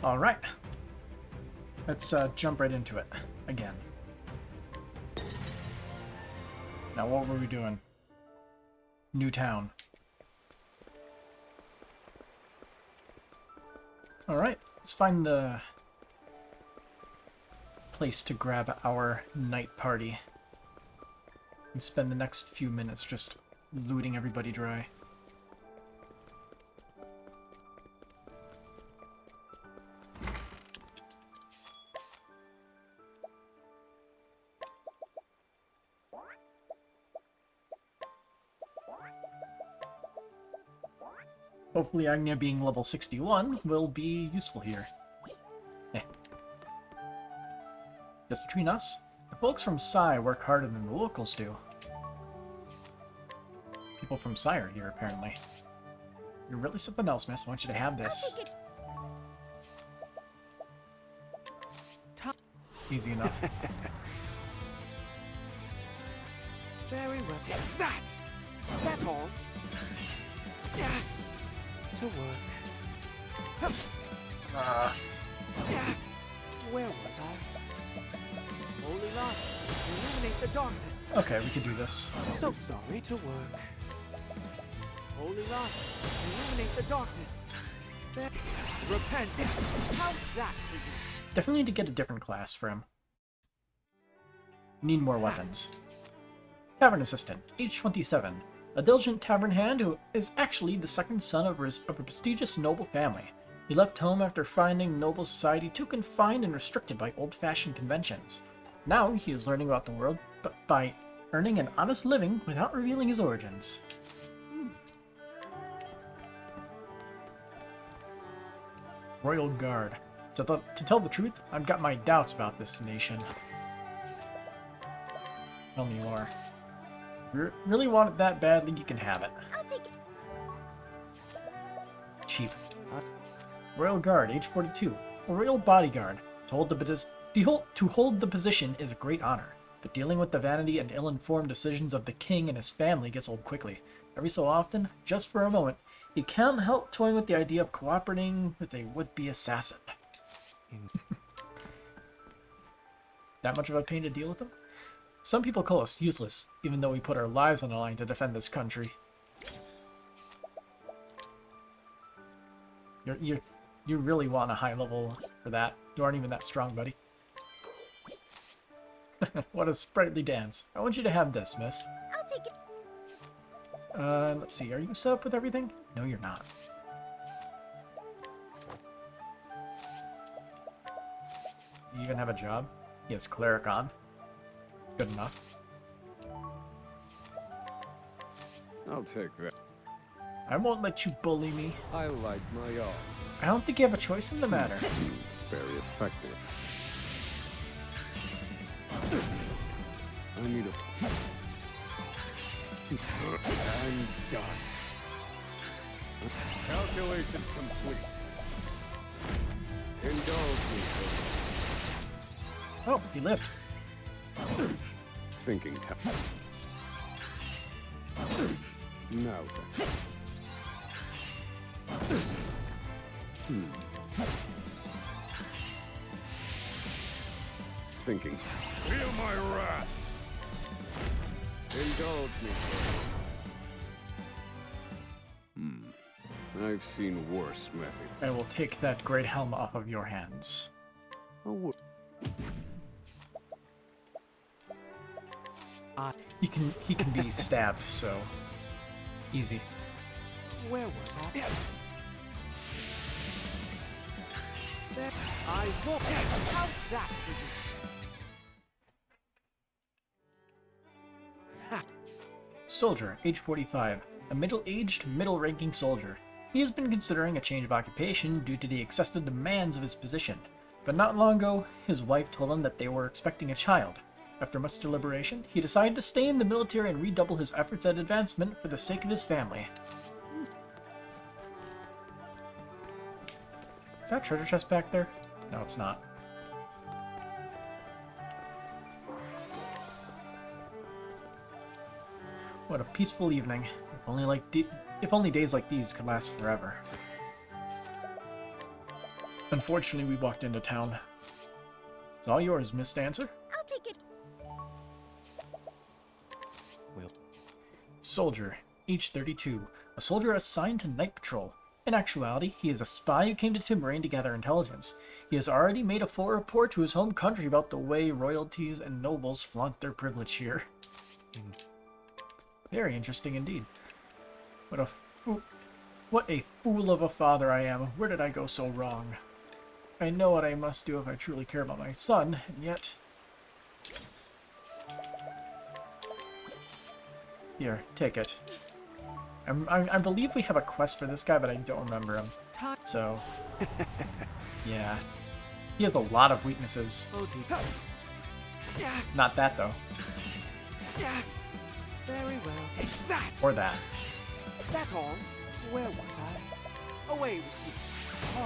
Alright. Let's jump right into it again. Now, what were we doing? New town. Alright, let's find the place to grab our night party. And spend the next few minutes just looting everybody dry. Hopefully Agnia being level 61 will be useful here. Eh. Just between us, the folks from Psy work harder than the locals do. People from Psy are here, apparently. You're really something else, miss. I want you to have this. It's easy enough. Very well. Take that! That's all. To work. Where was I? Holy light, illuminate the darkness. Okay, we can do this. So sorry to work. Holy light, illuminate the darkness. Repent. How's that for you? Definitely need to get a different class for him. Need more weapons. Tavern assistant, age 27. A diligent tavern hand who is actually the second son of a prestigious noble family. He left home after finding noble society too confined and restricted by old-fashioned conventions. Now he is learning about the world but by earning an honest living without revealing his origins. Royal Guard. To tell the truth, I've got my doubts about this nation. Tell me more. If you really want it that badly, you can have it. I'll take it. Cheap. Royal Guard, age 42. A royal bodyguard. To hold the position is a great honor, but dealing with the vanity and ill-informed decisions of the king and his family gets old quickly. Every so often, just for a moment, he can't help toying with the idea of cooperating with a would-be assassin. That much of a pain to deal with him? Some people call us useless, even though we put our lives on the line to defend this country. You really want a high level for that. You aren't even that strong, buddy. What a sprightly dance. I want you to have this, miss. I'll take it. Let's see. Are you set up with everything? No, you're not. You even have a job? He has cleric on. Good enough. I'll take that. I won't let you bully me. I like my arms. I don't think you have a choice in the matter. Very effective. I need a... And done. Calculations complete. Indulge me. Oh, he lived. Thinking time. Now then. Thinking. Feel my wrath. Indulge me. I've seen worse methods. I will take that great helm off of your hands. Oh, He can be stabbed, so easy. Where was I? There. I won't. How's that for you? Soldier, age 45. A middle-aged, middle-ranking soldier. He has been considering a change of occupation due to the excessive demands of his position. But not long ago, his wife told him that they were expecting a child. After much deliberation, he decided to stay in the military and redouble his efforts at advancement for the sake of his family. Is that treasure chest back there? No, it's not. What a peaceful evening. If only days like these could last forever. Unfortunately, we walked into town. It's all yours, Miss Dancer. I'll take it. Well, Soldier, age 32. A soldier assigned to night patrol. In actuality, he is a spy who came to Timberane to gather intelligence. He has already made a full report to his home country about the way royalties and nobles flaunt their privilege here. Very interesting indeed. What a fool of a father I am. Where did I go so wrong? I know what I must do if I truly care about my son, and yet... Here, take it. I believe we have a quest for this guy, but I don't remember him. So, yeah. He has a lot of weaknesses. oh dear. Not that, though. Very well. Take that. Or that. That all. Where was I? Away with you.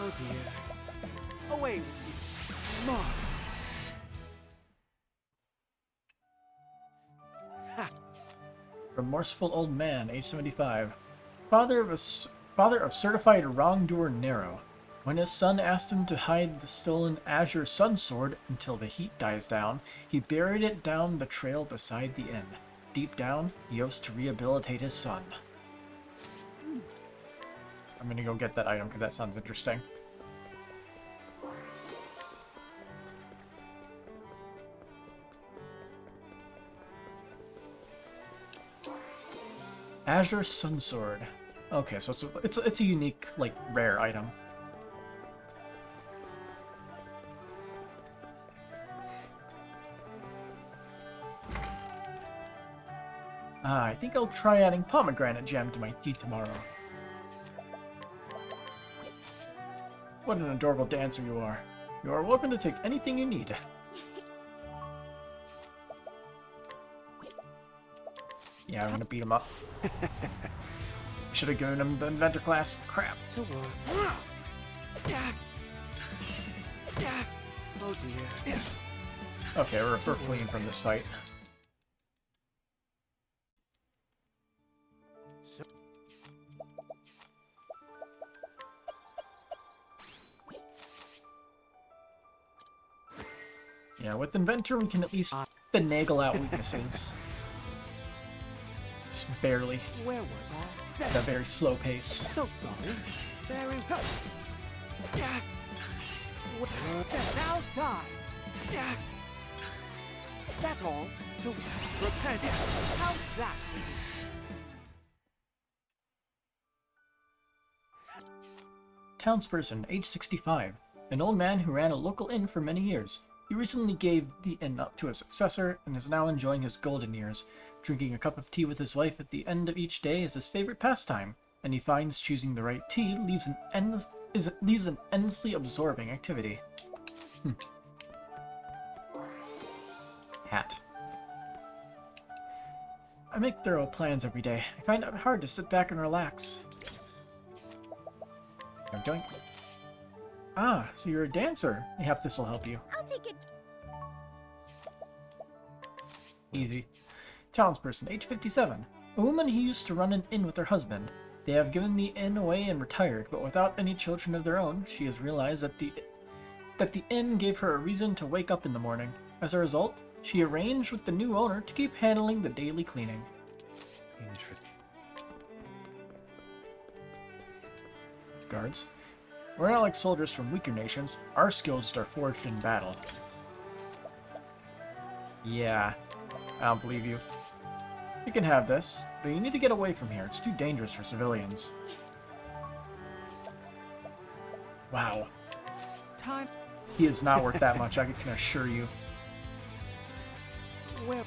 Oh dear. Away with you. Marvelous. Ha. Remorseful old man, age 75. Father of certified wrongdoer Nero. When his son asked him to hide the stolen Azure Sun Sword until the heat dies down, he buried it down the trail beside the inn. Deep down, he hopes to rehabilitate his son. I'm gonna go get that item because that sounds interesting. Azure Sun Sword. Okay, so it's a unique, like, rare item. I think I'll try adding pomegranate jam to my tea tomorrow. What an adorable dancer you are. You are welcome to take anything you need. Yeah, I'm gonna beat him up. Should have given him the inventor class. Crap. To work. Oh dear. Okay, we're fleeing from this fight. So Yeah, with Inventor we can at least finagle out weaknesses. Just barely. where was I? At a very slow pace. So sorry. Very well. Now die. That all to repent. How's that? Townsperson, age 65. An old man who ran a local inn for many years. He recently gave the inn up to a successor and is now enjoying his golden years. Drinking a cup of tea with his wife at the end of each day is his favorite pastime, and he finds choosing the right tea leaves an endlessly absorbing activity. Hat. I make thorough plans every day. I find it hard to sit back and relax. I'm doing... Ah, so you're a dancer. Mayhap this'll help you. I'll take it. Easy. Townsperson, age 57. A woman who used to run an inn with her husband. They have given the inn away and retired, but without any children of their own, she has realized that the inn gave her a reason to wake up in the morning. As a result, she arranged with the new owner to keep handling the daily cleaning. Interesting. Guards. We're not like soldiers from weaker nations. Our skills are forged in battle. Yeah, I don't believe you. You can have this, but you need to get away from here. It's too dangerous for civilians. Wow. Time. He is not worth that much, I can assure you. Well.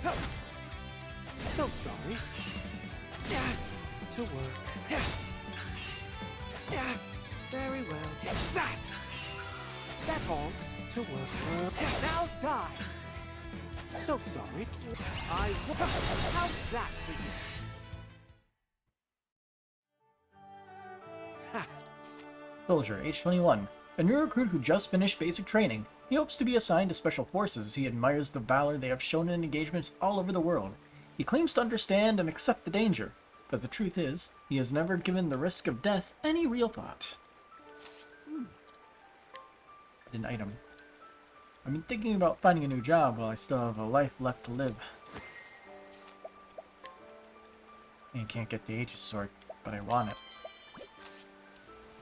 So sorry. To work. Very well. Take that. That all to work. Now die. So sorry. I will. How's that for you? Ha. Soldier, age 21. A new recruit who just finished basic training. He hopes to be assigned to special forces. He admires the valor they have shown in engagements all over the world. He claims to understand and accept the danger, but the truth is, he has never given the risk of death any real thought. An item. I've been thinking about finding a new job while I still have a life left to live. And can't get the Aegis sword, but I want it.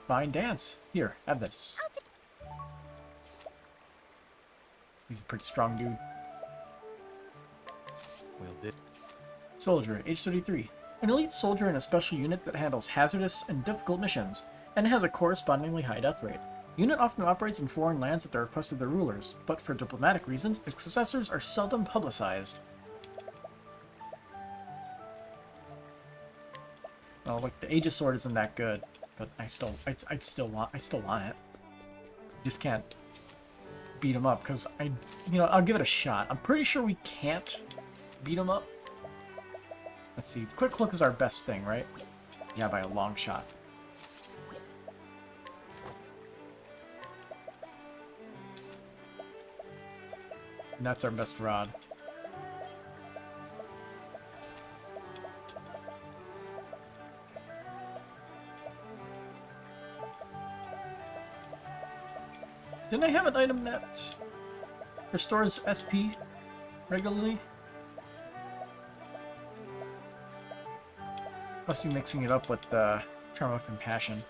Fine dance. Here, have this. He's a pretty strong dude. Will this... Soldier, age 33. An elite soldier in a special unit that handles hazardous and difficult missions, and has a correspondingly high death rate. The unit often operates in foreign lands at the request of their rulers, but for diplomatic reasons, its successors are seldom publicized. Well, look, the Aegis sword isn't that good, but I'd still want it. Just can't beat him up because I'll give it a shot. I'm pretty sure we can't beat him up. Let's see. Quick look is our best thing, right? Yeah, by a long shot. And that's our best rod. Didn't I have an item that restores SP regularly? Must be mixing it up with Charm of Compassion.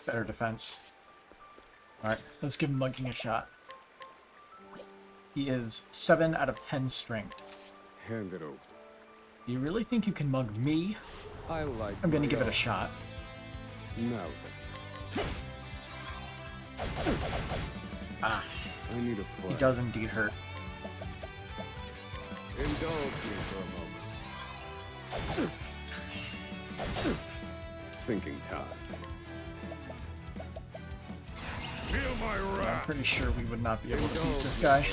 Better defense. Alright, let's give Mugging a shot. He is 7 out of 10 strength. Hand it over. Do you really think you can mug me? I like. I'm gonna give it a shot. Now then. Ah, I need a plan. he does indeed hurt. Indulge me for a moment. Thinking time. Feel my I'm wrath. pretty sure we would not be able to beat this guy.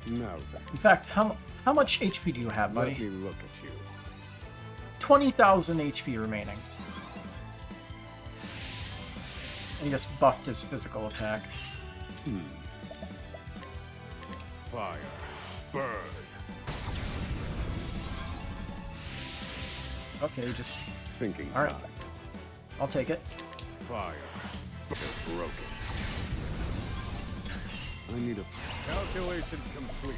Now then. In fact, how much HP do you have, Let buddy? me look at you. 20,000 HP remaining. And he just buffed his physical attack. Fire. Burn. Okay, just... Thinking All right. time. I'll take it. Fire. They're broken. I need a... Calculations complete.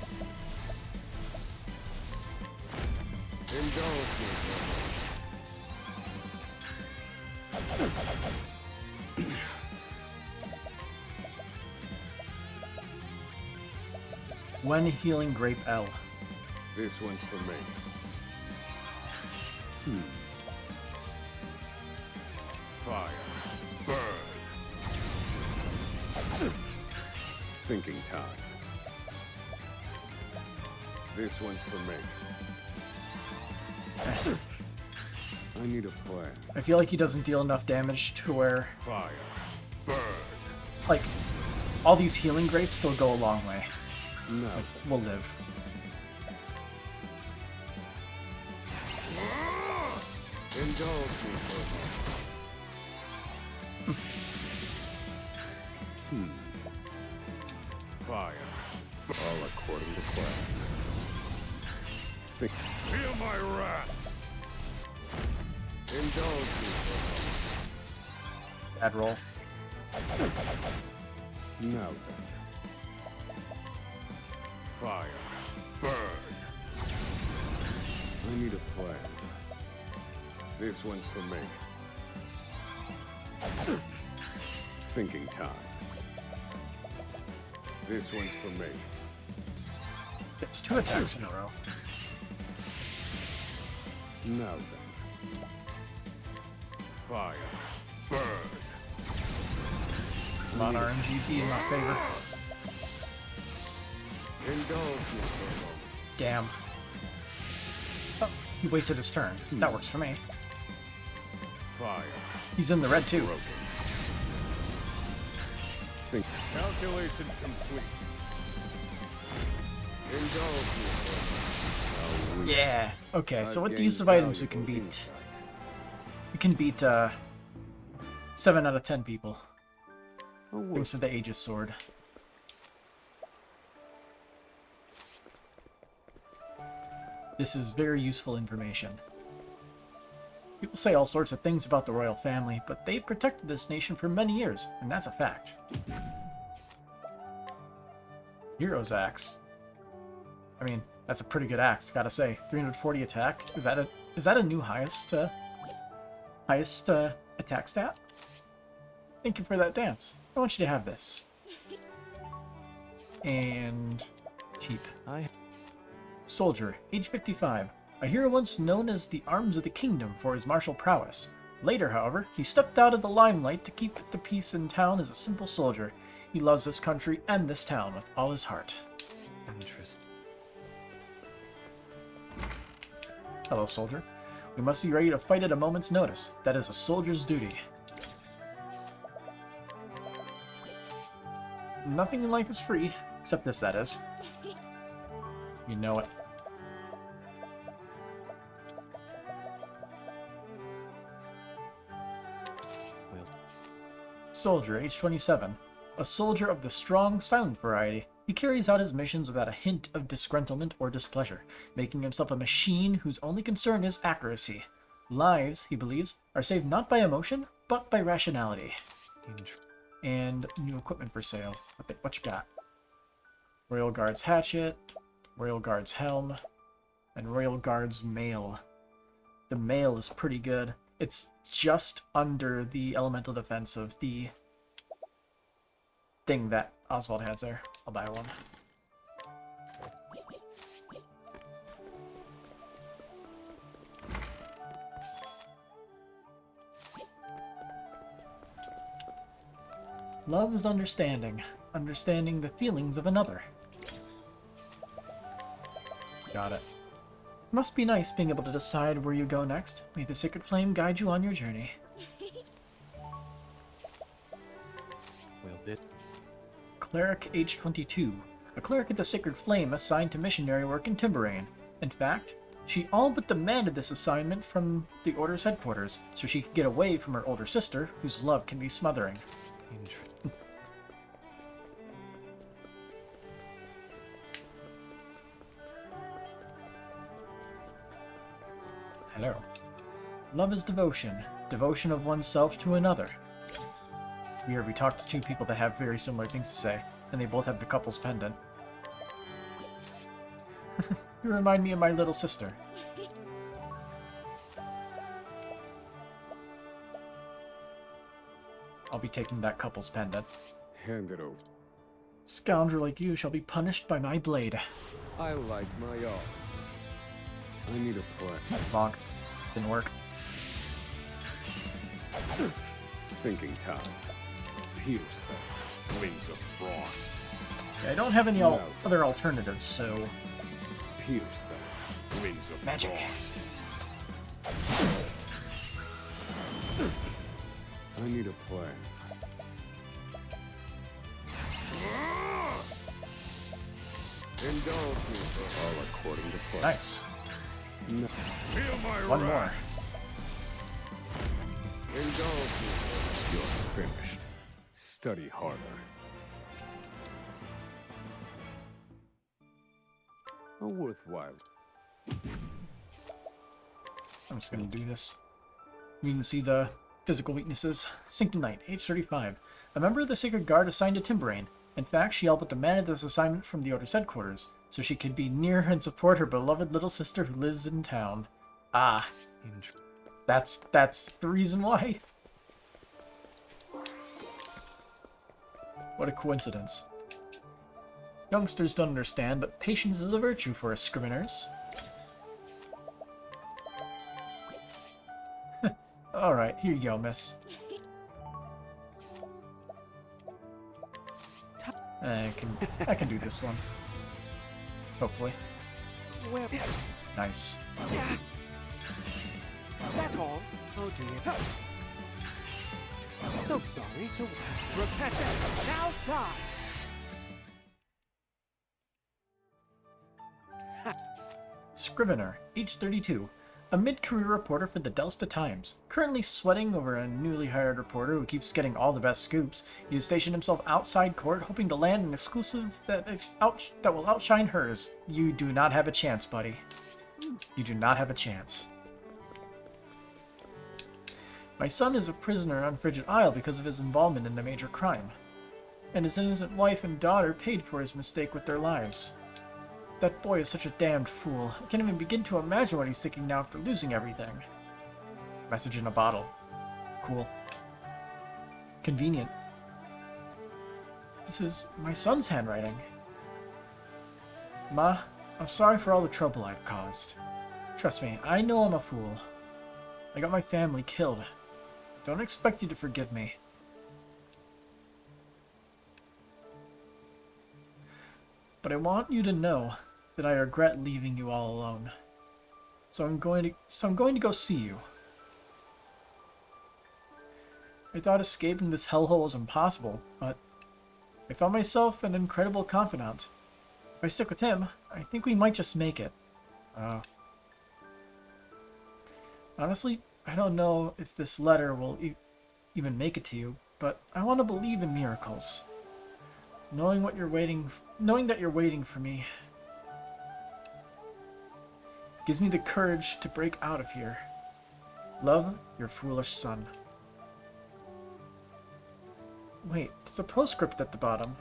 Indulge me for a moment. When healing Grape L. This one's for me. Fire. Burn. Thinking time. This one's for me. I need a plan. I feel like he doesn't deal enough damage to where, Fire. Burn. like, all these healing grapes still go a long way. No. We'll live. Indulge me for a moment. Fire. All according to plan. Feel my wrath. Indulge me for Bad roll. a moment. Now then. Fire. Burn. I need a plan. This one's for me. Thinking time. This one's for me. Gets 2 attacks in a row. Now then. Fire. Burn. Come on, RNGP in my favor. Indulge me for a moment. Damn. Oh, he wasted his turn. That works for me. Fire. He's in the red too. Broken. Think. Calculations complete. Indulge me for a moment. Yeah. Okay, so I've with the gained use of items we can valuable beat. insight. We can beat 7 out of 10 people. Thanks for the Aegis sword. This is very useful information. People say all sorts of things about the royal family, but they've protected this nation for many years, and that's a fact. Hero's Axe. I mean, that's a pretty good axe, gotta say. 340 attack. Is that a new highest attack stat? Thank you for that dance. I want you to have this. And cheap. Soldier, age 55. A hero once known as the Arms of the Kingdom for his martial prowess. Later, however, he stepped out of the limelight to keep the peace in town as a simple soldier. He loves this country and this town with all his heart. Interesting. Hello, soldier. We must be ready to fight at a moment's notice. That is a soldier's duty. Nothing in life is free, except this, that is. You know it. Soldier, age 27. A soldier of the strong, silent variety. He carries out his missions without a hint of disgruntlement or displeasure, making himself a machine whose only concern is accuracy. Lives, he believes, are saved not by emotion, but by rationality. And new equipment for sale. What you got? Royal Guard's hatchet, Royal Guard's helm, and Royal Guard's mail. The mail is pretty good. It's just under the elemental defense of the thing that Oswald has there. I'll buy one. Love is understanding. Understanding the feelings of another. Got it. Must be nice being able to decide where you go next. May the sacred flame guide you on your journey. Well, this. Cleric, age 22. A cleric at the Sacred Flame assigned to missionary work in Timberain. In fact, she all but demanded this assignment from the Order's headquarters, so she could get away from her older sister, whose love can be smothering. Hello. Love is devotion. Devotion of oneself to another. Weird, we talked to two people that have very similar things to say, and they both have the couple's pendant. You remind me of my little sister. I'll be taking that couple's pendant. Hand it over. Scoundrel like you shall be punished by my blade. I like my odds. I need a plan. Bonk. Didn't work. Thinking time. Pierce the wings of frost. Yeah, I don't have any other alternatives, so... Pierce the wings of Magic. frost. I need a plan. Indulge me for all according to plan. Nice. No. Feel my One wrath. more. Indulge me. You're finished. Study harder. A worthwhile. I'm just gonna do this. You can see the physical weaknesses. Synced Knight, age 35. A member of the Sacred Guard assigned to Timberain. In fact, she all but demanded this assignment from the Order's headquarters, so she could be near and support her beloved little sister who lives in town. Ah. That's the reason why. What a coincidence. Youngsters don't understand, but patience is a virtue for us scriveners. Alright, here you go, miss. I can do this one. Hopefully. Well, Nice. that's all. Oh dear. So sorry to repent. Now die. Scrivener, age 32. a mid-career reporter for the Delsta Times. Currently sweating over a newly hired reporter who keeps getting all the best scoops, he has stationed himself outside court, hoping to land an exclusive that will outshine hers. You do not have a chance, buddy. You do not have a chance. My son is a prisoner on Frigid Isle because of his involvement in a major crime, and his innocent wife and daughter paid for his mistake with their lives. That boy is such a damned fool. I can't even begin to imagine what he's thinking now after losing everything. Message in a bottle. Cool. Convenient. This is my son's handwriting. Ma, I'm sorry for all the trouble I've caused. Trust me, I know I'm a fool. I got my family killed. Don't expect you to forgive me. But I want you to know that I regret leaving you all alone. So I'm going to go see you. I thought escaping this hellhole was impossible, but I found myself an incredible confidant. If I stick with him, I think we might just make it. Honestly, I don't know if this letter will even make it to you, but I want to believe in miracles. Knowing that you're waiting for me gives me the courage to break out of here. Love, your foolish son. Wait, there's a postscript at the bottom.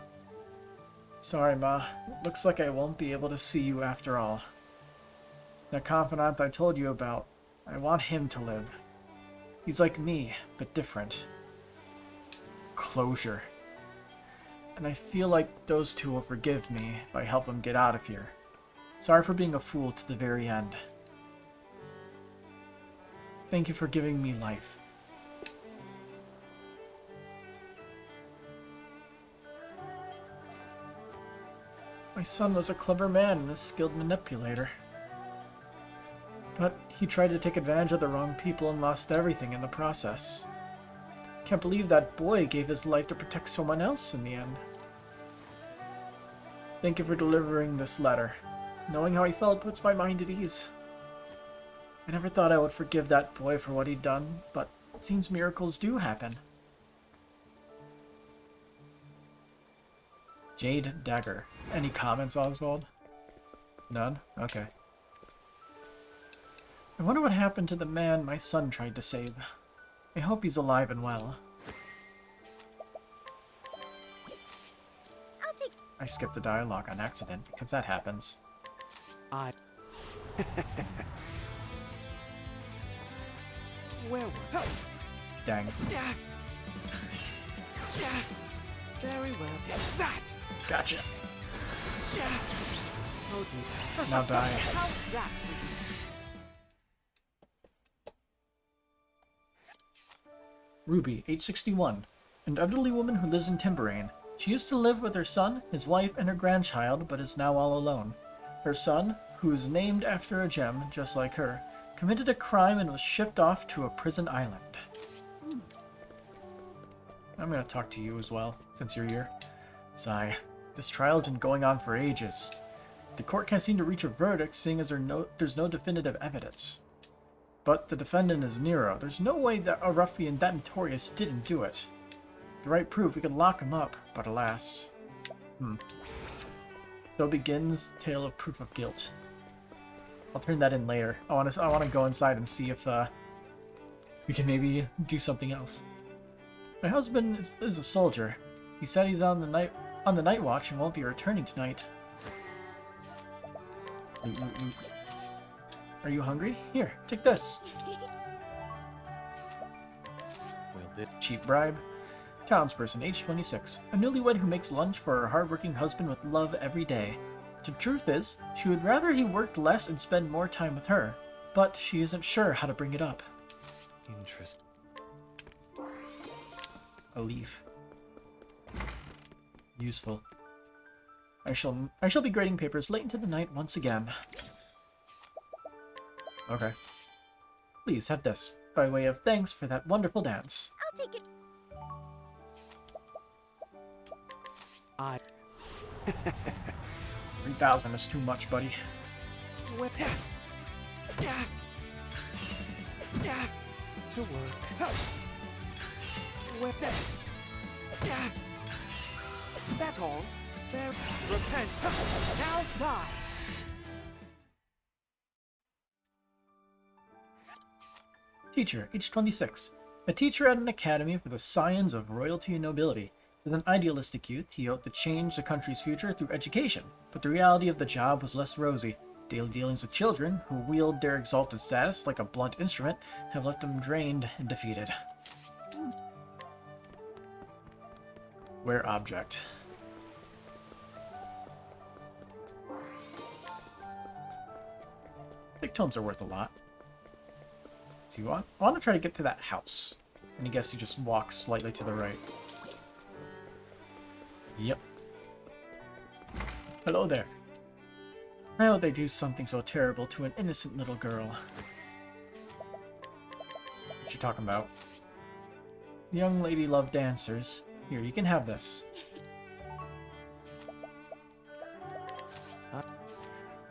Sorry, Ma. Looks like I won't be able to see you after all. That confidant I told you about, I want him to live. He's like me, but different. Closure. And I feel like those two will forgive me if I help them get out of here. Sorry for being a fool to the very end. Thank you for giving me life. My son was a clever man and a skilled manipulator. But he tried to take advantage of the wrong people and lost everything in the process. Can't believe that boy gave his life to protect someone else in the end. Thank you for delivering this letter. Knowing how he felt puts my mind at ease. I never thought I would forgive that boy for what he'd done, but it seems miracles do happen. Jade Dagger. Any comments, Oswald? None? Okay. I wonder what happened to the man my son tried to save. I hope he's alive and well. I skipped the dialogue on accident, because that happens. Where were Dang. Very well. Take that! Gotcha. Oh dear. Now die. How's that? Ruby, age 61. An elderly woman who lives in Timberain. She used to live with her son, his wife, and her grandchild, but is now all alone. Her son, who is named after a gem, just like her, committed a crime and was shipped off to a prison island. I'm gonna talk to you as well, since you're here. Sigh. This trial's been going on for ages. The court can't seem to reach a verdict, seeing as there's no definitive evidence. But the defendant is Nero. There's no way that a ruffian that notorious didn't do it. The right proof, we could lock him up, but alas. So begins Tale of Proof of Guilt. I'll turn that in later. I want to go inside and see if we can maybe do something else. My husband is a soldier. He said he's on the night watch and won't be returning tonight. Are you hungry? Here, take this. Cheap bribe. Townsperson, age 26. A newlywed who makes lunch for her hardworking husband with love every day. The truth is, she would rather he worked less and spend more time with her, but she isn't sure how to bring it up. Interesting. A leaf. Useful. I shall be grading papers late into the night once again. Okay. Please have this, by way of thanks for that wonderful dance. I'll take it. 3,000 is too much, buddy. Whip. To work. Weapons. That's all. There. Repent. Now die. Teacher, age 26. A teacher at an academy for the science of royalty and nobility. As an idealistic youth, he hoped to change the country's future through education, but the reality of the job was less rosy. Daily dealings with children, who wield their exalted status like a blunt instrument, have left him drained and defeated. Where object? I think tomes are worth a lot. See what? I want to try to get to that house. And I guess you just walk slightly to the right. Yep. Hello there. Why would they do something so terrible to an innocent little girl? What you talking about? The young lady loved dancers. Here, you can have this.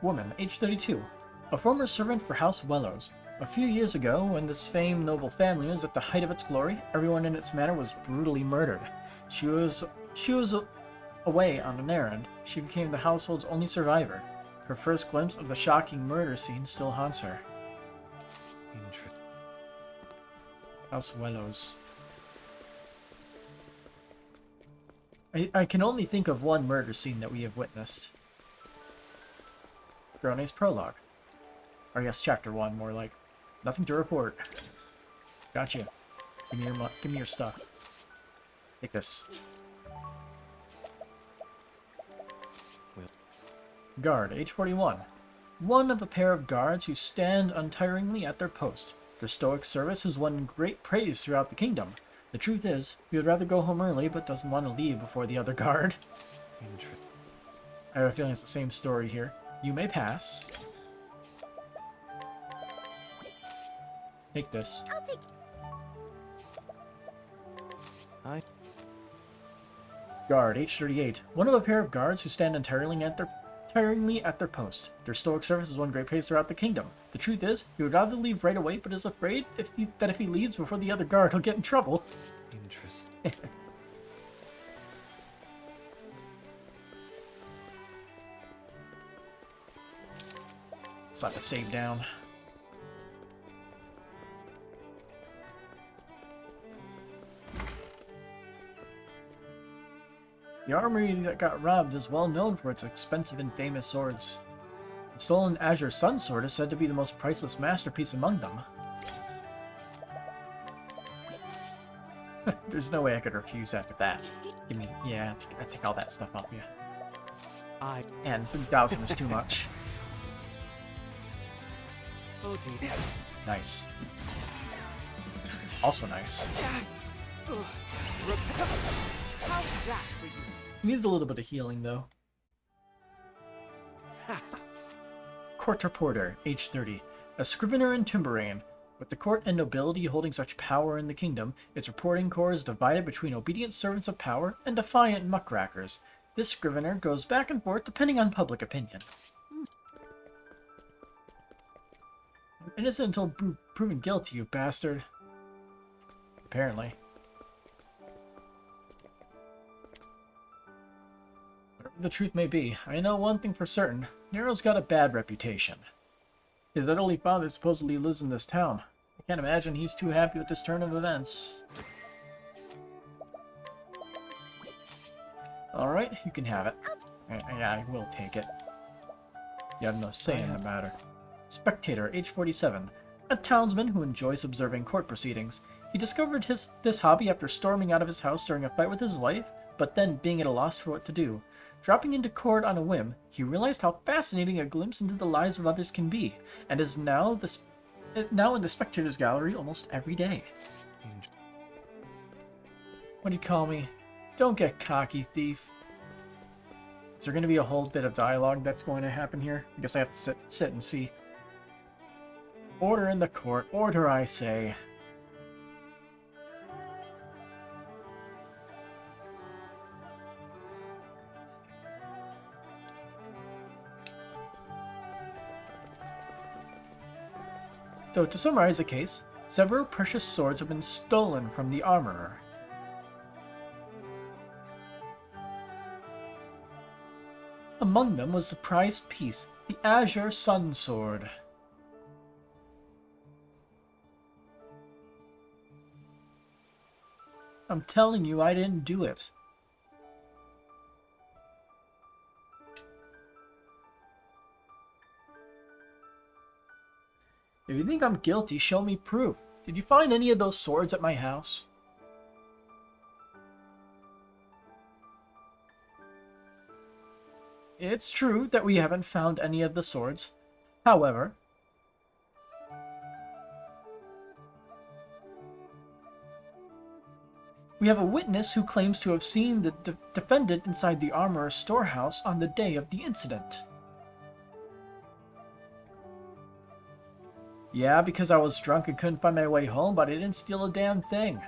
Woman, age 32. A former servant for House Wellows. A few years ago, when this famed noble family was at the height of its glory, everyone in its manor was brutally murdered. She was away on an errand. She became the household's only survivor. Her first glimpse of the shocking murder scene still haunts her. Interesting. House Wellows. I can only think of one murder scene that we have witnessed. Grone's prologue. Or yes, chapter 1, more like. Nothing to report. Gotcha. Give me your stuff. Take this. Guard, age 41. One of a pair of guards who stand untiringly at their post. Their stoic service has won great praise throughout the kingdom. The truth is, he would rather go home early, but doesn't want to leave before the other guard. Interesting. I have a feeling it's the same story here. You may pass. Take this. I'll take. Hi. Guard, age 38. One of a pair of guards who stand untiringly at their post. Their stoic service has won great praise throughout the kingdom. The truth is, he would rather leave right away, but is afraid that if he leaves before the other guard, he'll get in trouble. Interesting. Slap the save down. The armory that got robbed is well known for its expensive and famous swords. The stolen Azure Sun Sword is said to be the most priceless masterpiece among them. There's no way I could refuse after that. Give me, yeah, I take all that stuff off you. And 3,000 is too much. Oh dear. Nice. Also nice. How's that for you? Needs a little bit of healing though. Court Reporter, age 30. A scrivener in Timberane. With the court and nobility holding such power in the kingdom, its reporting corps is divided between obedient servants of power and defiant muckrackers. This scrivener goes back and forth depending on public opinion. I'm innocent until proven guilty, you bastard. Apparently. Whatever the truth may be, I know one thing for certain. Nero's got a bad reputation. His elderly father supposedly lives in this town. I can't imagine he's too happy with this turn of events. Alright, you can have it. Yeah, I will take it. You have no say in the matter. Spectator, age 47. A townsman who enjoys observing court proceedings. He discovered this hobby after storming out of his house during a fight with his wife, but then being at a loss for what to do. Dropping into court on a whim, he realized how fascinating a glimpse into the lives of others can be, and is now in the spectator's gallery almost every day. What do you call me? Don't get cocky, thief. Is there going to be a whole bit of dialogue that's going to happen here? I guess I have to sit and see. Order in the court. Order, I say. So, to summarize the case, Several precious swords have been stolen from the armorer. Among them was the prized piece, the Azure Sun Sword. I'm telling you, I didn't do it. If you think I'm guilty, show me proof. Did you find any of those swords at my house? It's true that we haven't found any of the swords. However, we have a witness who claims to have seen the defendant inside the armorer's storehouse on the day of the incident. Yeah, because I was drunk and couldn't find my way home, but I didn't steal a damn thing.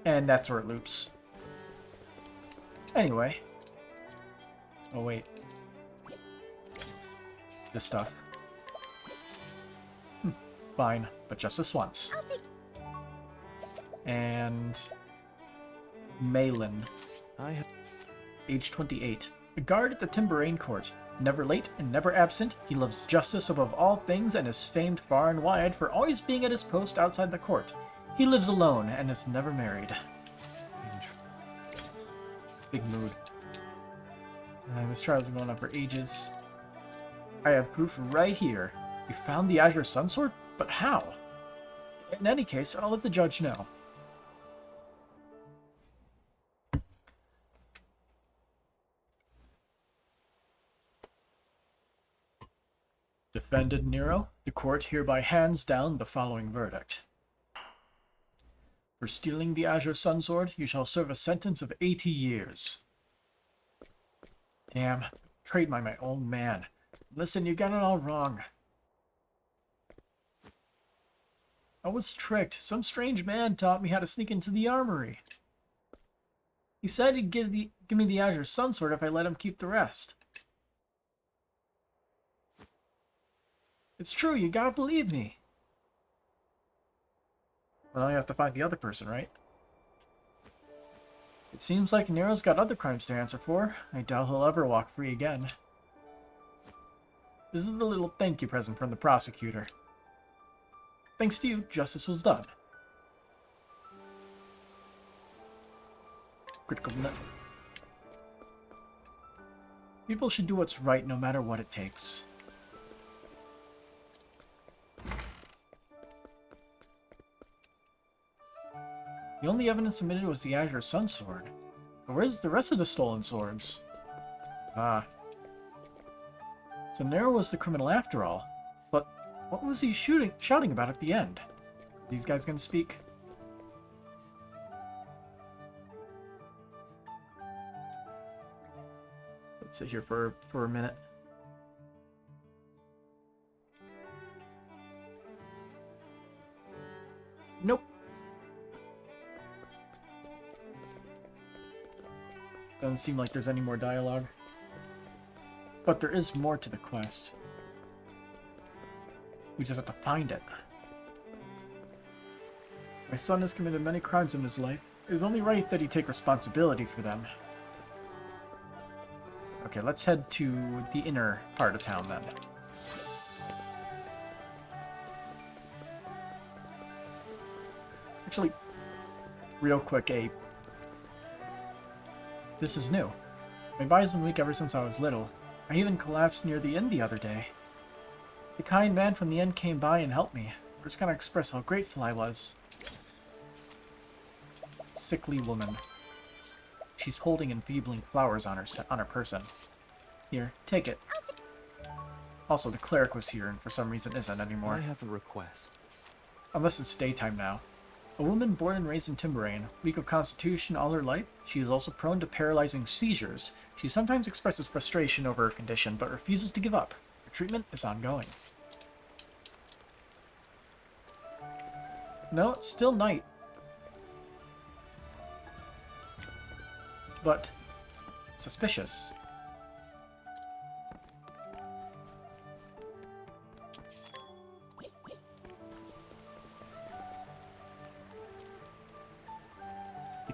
And that's where it loops. Anyway. Oh, wait. This stuff. Fine, but just this once. And... Malin. Age 28. A guard at the Timberane Court. Never late and never absent, he loves justice above all things and is famed far and wide for always being at his post outside the court. He lives alone and is never married. Big mood. This trial's been going on for ages. I have proof right here. You found the Azure Sun Sword? But how? In any case, I'll let the judge know. Defendant Nero, the court hereby hands down the following verdict. For stealing the Azure Sun Sword, you shall serve a sentence of 80 years. Damn, betrayed by my own man. Listen, you got it all wrong. I was tricked. Some strange man taught me how to sneak into the armory. He said he'd give me the Azure Sun Sword if I let him keep the rest. It's true, you gotta believe me. Well, you have to find the other person, right? It seems like Nero's got other crimes to answer for. I doubt he'll ever walk free again. This is a little thank you present from the prosecutor. Thanks to you, justice was done. Critical nut. People should do what's right no matter what it takes. The only evidence submitted was the Azure Sun Sword. But where's the rest of the stolen swords? Ah. So Nero was the criminal after all. But what was he shouting about at the end? Are these guys gonna speak? Let's sit here for a minute. Nope. Doesn't seem like there's any more dialogue. But there is more to the quest. We just have to find it. My son has committed many crimes in his life. It is only right that he take responsibility for them. Okay, let's head to the inner part of town then. Actually, real quick, this is new. My body's been weak ever since I was little. I even collapsed near the inn the other day. The kind man from the inn came by and helped me. I just gotta express how grateful I was. Sickly woman. She's holding enfeebling flowers on her person. Here, take it. Also, the cleric was here and for some reason isn't anymore. I have a request. Unless it's daytime now. A woman born and raised in Timberane, weak of constitution all her life, she is also prone to paralyzing seizures. She sometimes expresses frustration over her condition, but refuses to give up. Her treatment is ongoing. No, it's still night. But suspicious.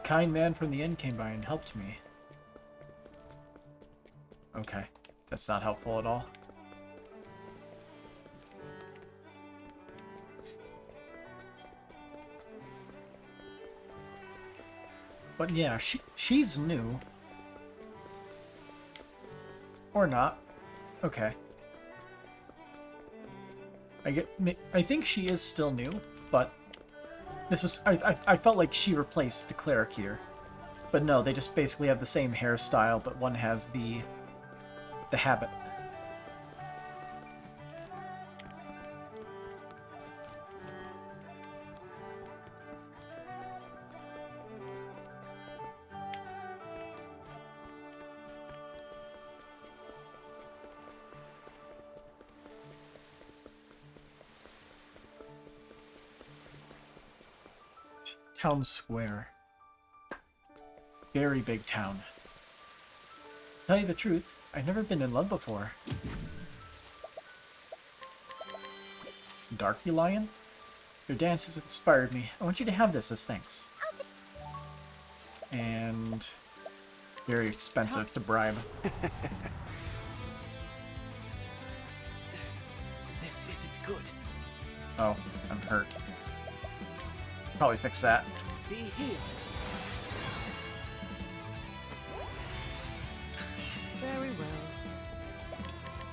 kind man from the inn came by and helped me. Okay, that's not helpful at all. But yeah, she's new. Or not. Okay. I think she is still new, but this is I felt like she replaced the cleric here. But no, they just basically have the same hairstyle, but one has the habit. Town square. Very big town. To tell you the truth, I've never been in love before. Darky Lion? Your dance has inspired me. I want you to have this as thanks. And very expensive to bribe. This isn't good. Oh, I'm hurt. Probably fix that. Be healed. Very well.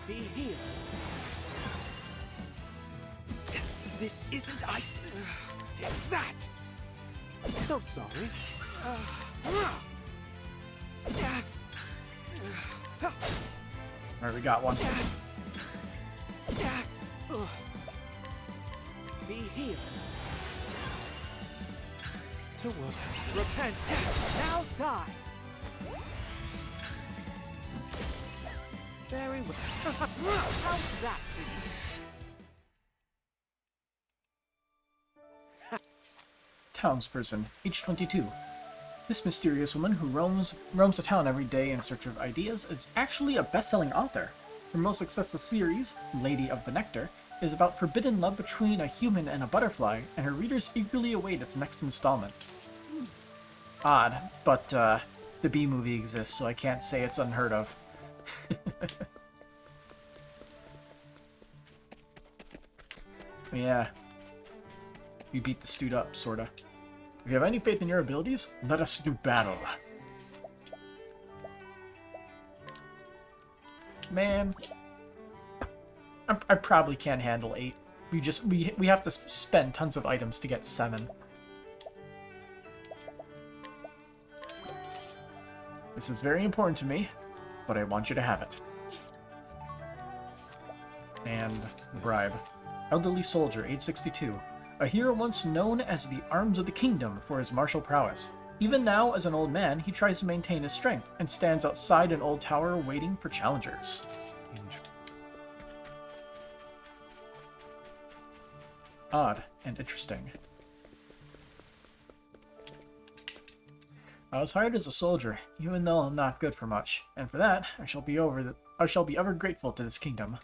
Be healed. This isn't I. Take that. So sorry. Alright, we got one. Be healed. To work. Repent. Now die. Very well. How's that for you? Townsperson, age 22. This mysterious woman who roams the town every day in search of ideas is actually a best-selling author. Her most successful series, Lady of the Nectar, is about forbidden love between a human and a butterfly, and her readers eagerly await its next installment. Odd, but the Bee movie exists, so I can't say it's unheard of. Yeah. You beat the dude up, sorta. If you have any faith in your abilities, let us do battle. Man. I probably can't handle 8. We have to spend tons of items to get 7. This is very important to me, but I want you to have it. And bribe. Elderly soldier, age 62. A hero once known as the Arms of the Kingdom for his martial prowess. Even now, as an old man, he tries to maintain his strength and stands outside an old tower waiting for challengers. Odd and interesting. I was hired as a soldier, even though I'm not good for much, and for that, I shall be ever grateful to this kingdom.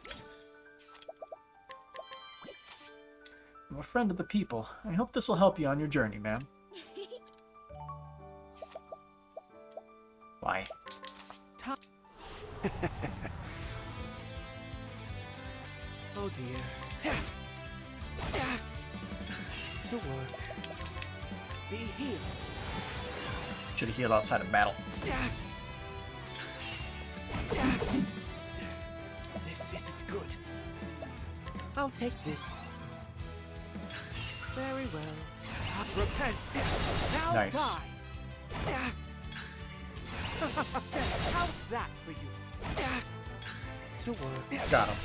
I'm a friend of the people. I hope this will help you on your journey, ma'am. Why? Oh dear. To work. Be healed. Should have healed outside of battle. This isn't good. I'll take this. Very well. Repent. Now Nice. die. How's that for you? To work. Got him.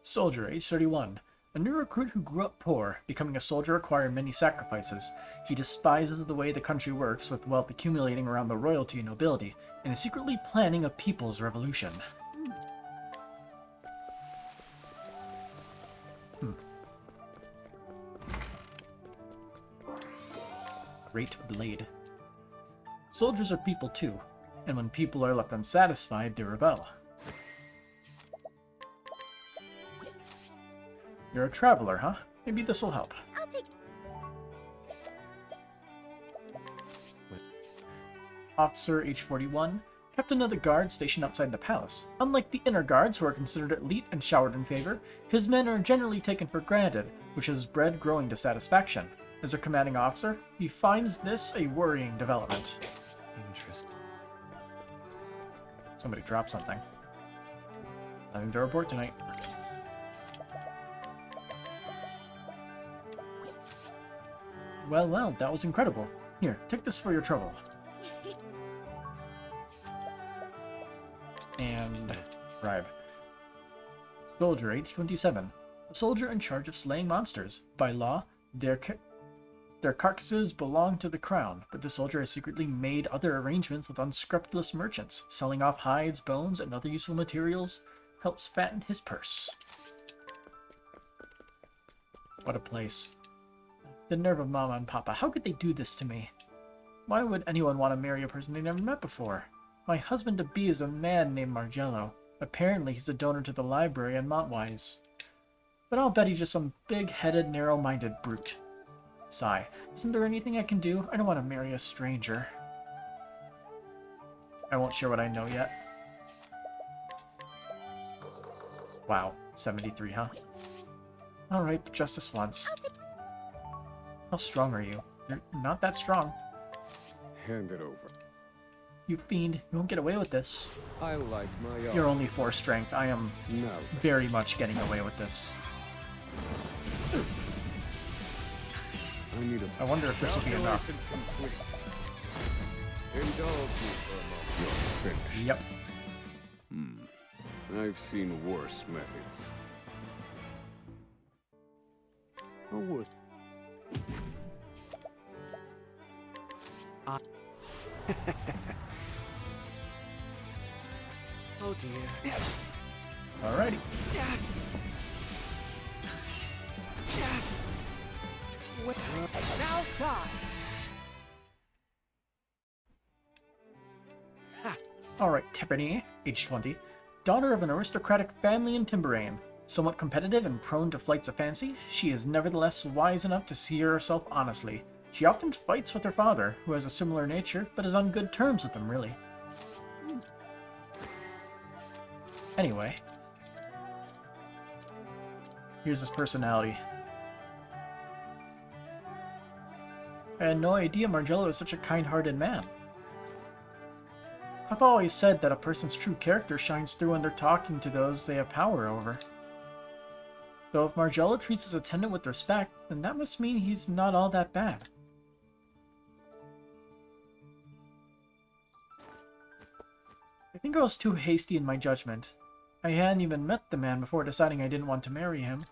Soldier, age 31. A new recruit who grew up poor. Becoming a soldier required many sacrifices. He despises the way the country works, with wealth accumulating around the royalty and nobility, and is secretly planning a people's revolution. Great Blade. Soldiers are people too, and when people are left unsatisfied, they rebel. You're a traveler, huh? Maybe this will help. I'll take. Officer, age 41, captain of the guard stationed outside the palace. Unlike the inner guards, who are considered elite and showered in favor, his men are generally taken for granted, which has bred growing dissatisfaction. As a commanding officer, he finds this a worrying development. Interesting. Somebody dropped something. Nothing to report tonight. Well, well, that was incredible. Here, take this for your trouble. And bribe. Soldier, age 27. A soldier in charge of slaying monsters. By law, their carcasses belong to the crown, but the soldier has secretly made other arrangements with unscrupulous merchants. Selling off hides, bones, and other useful materials helps fatten his purse. What a place. The nerve of Mama and Papa, how could they do this to me? Why would anyone want to marry a person they never met before? My husband-to-be is a man named Margello. Apparently he's a donor to the library in Montwise. But I'll bet he's just some big-headed, narrow-minded brute. Sigh. Isn't there anything I can do? I don't want to marry a stranger. I won't share what I know yet. Wow, 73, huh? Alright, just this once. How strong are you? You're not that strong. Hand it over. You fiend, you won't get away with this. I like my You're only 4 strength. I am Now very much getting away with this. I need a I wonder if this will be enough. calculations complete. Indulge me for a moment. You're finished. Yep. I've seen worse methods. Oh, what? Oh dear. Alrighty. Now die! Alright, Tiffany, age 20. Daughter of an aristocratic family in Timberain. Somewhat competitive and prone to flights of fancy, she is nevertheless wise enough to see herself honestly. She often fights with her father, who has a similar nature, but is on good terms with him, really. Anyway. Here's his personality. I had no idea Margello is such a kind-hearted man. Papa always said that a person's true character shines through when they're talking to those they have power over. So if Margello treats his attendant with respect, then that must mean he's not all that bad. I think I was too hasty in my judgment. I hadn't even met the man before deciding I didn't want to marry him.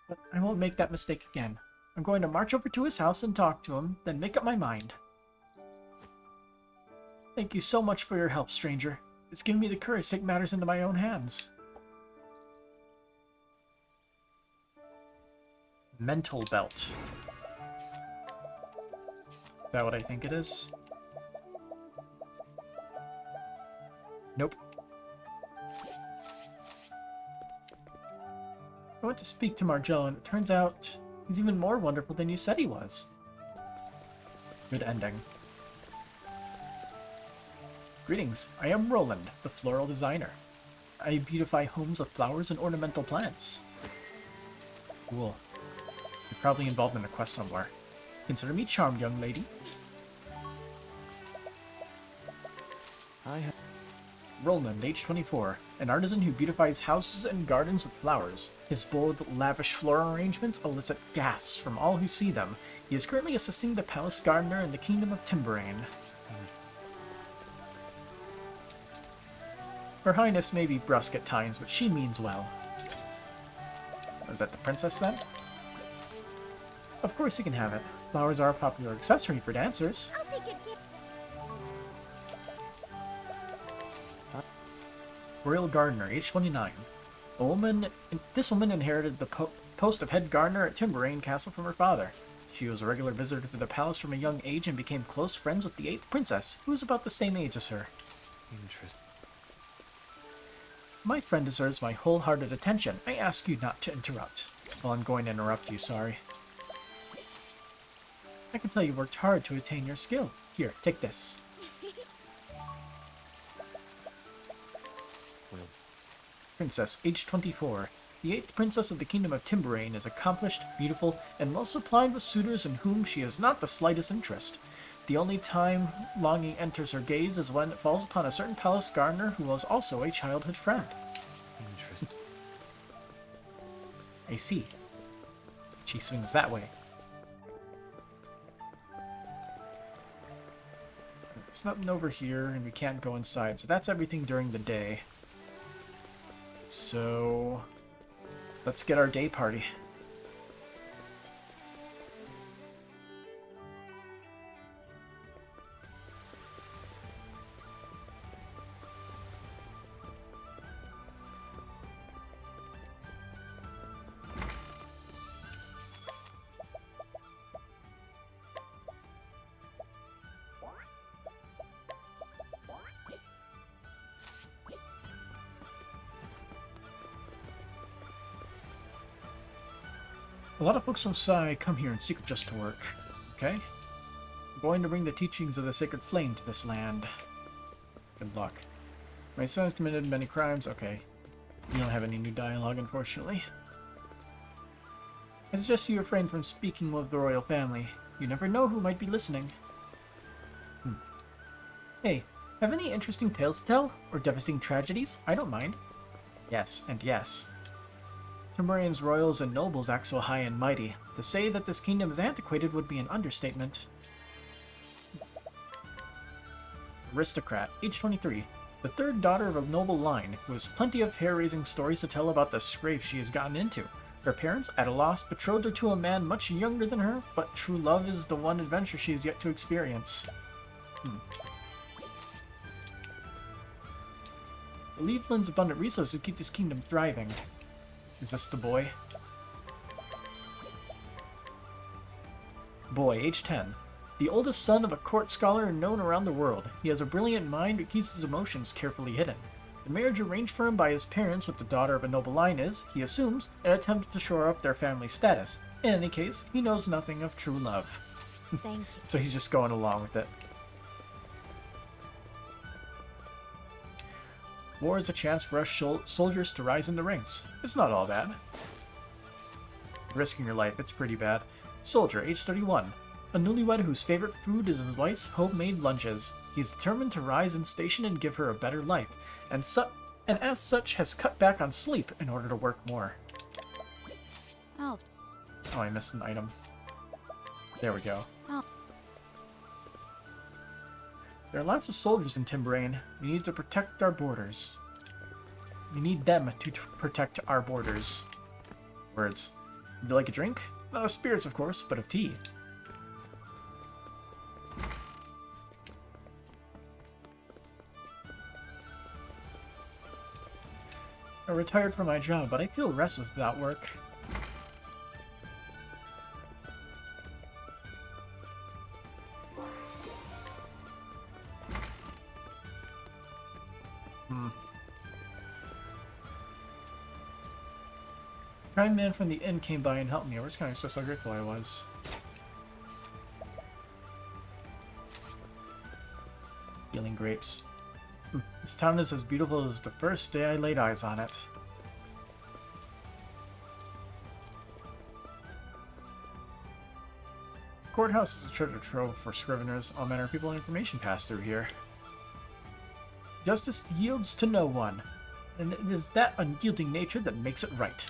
But I won't make that mistake again. I'm going to march over to his house and talk to him, then make up my mind. Thank you so much for your help, stranger. It's given me the courage to take matters into my own hands. Mental belt. Is that what I think it is? Nope. I went to speak to Margello, and it turns out he's even more wonderful than you said he was. Good ending. Greetings, I am Roland, the floral designer. I beautify homes with flowers and ornamental plants. Cool. You're probably involved in a quest somewhere. Consider me charmed, young lady. I have. Roland, age 24, an artisan who beautifies houses and gardens with flowers. His bold, lavish floral arrangements elicit gasps from all who see them. He is currently assisting the palace gardener in the kingdom of Timberain. Her Highness may be brusque at times, but she means well. Was that the princess then? Of course you can have it. Flowers are a popular accessory for dancers. I'll take it. Royal Gardener, age 29. This woman inherited the post of head gardener at Timberain Castle from her father. She was a regular visitor to the palace from a young age and became close friends with the 8th princess, who was about the same age as her. Interesting. My friend deserves my wholehearted attention. I ask you not to interrupt. Well, I'm going to interrupt you, sorry. I can tell you worked hard to attain your skill. Here, take this. Well, Princess, age 24. The 8th princess of the kingdom of Timberain is accomplished, beautiful, and well supplied with suitors in whom she has not the slightest interest. The only time longing enters her gaze is when it falls upon a certain palace gardener who was also a childhood friend. interesting. I see. She swings that way. There's nothing over here, and we can't go inside, so that's everything during the day. So, let's get our day party. A lot of folks from Sai come here in secret just to work. Okay? I'm going to bring the teachings of the sacred flame to this land. Good luck. My son has committed many crimes. Okay. You don't have any new dialogue, unfortunately. I suggest you refrain from speaking with the royal family. You never know who might be listening. Hey, have any interesting tales to tell? Or devastating tragedies? I don't mind. Yes, and yes. Timberain's royals and nobles act so high and mighty. To say that this kingdom is antiquated would be an understatement. Aristocrat, age 23. The third daughter of a noble line, who has plenty of hair-raising stories to tell about the scrapes she has gotten into. Her parents, at a loss, betrothed her to a man much younger than her, but true love is the one adventure she has yet to experience. Believe Lynn's abundant resources keep this kingdom thriving. Is this the boy? Boy, age 10. The oldest son of a court scholar known around the world. He has a brilliant mind but keeps his emotions carefully hidden. The marriage arranged for him by his parents with the daughter of a noble line is, he assumes, an attempt to shore up their family status. In any case, he knows nothing of true love. Thank you. So he's just going along with it. War is a chance for us soldiers to rise in the ranks. It's not all bad. Risking your life, it's pretty bad. Soldier, age 31. A newlywed whose favorite food is his wife's homemade lunches. He is determined to rise in station and give her a better life, and as such has cut back on sleep in order to work more. Oh, Oh, I missed an item. There we go. Oh. There are lots of soldiers in Timberain. We need to protect our borders. We need them to protect our borders. Words. Would you like a drink? Not of spirits, of course, but of tea. I retired from my job, but I feel restless without work. Kind man from the inn came by and helped me. I was kind of so grateful I was. Healing grapes. This town is as beautiful as the first day I laid eyes on it. Courthouse is a treasure trove for scriveners. All manner of people and information pass through here. Justice yields to no one, and it is that unyielding nature that makes it right.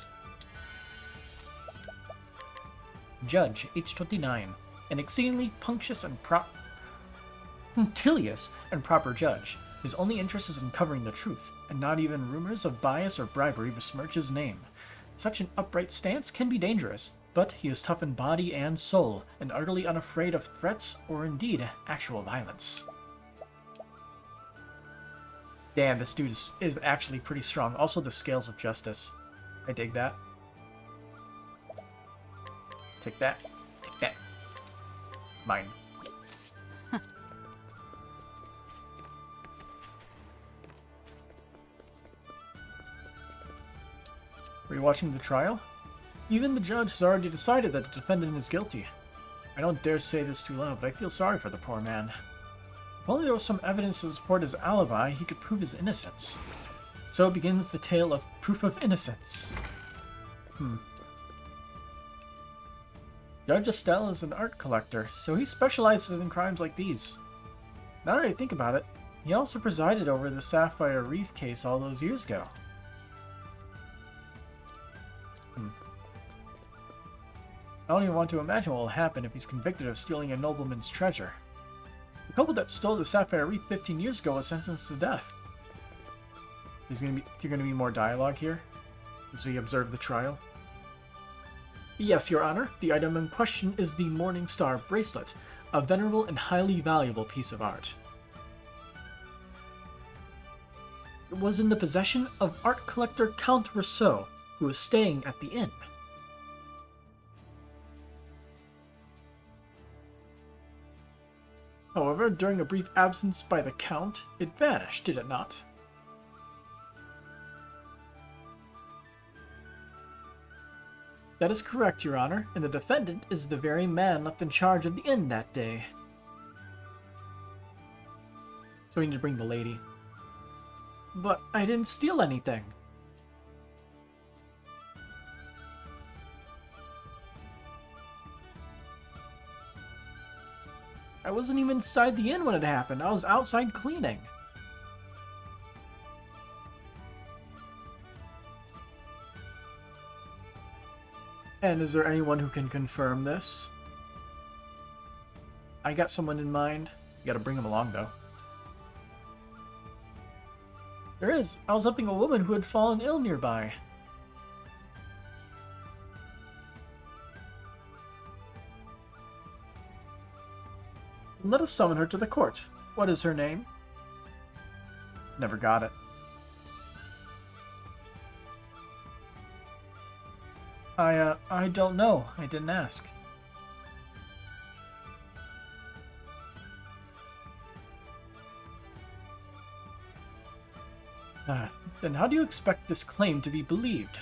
Judge, age 29. An exceedingly punctilious and proper judge. His only interest is in covering the truth, and not even rumors of bias or bribery besmirch his name. Such an upright stance can be dangerous, but he is tough in body and soul, and utterly unafraid of threats or indeed actual violence. Damn, this dude is actually pretty strong. Also, the scales of justice. I dig that. Take that. Take that. Mine. Were you watching the trial? Even the judge has already decided that the defendant is guilty. I don't dare say this too loud, but I feel sorry for the poor man. If only there was some evidence to support his alibi, he could prove his innocence. So begins the tale of proof of innocence. Judge Estelle is an art collector, so he specializes in crimes like these. Now that I think about it, he also presided over the Sapphire Wreath case all those years ago. I don't even want to imagine what will happen if he's convicted of stealing a nobleman's treasure. The couple that stole the Sapphire Wreath 15 years ago was sentenced to death. There's going to be more dialogue here as we observe the trial. Yes, Your Honor. The item in question is the Morning Star bracelet, a venerable and highly valuable piece of art. It was in the possession of art collector Count Rousseau, who was staying at the inn. However, during a brief absence by the Count, it vanished, did it not? That is correct, Your Honor, and the defendant is the very man left in charge of the inn that day. So we need to bring the lady. But I didn't steal anything. I wasn't even inside the inn when it happened. I was outside cleaning. And is there anyone who can confirm this? I got someone in mind. You gotta bring him along, though. There is. I was helping a woman who had fallen ill nearby. Let us summon her to the court. What is her name? Never got it. I don't know. I didn't ask. Then how do you expect this claim to be believed?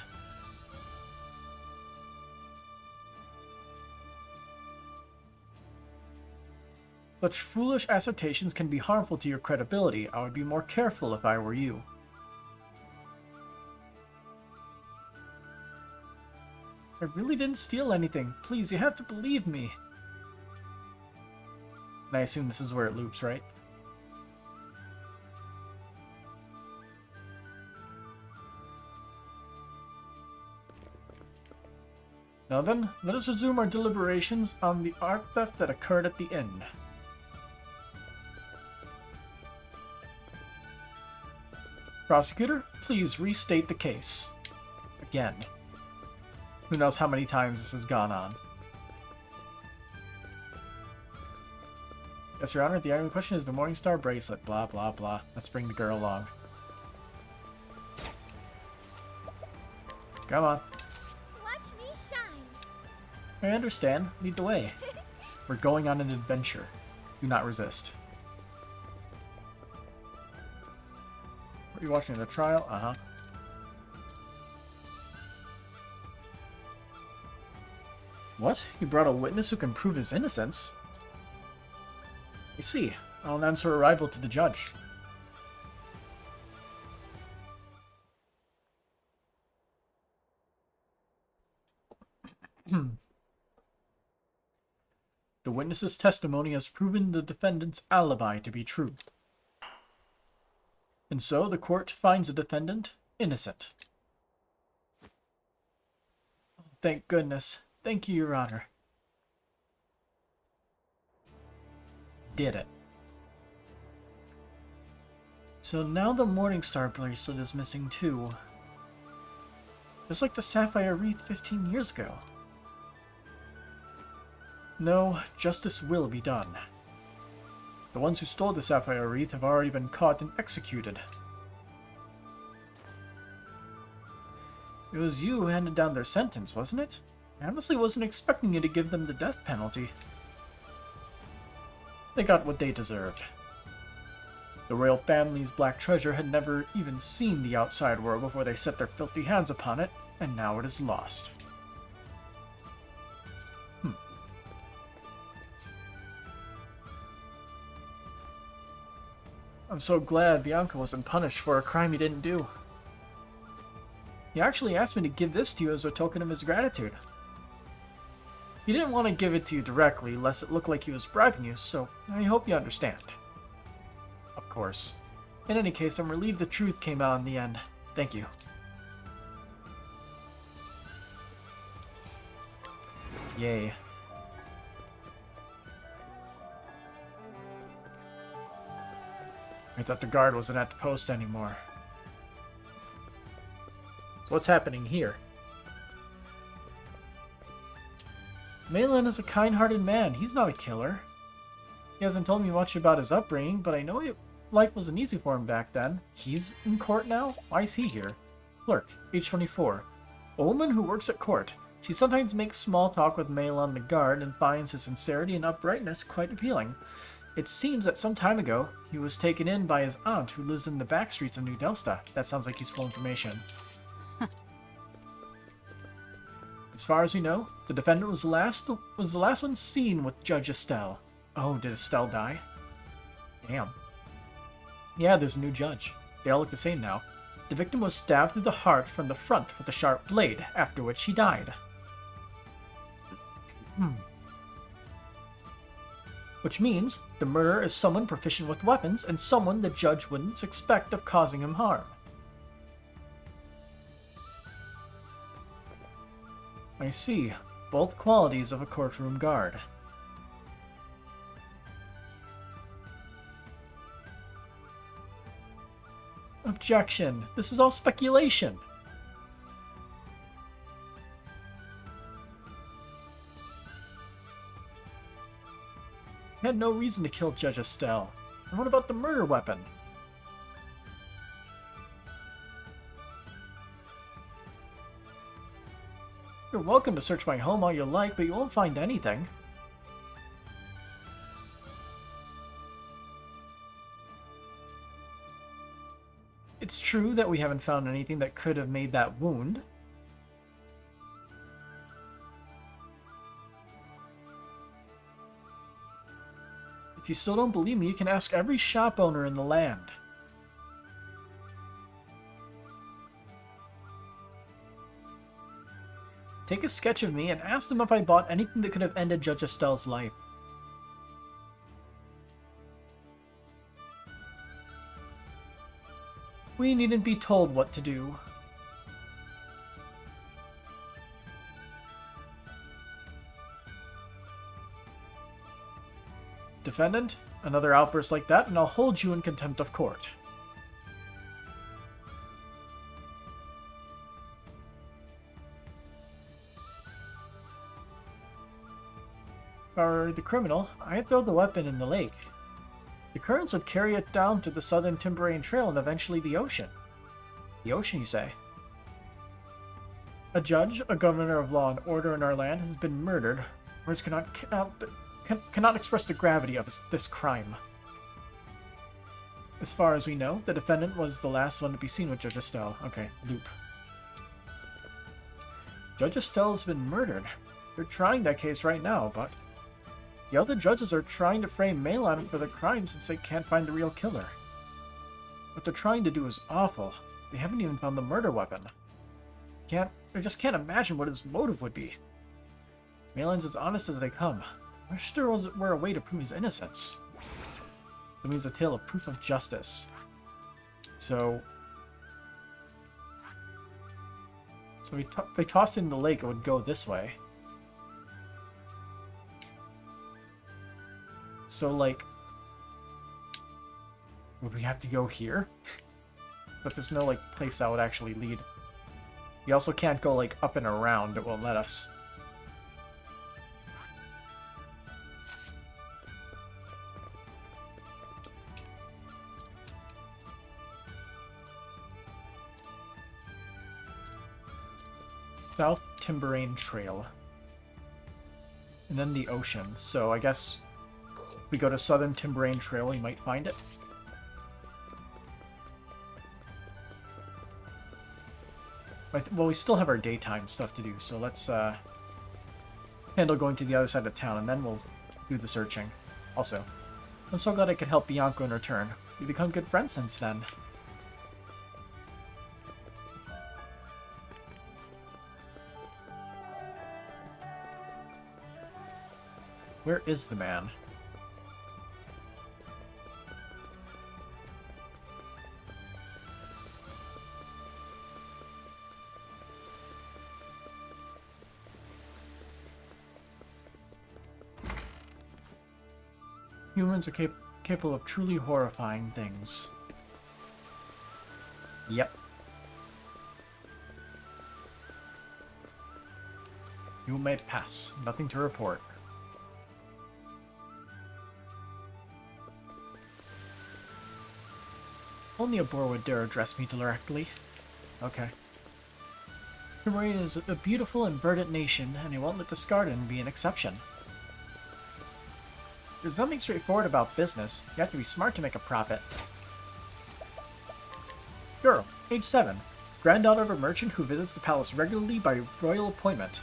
Such foolish assertions can be harmful to your credibility. I would be more careful if I were you. I really didn't steal anything. Please, you have to believe me. And I assume this is where it loops, right? Now then, let us resume our deliberations on the art theft that occurred at the inn. Prosecutor, please restate the case. Again. Who knows how many times this has gone on. Yes, Your Honor, the item in question is the Morningstar bracelet. Blah, blah, blah. Let's bring the girl along. Come on. Watch me shine. I understand. Lead the way. We're going on an adventure. Do not resist. Are you watching the trial? Uh-huh. What? You brought a witness who can prove his innocence? I see. I'll announce her arrival to the judge. The witness's testimony has proven the defendant's alibi to be true. And so the court finds the defendant innocent. Thank goodness. Thank you, Your Honor. Did it. So now the Morningstar bracelet is missing too. Just like the Sapphire Wreath 15 years ago. No, justice will be done. The ones who stole the Sapphire Wreath have already been caught and executed. It was you who handed down their sentence, wasn't it? I honestly wasn't expecting you to give them the death penalty. They got what they deserved. The royal family's black treasure had never even seen the outside world before they set their filthy hands upon it, and now it is lost. I'm so glad Bianca wasn't punished for a crime he didn't do. He actually asked me to give this to you as a token of his gratitude. He didn't want to give it to you directly, lest it look like he was bribing you, so I hope you understand. Of course. In any case, I'm relieved the truth came out in the end. Thank you. Yay. I thought the guard wasn't at the post anymore. So what's happening here? Malin is a kind-hearted man. He's not a killer. He hasn't told me much about his upbringing, but I know life wasn't easy for him back then. He's in court now? Why is he here? Clerk, age 24. A woman who works at court. She sometimes makes small talk with Malin the guard and finds his sincerity and uprightness quite appealing. It seems that some time ago, he was taken in by his aunt who lives in the back streets of New Delsta. That sounds like useful information. As far as we know, the defendant was the last one seen with Judge Estelle. Oh, did Estelle die? Damn. Yeah, there's a new judge. They all look the same now. The victim was stabbed through the heart from the front with a sharp blade, after which he died. Which means the murderer is someone proficient with weapons and someone the judge wouldn't expect of causing him harm. I see. Both qualities of a courtroom guard. Objection. This is all speculation. He had no reason to kill Judge Estelle. And what about the murder weapon? You're welcome to search my home all you like, but you won't find anything. It's true that we haven't found anything that could have made that wound. If you still don't believe me, you can ask every shop owner in the land. Take a sketch of me and ask them if I bought anything that could have ended Judge Estelle's life. We needn't be told what to do. Defendant, another outburst like that and I'll hold you in contempt of court. If I were the criminal, I'd throw the weapon in the lake. The currents would carry it down to the southern Timberian Trail and eventually the ocean. The ocean, you say? A judge, a governor of law and order in our land, has been murdered. Words cannot express the gravity of this crime. As far as we know, the defendant was the last one to be seen with Judge Estelle. Okay, loop. Judge Estelle's been murdered. They're trying that case right now, but the other judges are trying to frame Malin for the crime since they can't find the real killer. What they're trying to do is awful. They haven't even found the murder weapon. I just can't imagine what his motive would be. Malin's as honest as they come. I wish there were a way to prove his innocence. That means a tale of proof of justice. So they tossed it in the lake, it would go this way. So, like, would we have to go here? But there's no, like, place that would actually lead. We also can't go, like, up and around. It won't let us. South Timberian Trail. And then the ocean. So, I guess if we go to Southern Timberian Trail, we might find it. Well, we still have our daytime stuff to do, so let's handle going to the other side of town, and then we'll do the searching. Also, I'm so glad I could help Bianca in return. We become good friends since then. Where is the man? Humans are capable of truly horrifying things. Yep. You may pass. Nothing to report. Only a boar would dare address me directly. Okay. Timberane is a beautiful and verdant nation, and he won't let this garden be an exception. There's nothing straightforward about business. You have to be smart to make a profit. Girl, age 7. Granddaughter of a merchant who visits the palace regularly by royal appointment.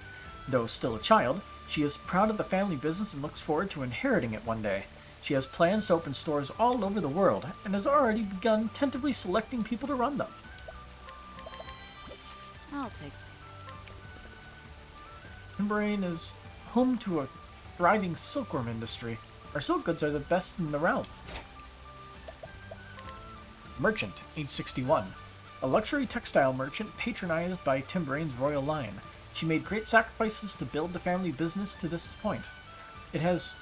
Though still a child, she is proud of the family business and looks forward to inheriting it one day. She has plans to open stores all over the world, and has already begun tentatively selecting people to run them. I'll take... Timberane is home to a thriving silkworm industry. Our silk goods are the best in the realm. Merchant, age 61. A luxury textile merchant patronized by Timberane's royal line. She made great sacrifices to build the family business to this point. It has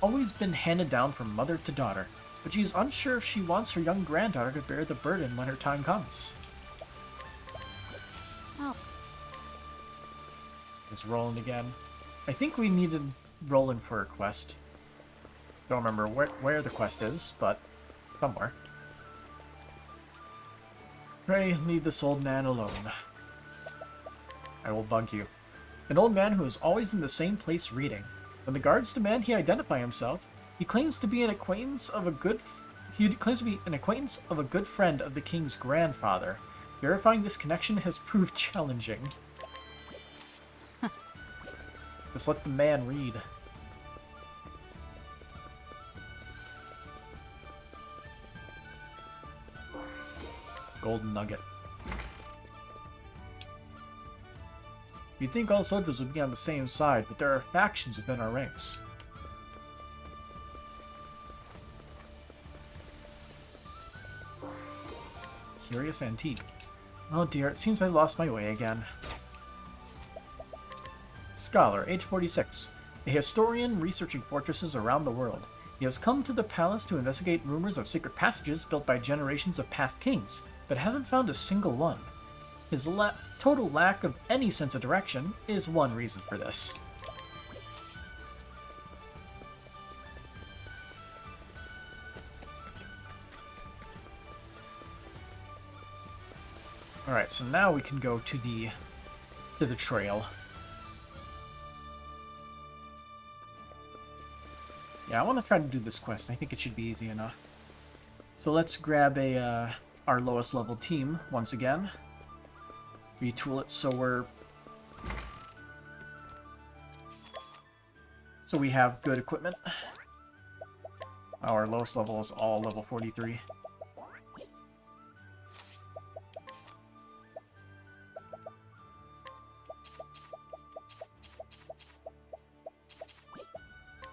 always been handed down from mother to daughter, but she is unsure if she wants her young granddaughter to bear the burden when her time comes. Oh. It's rolling again. I think we needed Roland for a quest. Don't remember where the quest is, but somewhere. Pray, leave this old man alone. I will bug you. An old man who is always in the same place reading. When the guards demand he identify himself, he claims to be an acquaintance of a good friend of the king's grandfather. Verifying this connection has proved challenging. Just let the man read. Golden nugget. You'd think all soldiers would be on the same side, but there are factions within our ranks. Curious antique. Oh dear, it seems I lost my way again. Scholar, age 46. A historian researching fortresses around the world. He has come to the palace to investigate rumors of secret passages built by generations of past kings, but hasn't found a single one. His total lack of any sense of direction is one reason for this. Alright, so now we can go to the trail. Yeah, I want to try to do this quest. I think it should be easy enough. So let's grab our lowest level team once again. Retool it so we have good equipment. Our lowest level is all level 43.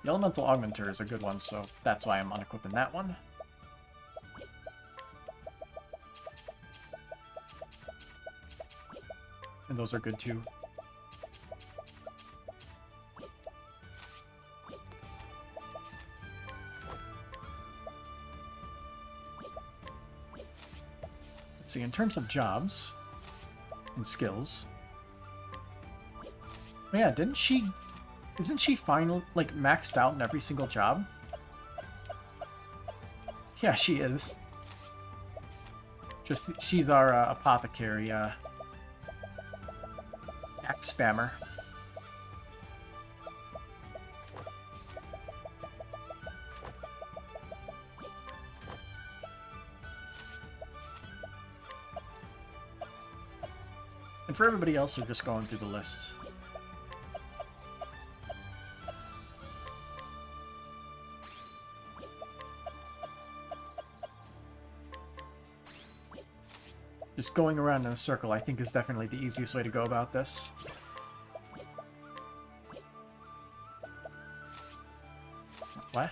The Elemental Augmenter is a good one, so that's why I'm unequipping that one. And those are good too. Let's see, in terms of jobs and skills. Oh yeah, isn't she final, like, maxed out in every single job? Yeah, she is. Just, she's our apothecary, axe spammer. And for everybody else, we're just going through the list. Just going around in a circle, I think, is definitely the easiest way to go about this. What?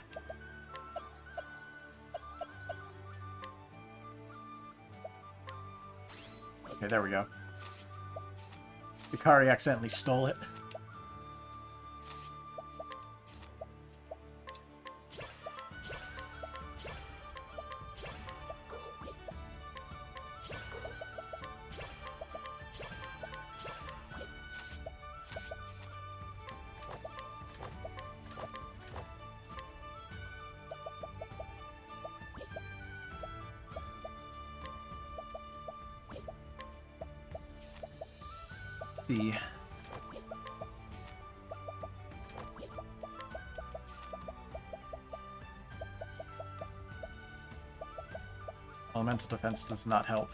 Okay, there we go. Hikari accidentally stole it. See. Elemental defense does not help.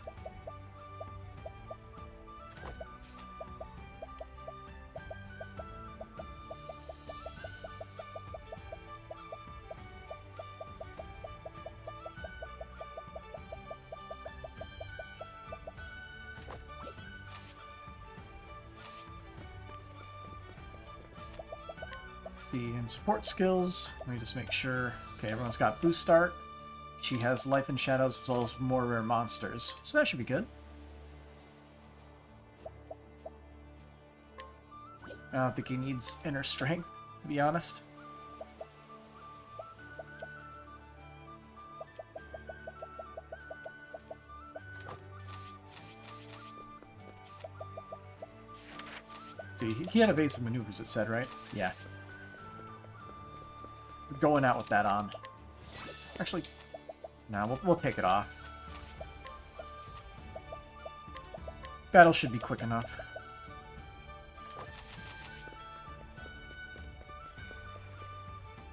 And support skills, let me just make sure. Okay, everyone's got boost start. She has life and shadows as well as more rare monsters, so that should be good. I don't think he needs inner strength, to be honest. See, he had evasive maneuvers, it said, right? Yeah. Going out with that on. Actually, no, we'll take it off. Battle should be quick enough.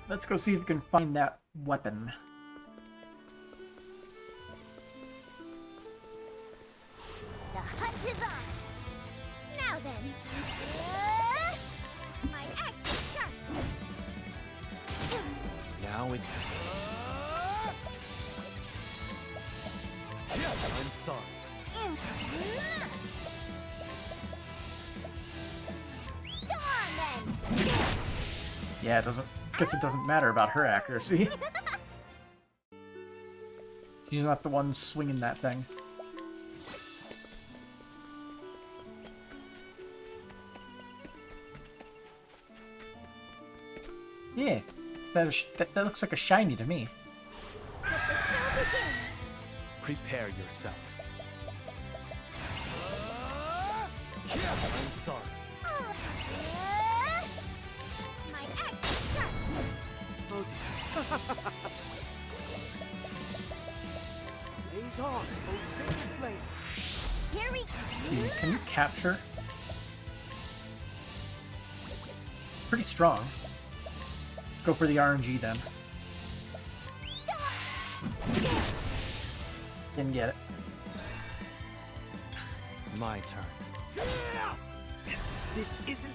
Let's go see if we can find that weapon. The hunt is on. Now then. My axe is sharp. Now it... I'm sorry. Go on then. Yeah, guess it doesn't matter about her accuracy. She's not the one swinging that thing. Yeah, that looks like a shiny to me. Let the show begin. Prepare yourself. I'm sorry. My axe is sharp. Oh dear. Blaze on, oh sacred flame. Here we Can you capture? Pretty strong. Let's go for the RNG then. Didn't get it. My turn. This isn't...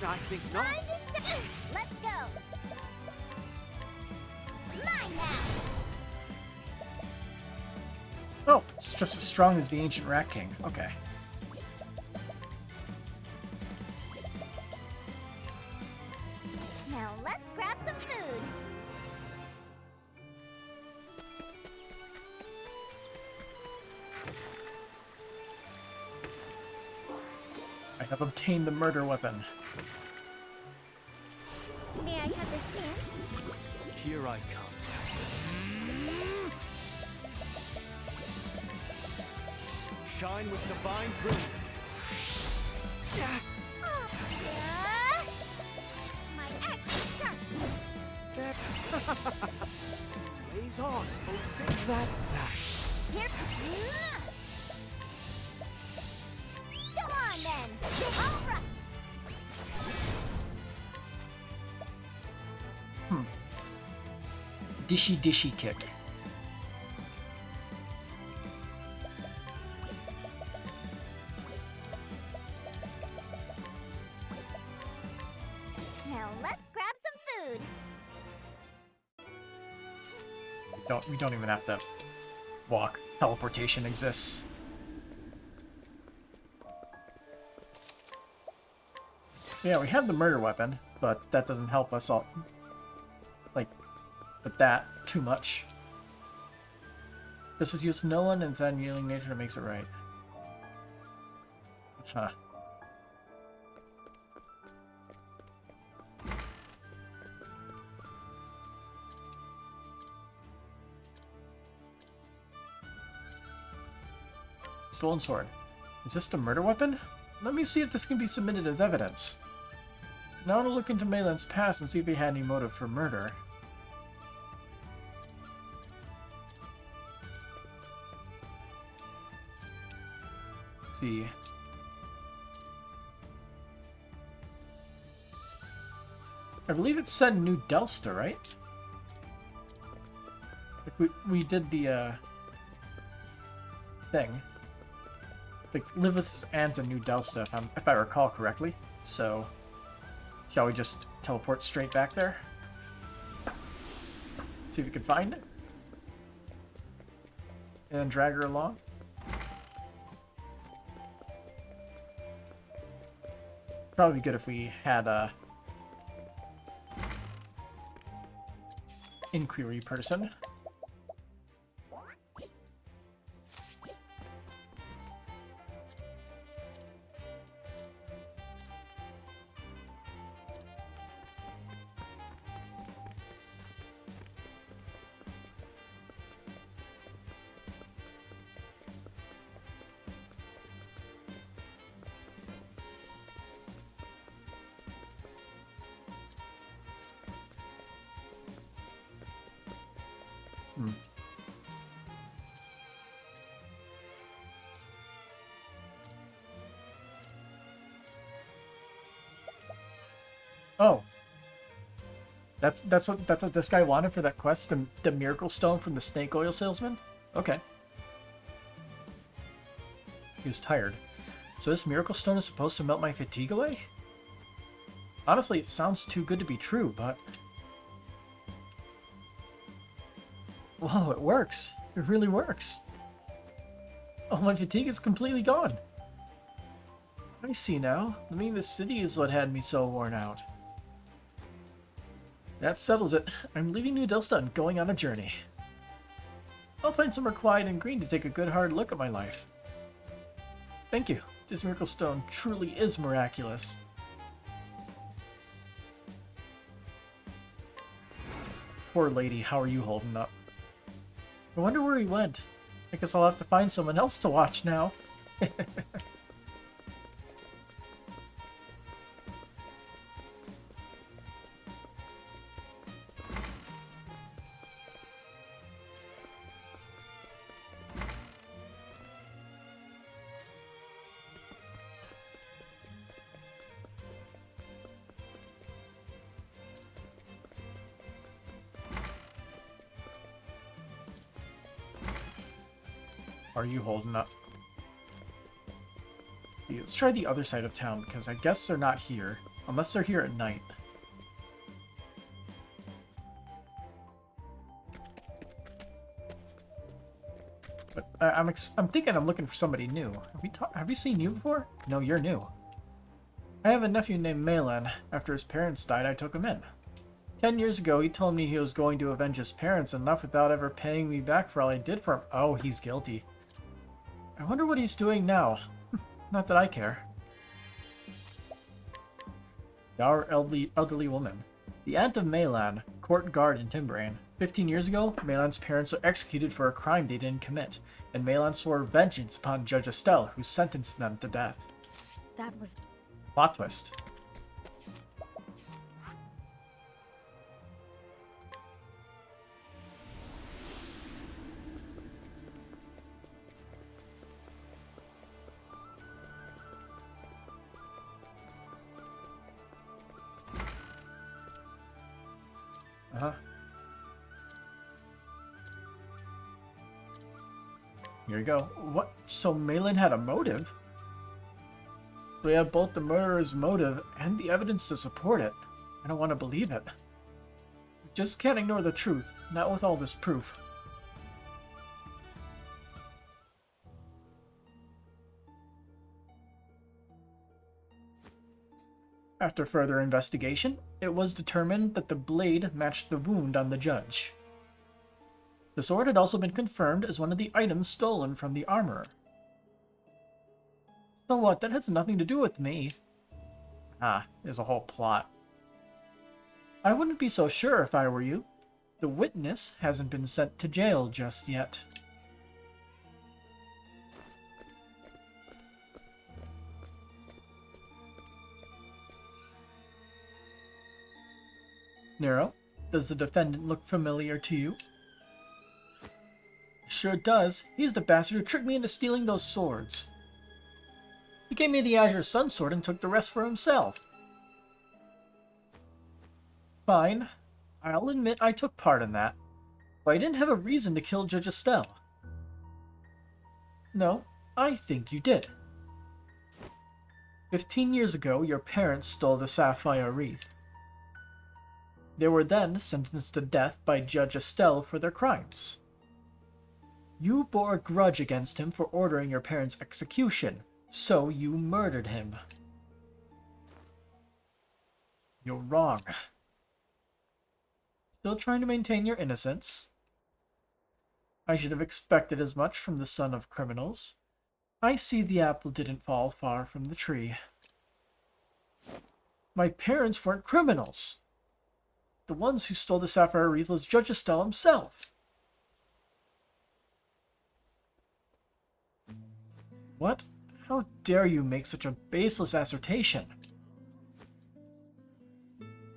I think not. Time to shine. Let's go. Mine now. Oh, it's just as strong as the ancient Rat King. Okay. Now let's grab some food. I have obtained the murder weapon. May I have this dance? Here I come. Shine with divine brilliance. Oh, my axe is sharp. Blaze on, oh sacred... That's that. Here. Go on then. All right. Dishy kick. Now let's grab some food. We don't even have to walk. teleportation exists. Yeah, we have the murder weapon, but that doesn't help us all, like, with that too much. This is used to no one, and its unyielding nature makes it right. Huh. Stolen sword. Is this the murder weapon? Let me see if this can be submitted as evidence. Now I want to look into Maylan's past and see if he had any motive for murder. Let's see. I believe it said New Delsta, right? Like we did the thing. Like, live with his aunt in New Delsta, if I recall correctly. So, shall we just teleport straight back there? See if we can find it. And then drag her along. Probably be good if we had a inquiry person. Oh. That's what this guy wanted for that quest, the miracle stone from the snake oil salesman? Okay. He was tired. So this miracle stone is supposed to melt my fatigue away? Honestly, it sounds too good to be true, but... Whoa, it works. It really works. Oh, my fatigue is completely gone. I see now. I mean, the city is what had me so worn out. That settles it. I'm leaving New Delsta and going on a journey. I'll find somewhere quiet and green to take a good hard look at my life. Thank you. This miracle stone truly is miraculous. Poor lady, how are you holding up? I wonder where he went. I guess I'll have to find someone else to watch now. Are you holding up? See, let's try the other side of town, because I guess they're not here. Unless they're here at night. But I'm thinking I'm looking for somebody new. Have we seen you before? No, you're new. I have a nephew named Maylan. After his parents died, I took him in. 10 years ago, he told me he was going to avenge his parents and left without ever paying me back for all I did for him. Oh, he's guilty. I wonder what he's doing now. Not that I care. Our elderly woman. The aunt of Maylan, court guard in Timbrain. 15 years ago, Maylan's parents were executed for a crime they didn't commit, and Maylan swore vengeance upon Judge Estelle, who sentenced them to death. That was... Plot twist. Here we go. What? So Maylan had a motive? So we have both the murderer's motive and the evidence to support it. I don't want to believe it. Just can't ignore the truth, not with all this proof. After further investigation, it was determined that the blade matched the wound on the judge. The sword had also been confirmed as one of the items stolen from the armorer. So what? That has nothing to do with me. There's a whole plot. I wouldn't be so sure if I were you. The witness hasn't been sent to jail just yet. Nero, does the defendant look familiar to you? Sure does. He's the bastard who tricked me into stealing those swords. He gave me the Azure Sun sword and took the rest for himself. Fine. I'll admit I took part in that. But I didn't have a reason to kill Judge Estelle. No, I think you did. 15 years ago, your parents stole the sapphire wreath. They were then sentenced to death by Judge Estelle for their crimes. You bore a grudge against him for ordering your parents' execution, so you murdered him. You're wrong. Still trying to maintain your innocence? I should have expected as much from the son of criminals. I see the apple didn't fall far from the tree. My parents weren't criminals. The ones who stole the sapphire wreath was Judge Estelle himself. What? How dare you make such a baseless assertion?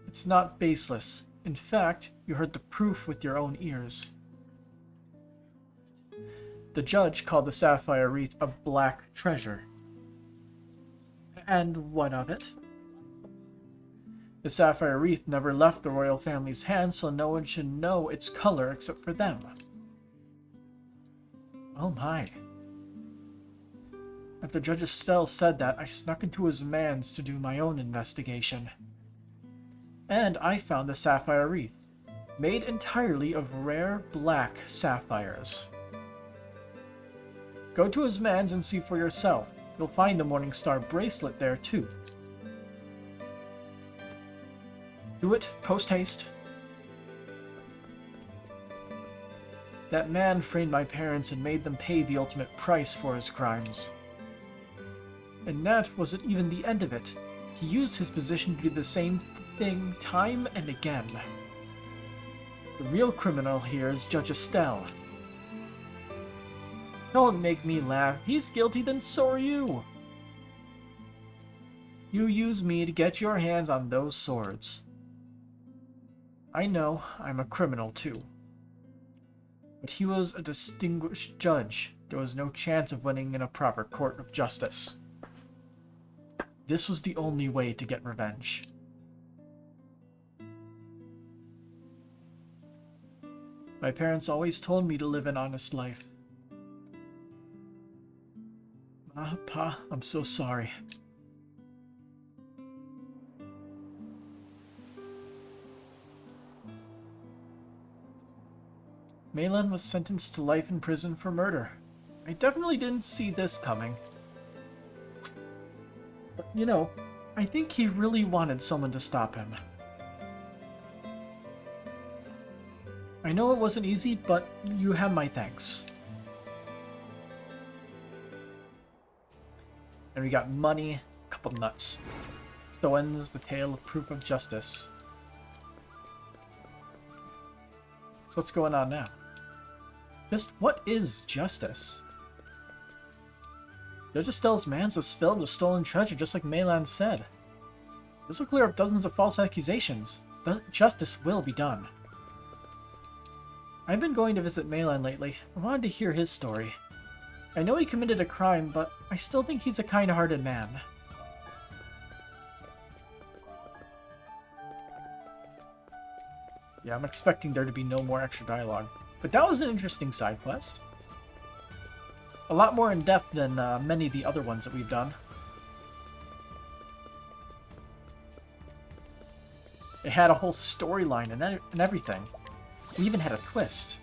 It's not baseless. In fact, you heard the proof with your own ears. The judge called the sapphire wreath a black treasure. And what of it? The sapphire wreath never left the royal family's hands, so no one should know its color except for them. Oh my. After Judge Estelle said that, I snuck into his manse to do my own investigation. And I found the sapphire wreath, made entirely of rare black sapphires. Go to his manse and see for yourself. You'll find the Morningstar bracelet there too. Do it, post-haste. That man framed my parents and made them pay the ultimate price for his crimes. And that wasn't even the end of it. He used his position to do the same thing time and again. The real criminal here is Judge Estelle. Don't make me laugh. He's guilty, then so are you. You used me to get your hands on those swords. I know I'm a criminal too. But he was a distinguished judge. There was no chance of winning in a proper court of justice. This was the only way to get revenge. My parents always told me to live an honest life. Pa, I'm so sorry. Malin was sentenced to life in prison for murder. I definitely didn't see this coming. But, you know, I think he really wanted someone to stop him. I know it wasn't easy, but you have my thanks. And we got money, a couple nuts. So ends the tale of proof of justice. So what's going on now? Just what is justice? Judge Estelle's manse was filled with stolen treasure, just like Maylan said. This will clear up dozens of false accusations. Justice will be done. I've been going to visit Maylan lately. I wanted to hear his story. I know he committed a crime, but I still think he's a kind-hearted man. Yeah, I'm expecting there to be no more extra dialogue. But that was an interesting side quest. A lot more in-depth than many of the other ones that we've done. It had a whole storyline and everything. We even had a twist.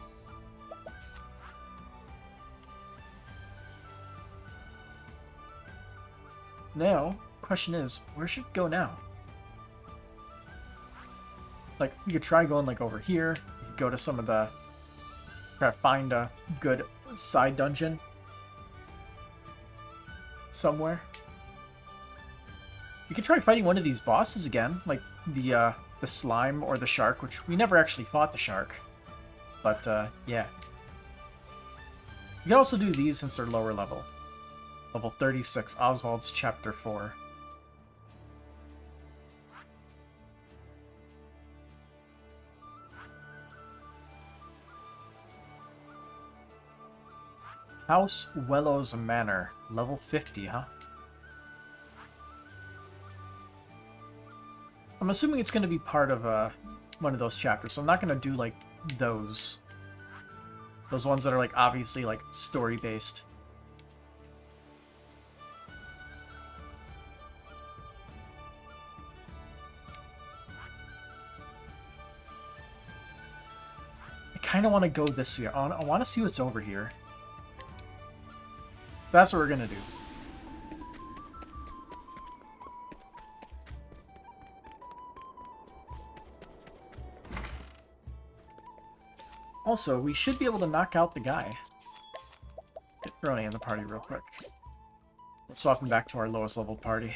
Now, question is, where should we go now? Like, we could try going, like, over here. We could go to some of the... Try to find a good side dungeon. Somewhere. We could try fighting one of these bosses again. Like, the slime or the shark, which we never actually fought the shark. But, yeah. You can also do these since they're lower level. Level 36, Oswald's Chapter 4. House Wellows Manor, level 50, huh? I'm assuming it's going to be part of one of those chapters, so I'm not going to do, like, those. Those ones that are, like, obviously, like, story-based. I kind of want to go this way. I want to see what's over here. That's what we're going to do. Also, we should be able to knock out the guy. Get Brony in the party real quick. We're swapping back to our lowest level party.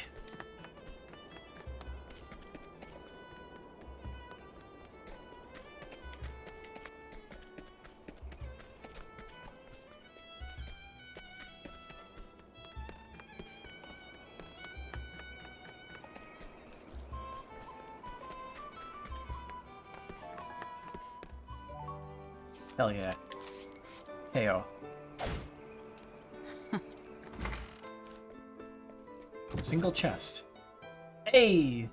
Hell yeah. Heyo. Single chest. Hey!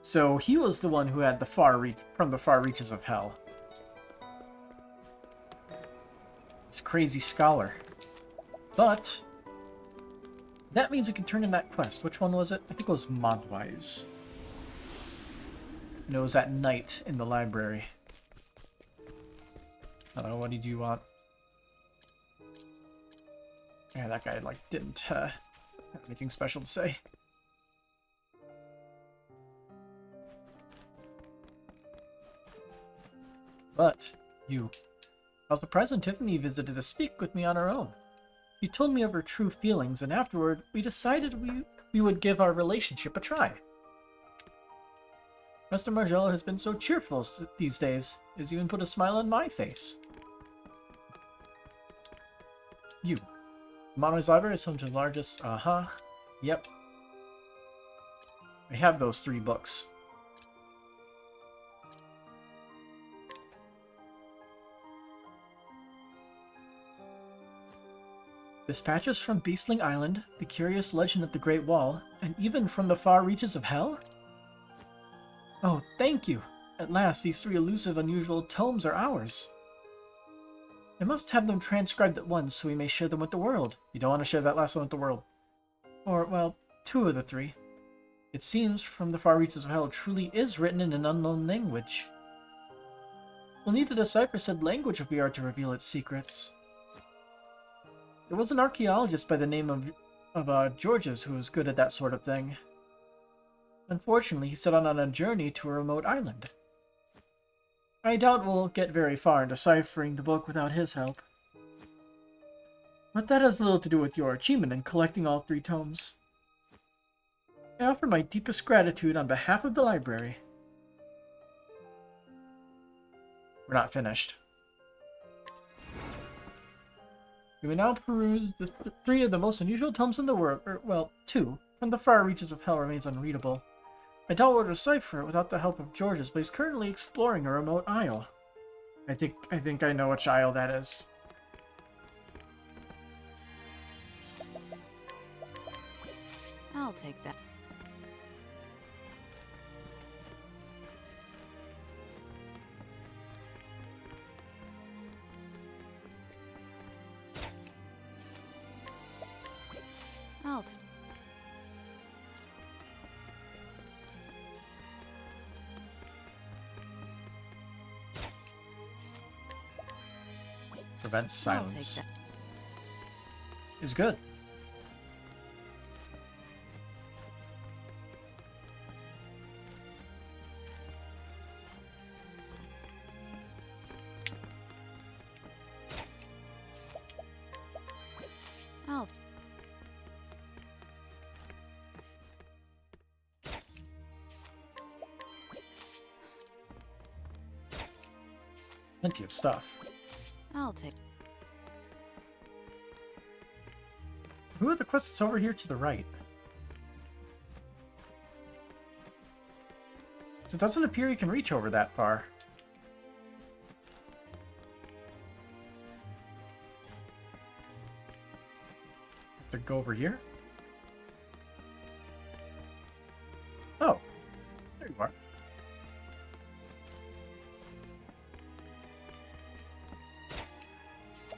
So he was the one who had the far reaches of hell. This crazy scholar. But that means we can turn in that quest. Which one was it? I think it was Modwise. And it was at night in the library. What did you want? Yeah, that guy, like, didn't have anything special to say. But, you. I was surprised when Tiffany visited to speak with me on her own. She told me of her true feelings, and afterward, we decided we would give our relationship a try. Mr. Margello has been so cheerful these days, has even put a smile on my face. You. Mono's library is home to the largest... Yep. I have those 3 books. Dispatches from Beastling Island, the curious legend of the Great Wall, and even from the far reaches of hell? Oh, thank you! At last, these 3 elusive, unusual tomes are ours. I must have them transcribed at once so we may share them with the world. You don't want to share that last one with the world. Or, well, 2 of the 3. It seems, from the far reaches of hell, truly is written in an unknown language. We'll need to decipher said language if we are to reveal its secrets. There was an archaeologist by the name of Georges who was good at that sort of thing. Unfortunately, he set out on a journey to a remote island. I doubt we'll get very far in deciphering the book without his help. But that has little to do with your achievement in collecting all 3 tomes. I offer my deepest gratitude on behalf of the library. We're not finished. We will now peruse the 3 of the most unusual tomes in the world, or, well, 2. From the far reaches of hell remains unreadable. I doubt we'll decipher it without the help of Georges, but he's currently exploring a remote isle. I think I know which isle that is. I'll take that. I'll take. Prevents silence. I'll take that. Is good. plenty of stuff. I'll take. Who are the quests over here to the right? So it doesn't appear you can reach over that far. Have to go over here? Oh, there you are.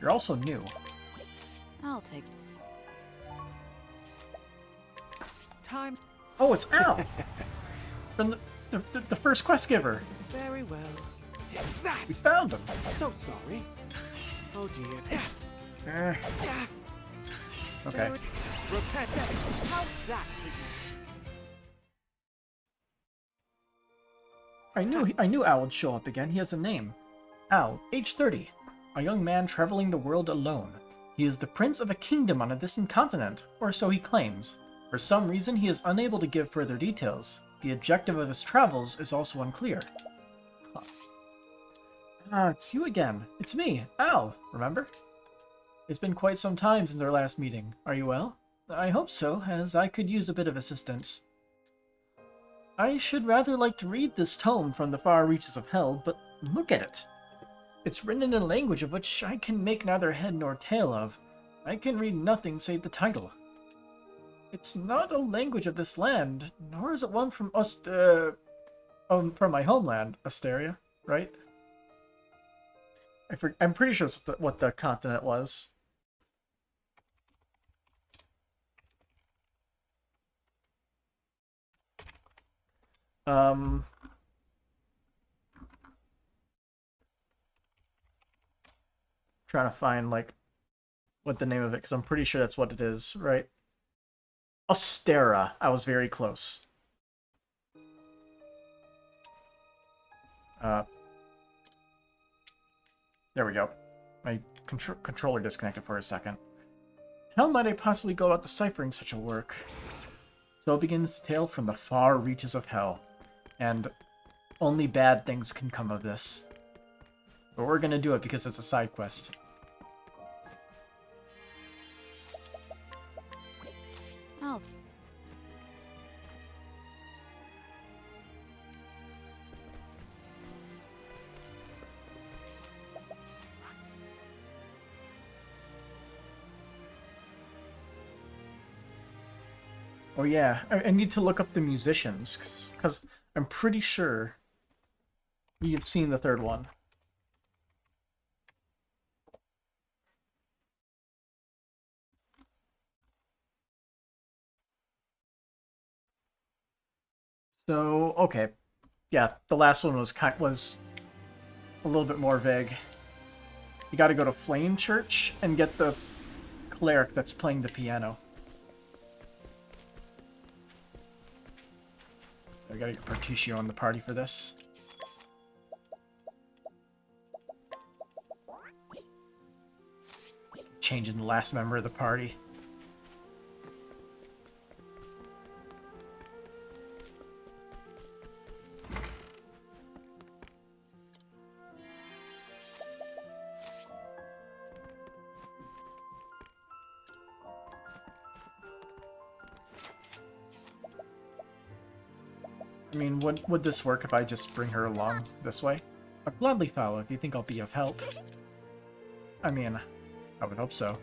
You're also new. I'll take. Time. Oh, it's Al! From the first quest giver. Very well. Take that. We found him. So sorry. Oh dear. Eh, okay. Repent. How's that for you? I knew Al would show up again. He has a name. Al, age 30. A young man traveling the world alone. He is the prince of a kingdom on a distant continent, or so he claims. For some reason, he is unable to give further details. The objective of his travels is also unclear. Huh. Ah, it's you again. It's me, Al, remember? It's been quite some time since our last meeting. Are you well? I hope so, as I could use a bit of assistance. I should rather like to read this tome from the far reaches of hell, but look at it. It's written in a language of which I can make neither head nor tail of. I can read nothing save the title. It's not a language of this land, nor is it one from from my homeland, Asteria, right? I'm pretty sure it's what the continent was. Trying to find, like, what the name of it, because I'm pretty sure that's what it is, right? Ostera. I was very close. There we go. My controller disconnected for a second. How might I possibly go about deciphering such a work? So begins the tale from the far reaches of hell. And only bad things can come of this. But we're gonna do it because it's a side quest. I'll. Oh yeah, I need to look up the musicians, because I'm pretty sure you've seen the third one. So, okay. Yeah, the last one was a little bit more vague. You gotta go to Flame Church and get the cleric that's playing the piano. I gotta get Particio in the party for this. Changing the last member of the party. I mean, would this work if I just bring her along this way? I'll gladly follow if you think I'll be of help. I mean, I would hope so.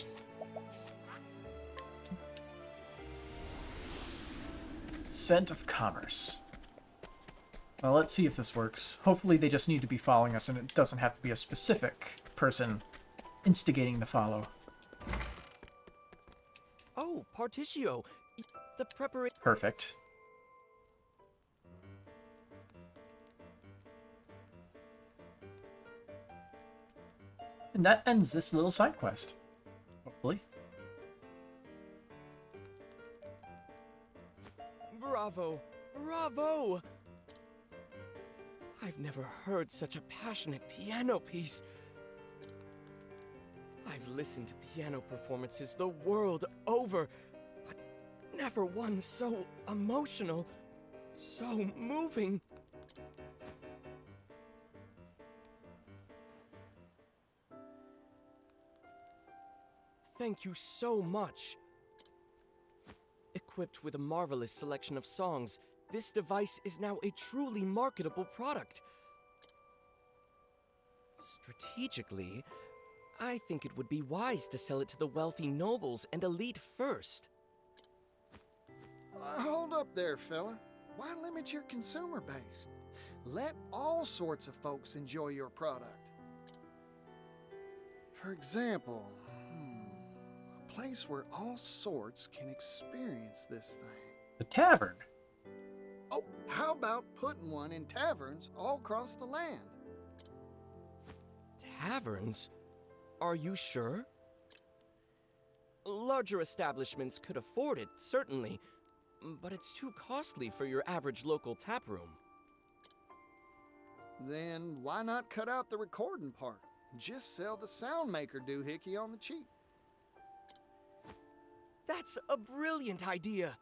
Scent of Commerce. Well, let's see if this works. Hopefully they just need to be following us and it doesn't have to be a specific person instigating the follow. Oh, Particio! The preparation. Perfect. And that ends this little side quest. Hopefully. Bravo! Bravo! I've never heard such a passionate piano piece. I've listened to piano performances the world over, but never one so emotional, so moving. Thank you so much. Equipped with a marvelous selection of songs, this device is now a truly marketable product. Strategically, I think it would be wise to sell it to the wealthy nobles and elite first. Hold up there, fella. Why limit your consumer base? Let all sorts of folks enjoy your product. For example, a place where all sorts can experience this thing. The tavern. Oh, how about putting one in taverns all across the land? Taverns? Are you sure? Larger establishments could afford it, certainly, but it's too costly for your average local taproom. Then why not cut out the recording part? Just sell the sound maker doohickey on the cheap. That's a brilliant idea!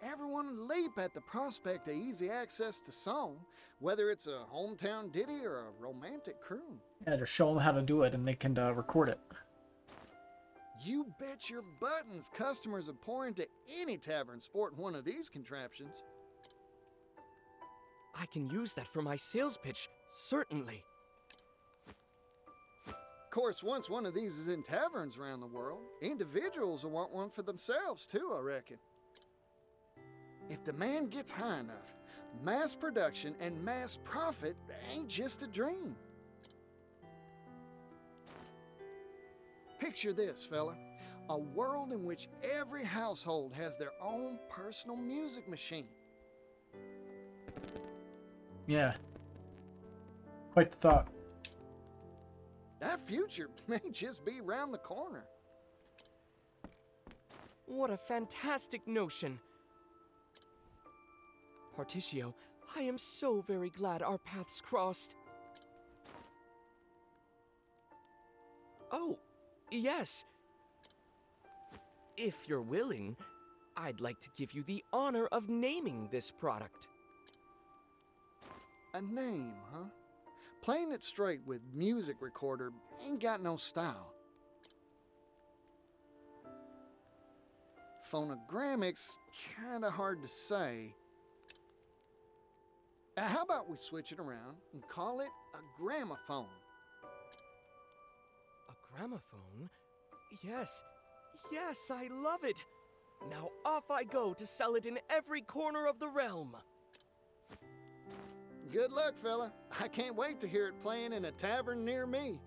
Everyone would leap at the prospect of easy access to song, whether it's a hometown ditty or a romantic croon. Yeah, just show them how to do it and they can record it. You bet your buttons customers will pour into any tavern sporting one of these contraptions. I can use that for my sales pitch, certainly. Of course, once one of these is in taverns around the world, individuals will want one for themselves too, I reckon. If demand gets high enough, mass production and mass profit ain't just a dream. Picture this, fella. A world in which every household has their own personal music machine. Yeah. Quite the thought. That future may just be around the corner. What a fantastic notion! Particio, I am so very glad our paths crossed. Oh, yes. If you're willing, I'd like to give you the honor of naming this product. A name, huh? Playing it straight with music recorder ain't got no style. Phonogrammic's kinda hard to say. How about we switch it around and call it a gramophone? A gramophone? Yes, yes, I love it. Now off I go to sell it in every corner of the realm. Good luck, fella. I can't wait to hear it playing in a tavern near me.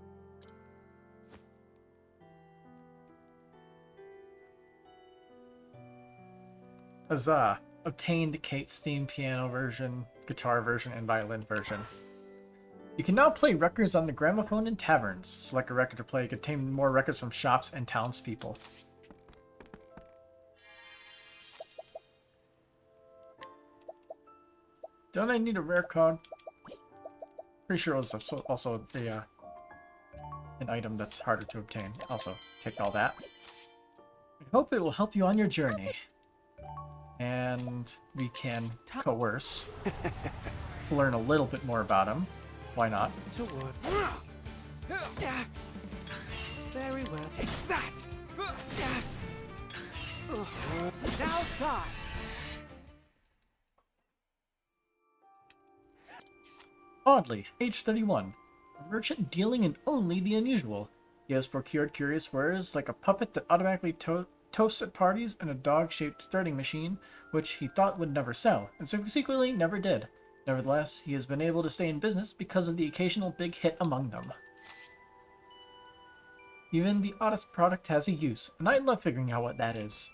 Huzzah! Obtained Kate's theme piano version, guitar version, and violin version. You can now play records on the gramophone in taverns. Select a record to play. Contain more records from shops and townspeople. Don't I need a rare code? Pretty sure it was also an item that's harder to obtain. Also, take all that. I hope it will help you on your journey. And we can coerce. Learn a little bit more about him. Why not? To work. Very well. Take that! Now die! Oddly, age 31. A merchant dealing in only the unusual. He has procured curious wares like a puppet that automatically toasts at parties and a dog-shaped threading machine, which he thought would never sell, and secretly never did. Nevertheless, he has been able to stay in business because of the occasional big hit among them. Even the oddest product has a use, and I love figuring out what that is.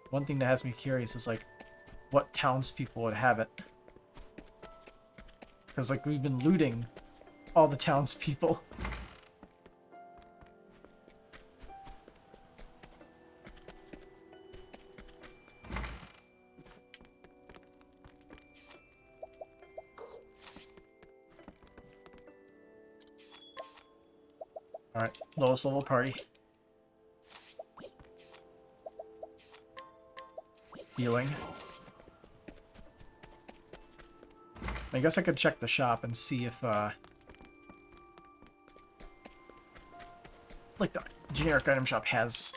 One thing that has me curious is, like, what townspeople would have it. Because, like, we've been looting all the townspeople. Alright, lowest level party. Healing. I guess I could check the shop and see if, like the generic item shop has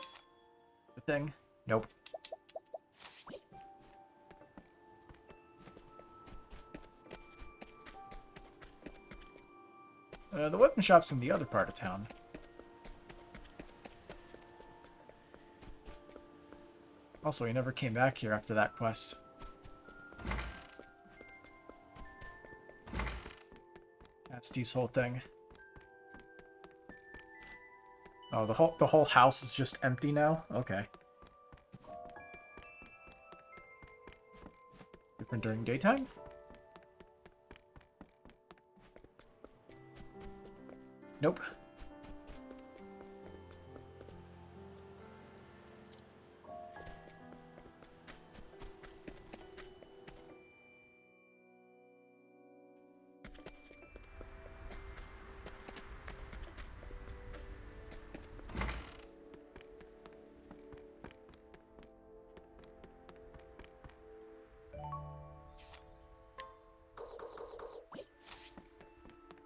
the thing. Nope. The weapon shop's in the other part of town. Also, he never came back here after that quest. That's Steve's whole thing. Oh, the whole house is just empty now? Okay. Different during daytime? Nope.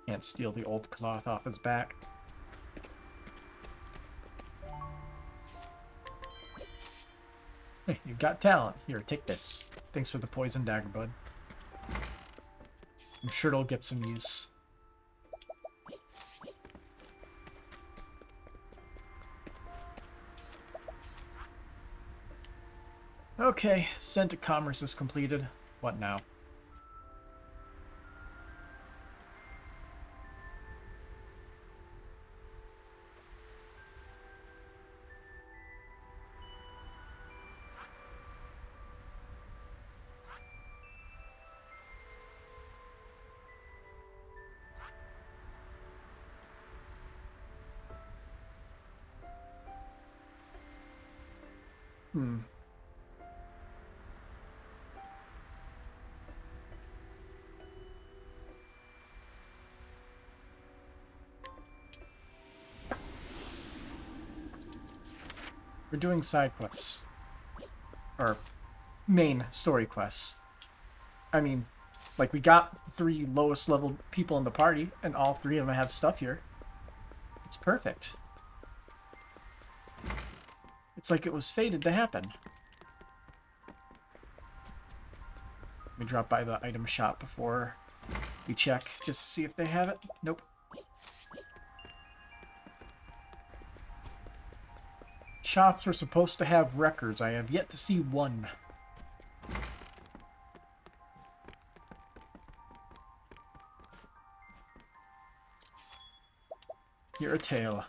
Can't steal the old cloth off his back. Hey, you've got talent. Here, take this. Thanks for the poison dagger, bud. I'm sure it'll get some use. Okay, sent to commerce is completed. What now? We're doing side quests. Or main story quests. I mean, like, we got 3 lowest level people in the party, and all 3 of them have stuff here. It's perfect. It's like it was fated to happen. Let me drop by the item shop before we check, just to see if they have it. Nope. Shops are supposed to have records. I have yet to see one. Hear a tale.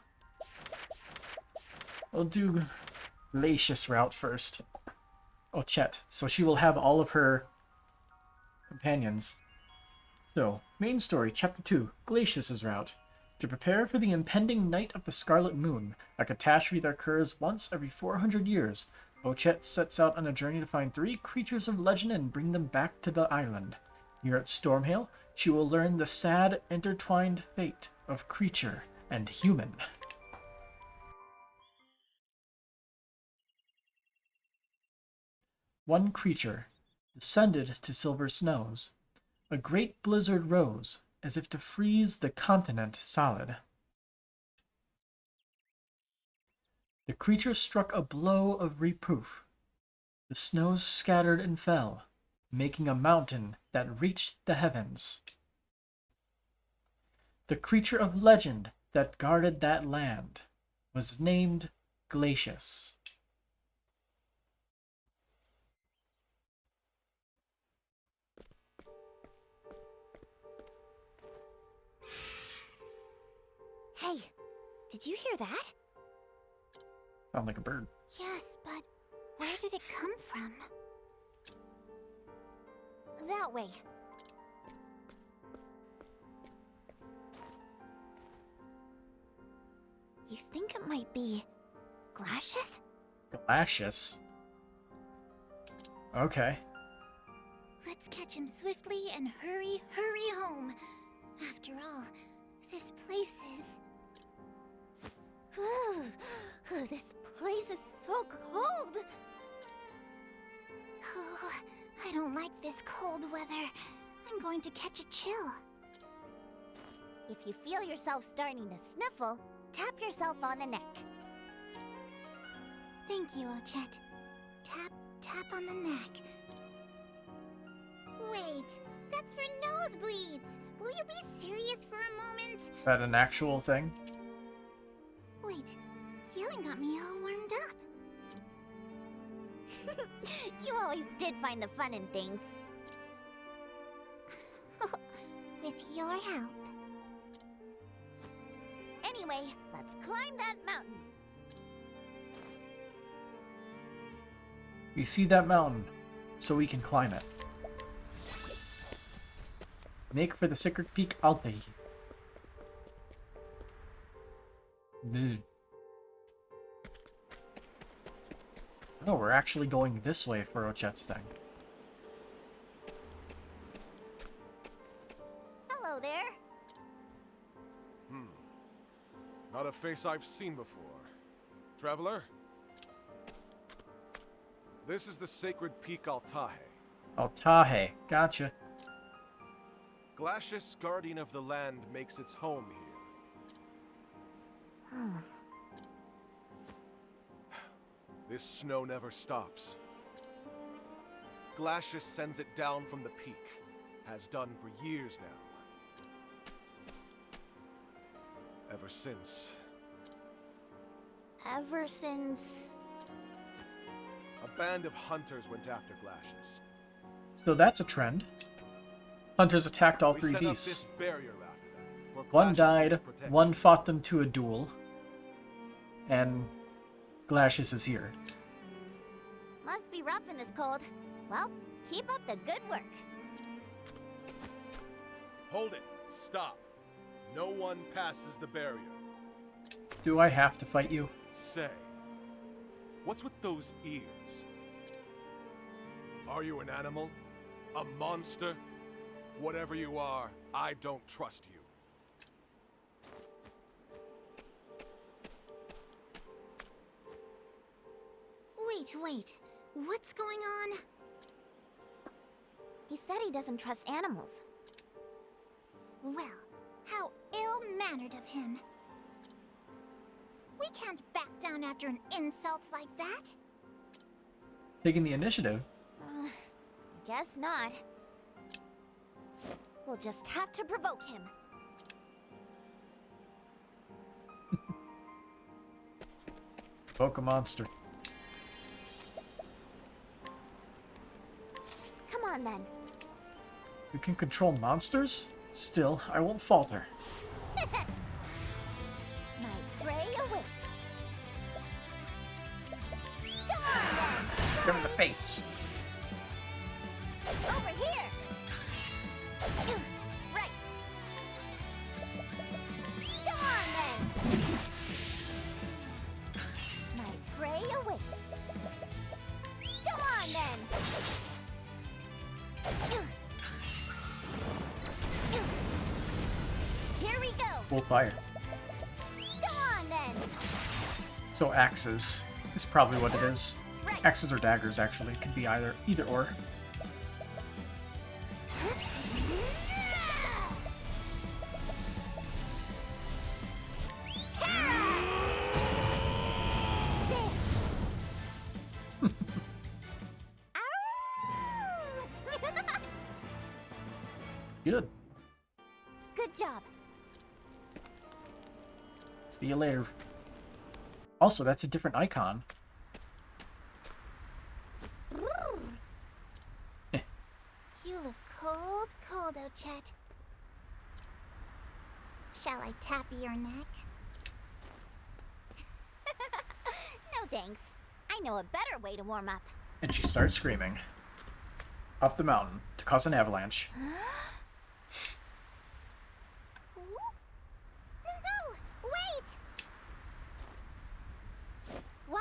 We'll do Glacis route first. Ochette. So she will have all of her companions. So, main story, Chapter 2, Glacis' route. To prepare for the impending Night of the Scarlet Moon, a catastrophe that occurs once every 400 years, Ochette sets out on a journey to find 3 creatures of legend and bring them back to the island. Here at Stormhail, she will learn the sad, intertwined fate of creature and human. One creature descended to silver snows. A great blizzard rose, as if to freeze the continent solid. The creature struck a blow of reproof. The snows scattered and fell, making a mountain that reached the heavens. The creature of legend that guarded that land was named Glacis. Hey, did you hear that? Sound like a bird. Yes, but where did it come from? That way. You think it might be Glacis? Glacis? Okay. Let's catch him swiftly and hurry home. After all, this place is... Ooh, this place is so cold. Ooh, I don't like this cold weather. I'm going to catch a chill. If you feel yourself starting to sniffle, tap yourself on the neck. Thank you, Ochette. Tap on the neck. Wait, that's for nosebleeds. Will you be serious for a moment? Is that an actual thing? Wait, healing got me all warmed up. You always did find the fun in things. With your help. Anyway, let's climb that mountain. We see that mountain, so we can climb it. Make for the sacred peak Altai. No, we're actually going this way for Ochette's thing. Hello there. Not a face I've seen before. Traveler? This is the sacred peak Altai. Altai, gotcha. Glacis, guardian of the land, makes its home here. This snow never stops. Glacis sends it down from the peak. Has done for years now. Ever since. Ever since... A band of hunters went after Glacis. So that's a trend. Hunters attacked all We three set up beasts. this barrier after that, for One Glacis' died, protection. one fought them to a duel, and Glacis is here. Must be rough in this cold. Well, keep up the good work. Hold it. Stop. No one passes the barrier. Do I have to fight you? Say, what's with those ears? Are you an animal? A monster? Whatever you are, I don't trust you. Wait. What's going on? He said he doesn't trust animals. Well, how ill-mannered of him. We can't back down after an insult like that. Taking the initiative. Guess not. We'll just have to provoke him. Poke a monster. Come on then. You can control monsters? Still, I won't falter. My prey awaits. Go on then! Give him the face. Over here! Right! Go on then! My prey awaits. Go on then! Here we go! Full fire. Go on then! So axes is probably what it is. Right! Axes or daggers, actually. It could be either or. Good. Good job. See you later. Also, that's a different icon. You look cold, Ochette. Shall I tap your neck? No thanks. I know a better way to warm up. And she starts screaming. Up the mountain to cause an avalanche. No! Wait! Wow!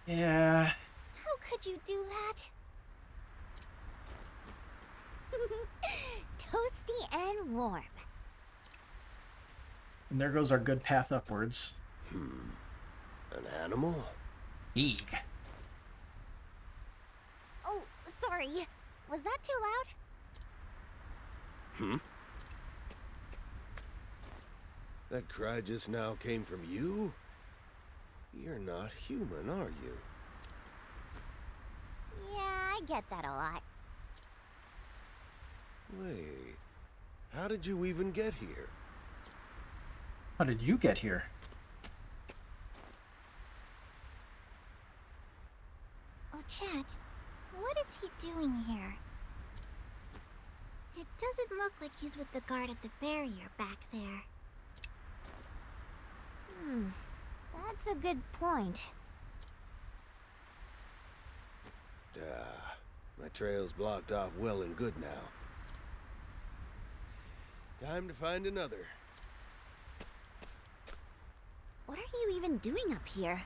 Yeah. How could you do that? Toasty and warm. And there goes our good path upwards. An animal? Eeg. Sorry. Was that too loud? That cry just now came from you? You're not human, are you? Yeah, I get that a lot. Wait, how did you even get here? How did you get here? Ochette, what is he doing here? It doesn't look like he's with the guard at the barrier back there. That's a good point. My trail's blocked off well and good now. Time to find another. What are you even doing up here?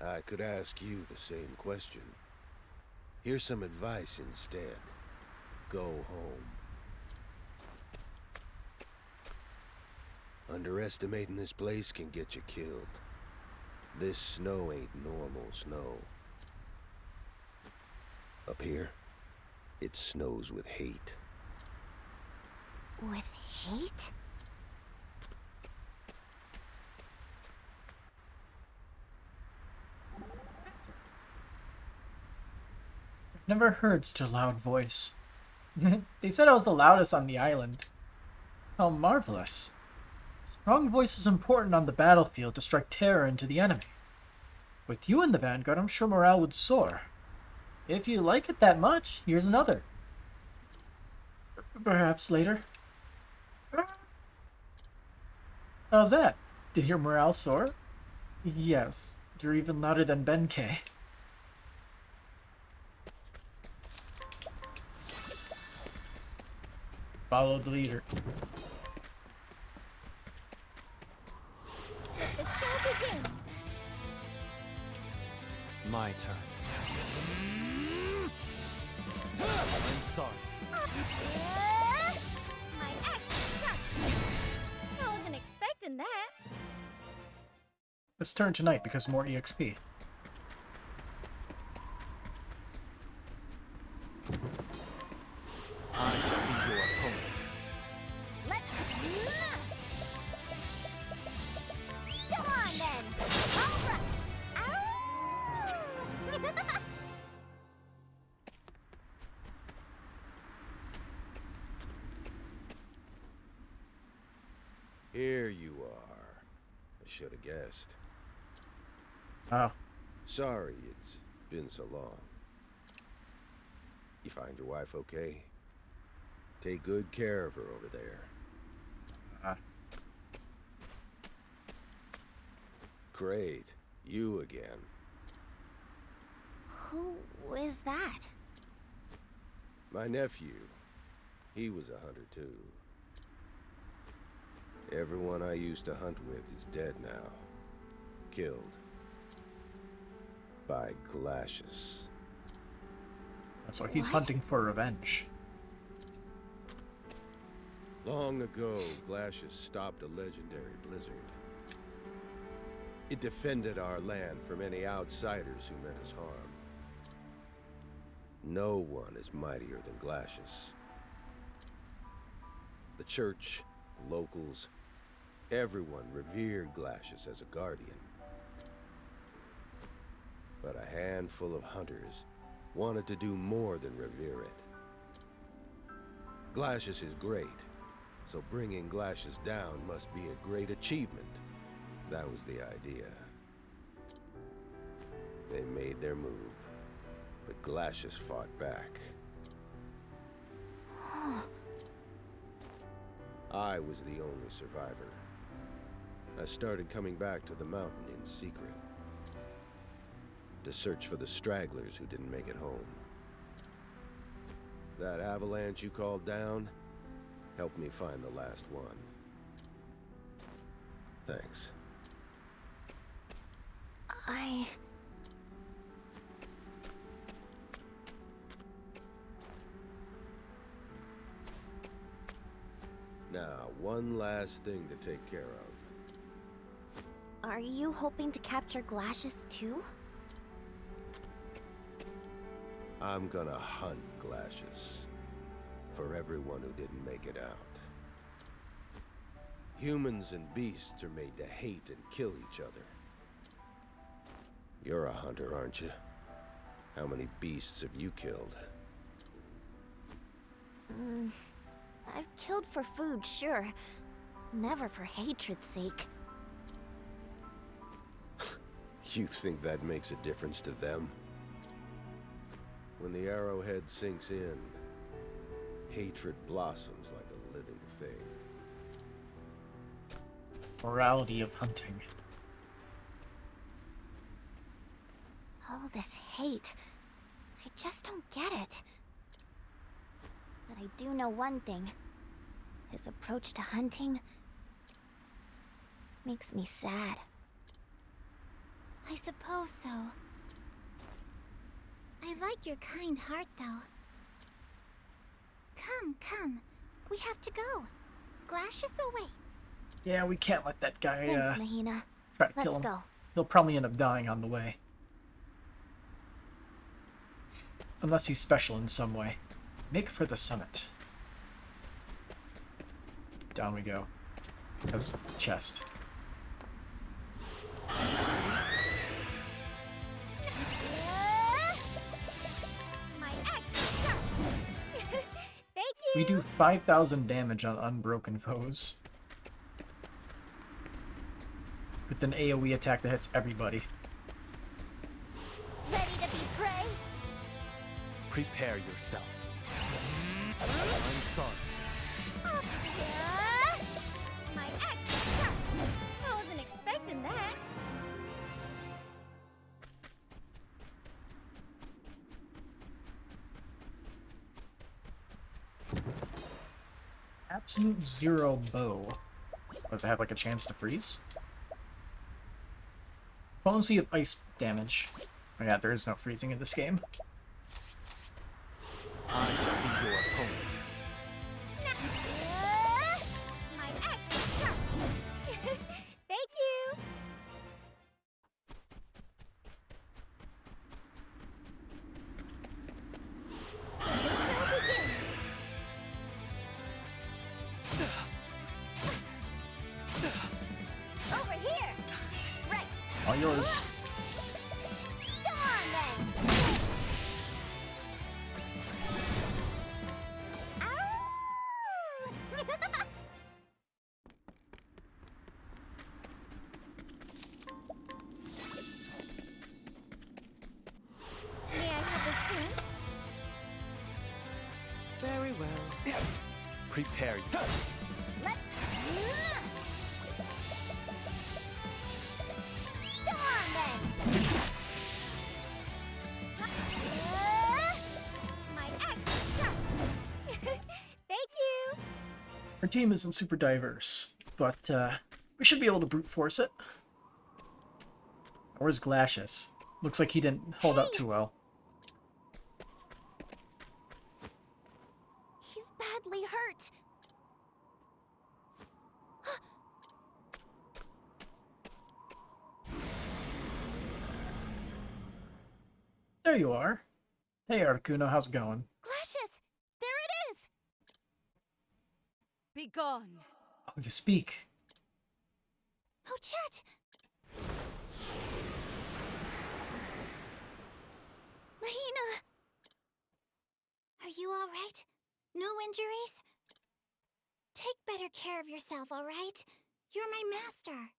I could ask you the same question. Here's some advice instead. Go home. Underestimating this place can get you killed. This snow ain't normal snow. Up here, it snows with hate. With hate? Never heard such a loud voice. They said I was the loudest on the island. How marvelous. Strong voice is important on the battlefield to strike terror into the enemy. With you in the vanguard, I'm sure morale would soar. If you like it that much, here's another. Perhaps later. How's that? Did your morale soar? Yes. You're even louder than Benkei. Follow the leader. Let the show begin! My turn. I'm sorry. My axe sucks! I wasn't expecting that. Let's turn tonight because more EXP. I shall be your opponent. Let's... Come on, then! All right! Ow! Here you are. I should have guessed. Oh. Sorry it's been so long. You find your wife okay? Take good care of her over there. Great. You again. Who is that? My nephew. He was a hunter too. Everyone I used to hunt with is dead now. Killed. By Glacis. So he's What? hunting for revenge. Long ago, Glacis stopped a legendary blizzard. It defended our land from any outsiders who meant us harm. No one is mightier than Glacis. The church, the locals, everyone revered Glacis as a guardian. But a handful of hunters wanted to do more than revere it. Glacis is great, so bringing Glacis down must be a great achievement. That was the idea. They made their move, but Glacis fought back. I was the only survivor. I started coming back to the mountain in secret, to search for the stragglers who didn't make it home. That avalanche you called down helped me find the last one. Thanks. Now, one last thing to take care of. Are you hoping to capture Glacis too? I'm gonna hunt Glacis. For everyone who didn't make it out. Humans and beasts are made to hate and kill each other. You're a hunter, aren't you? How many beasts have you killed? I've killed for food, sure. Never for hatred's sake. You think that makes a difference to them? When the arrowhead sinks in, hatred blossoms like a living thing. Morality of hunting. All this hate. I just don't get it. But I do know one thing. His approach to hunting makes me sad. I suppose so. I like your kind heart, though. Come. We have to go. Glacis awaits. Yeah, we can't let that guy Thanks, Mahina. try to kill Let's him. go. He'll probably end up dying on the way. Unless he's special in some way. Make for the summit. Down we go. That's chest. My axe is sharp. Thank you. We do 5,000 damage on unbroken foes. With an AoE attack that hits everybody. Ready to be prey? Prepare yourself. I'm sorry. My axe is sharp. I wasn't expecting that. Absolute zero bow. Does it have like a chance to freeze? Potency of ice damage. Oh yeah, there is no freezing in this game. I shall be your opponent. My axe is sharp. Thank you. Let the show begin. Over here. Right. All yours. Go on then. Ow! May I have this prince? Very well. Prepare yourself. Let's... Go on then! My axe is sharp! Thank you! Our team isn't super diverse, but we should be able to brute force it. Where's Glacis? Looks like he didn't hold up too well. He's badly hurt. There you are. Hey Articuno, how's it going? Glacis! There it is! Be gone. Oh, you speak. Ochette! Mahina! Are you alright? No injuries? Take better care of yourself, alright? You're my master.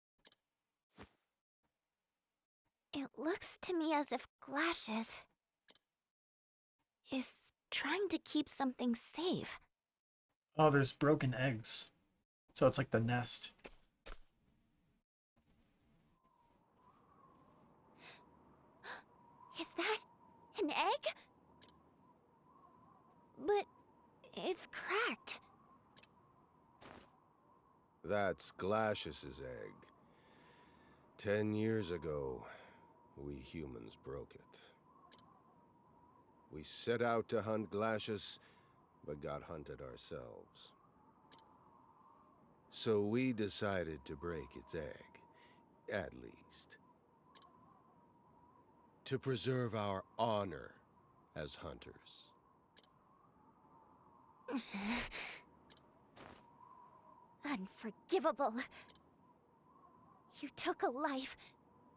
It looks to me as if Glacis is trying to keep something safe. Oh, there's broken eggs. So it's like the nest. Is that an egg? But it's cracked. That's Glacis's egg. 10 years ago, we humans broke it. We set out to hunt Glacis, but got hunted ourselves. So we decided to break its egg, at least. To preserve our honor as hunters. Unforgivable. You took a life,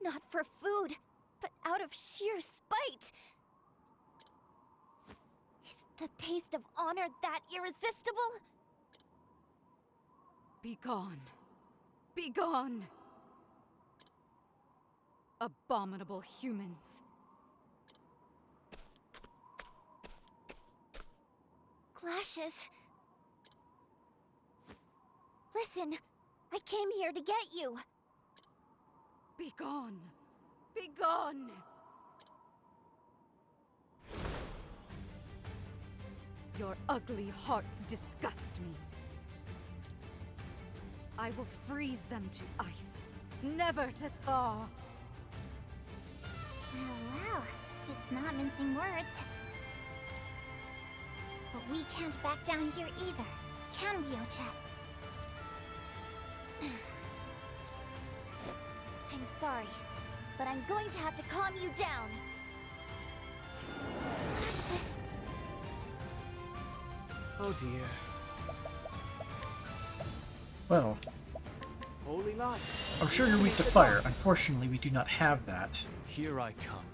not for food, but out of sheer spite. Is the taste of honor that irresistible? Be gone. Be gone. Abominable humans. Glacis. Listen, I came here to get you. Be gone. Be gone. Your ugly hearts disgust me. I will freeze them to ice, never to thaw. Well, it's not mincing words. But we can't back down here either, can we, Ochette? I'm sorry, but I'm going to have to calm you down. Precious. Oh dear. Well, Holy light. I'm sure you're weak to fire. Unfortunately, we do not have that. Here I come.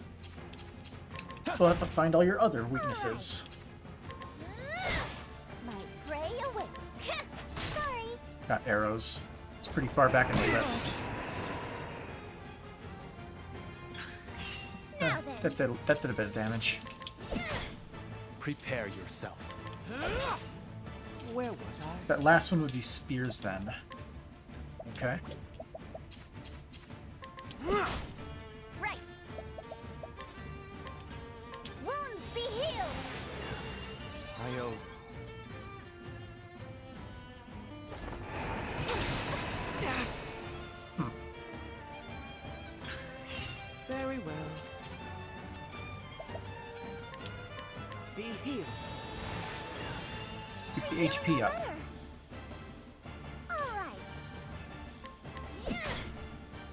So I'll have to find all your other weaknesses. My prey away. Sorry. Got arrows. It's pretty far back in the wrist. Now then. That did a bit of damage. Prepare yourself. Where was I? That last one would be spears then. Okay. Right. Wounds be healed. I owe. Very well. Be healed. Keep the HP up. All right.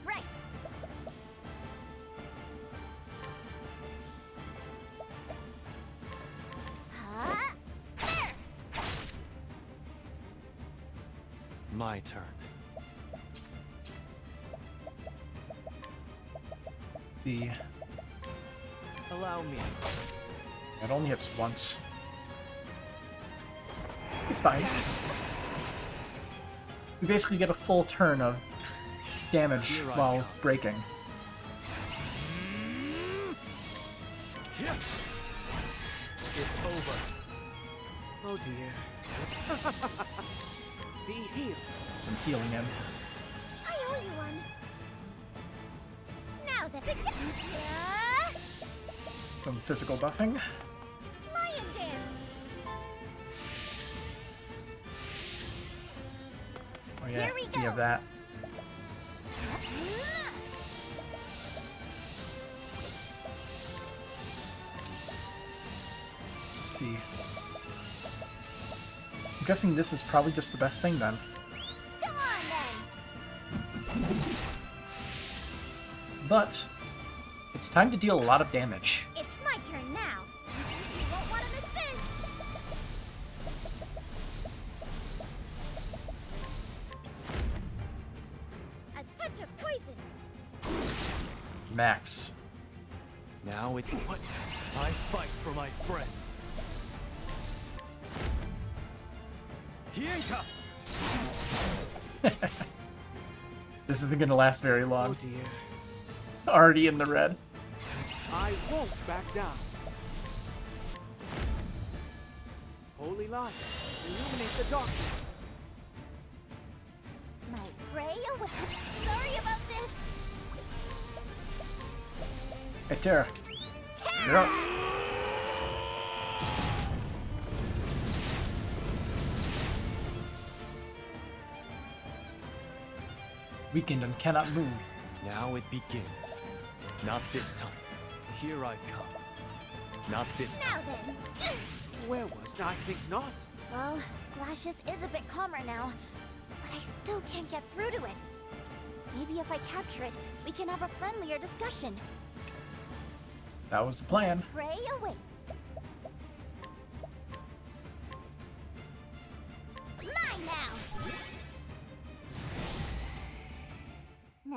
Right. Huh? There. My turn. The Allow me. it only hits once. It's fine. We basically get a full turn of damage Here I while come. breaking. It's over. Oh dear. Be healed. Some healing in. I owe you one. Now that yeah. Some physical buffing. Lion dance. Oh yeah, Here we we have go. that. Let's see. I'm guessing this is probably just the best thing then. Come on then. But it's time to deal a lot of damage. It's my turn now. You won't want to miss this. A touch of poison. Max. Now it what? I fight for my friends. Hienka! This isn't gonna last very Oh long. dear. Already in the red. I won't back down. Holy light, illuminate the darkness. My prey away. Sorry about this. Hey, Tara. You're up. Weakened and cannot move. Now it begins. Not this time. Here I come. Not this Now time. then. Where was I? Think not. Well, Glacis is a bit calmer now, but I still can't get through to it. Maybe if I capture it, we can have a friendlier discussion. That was the plan. Pray away.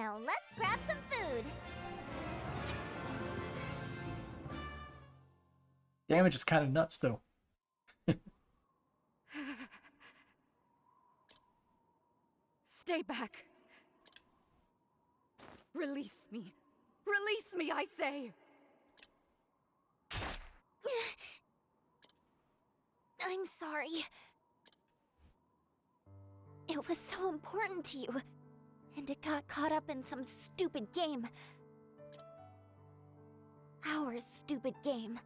Now let's grab some food. Damage is kind of nuts, though. Stay back. Release me. Release me, I say. I'm sorry. It was so important to you, and it got caught up in some stupid game. Our stupid game.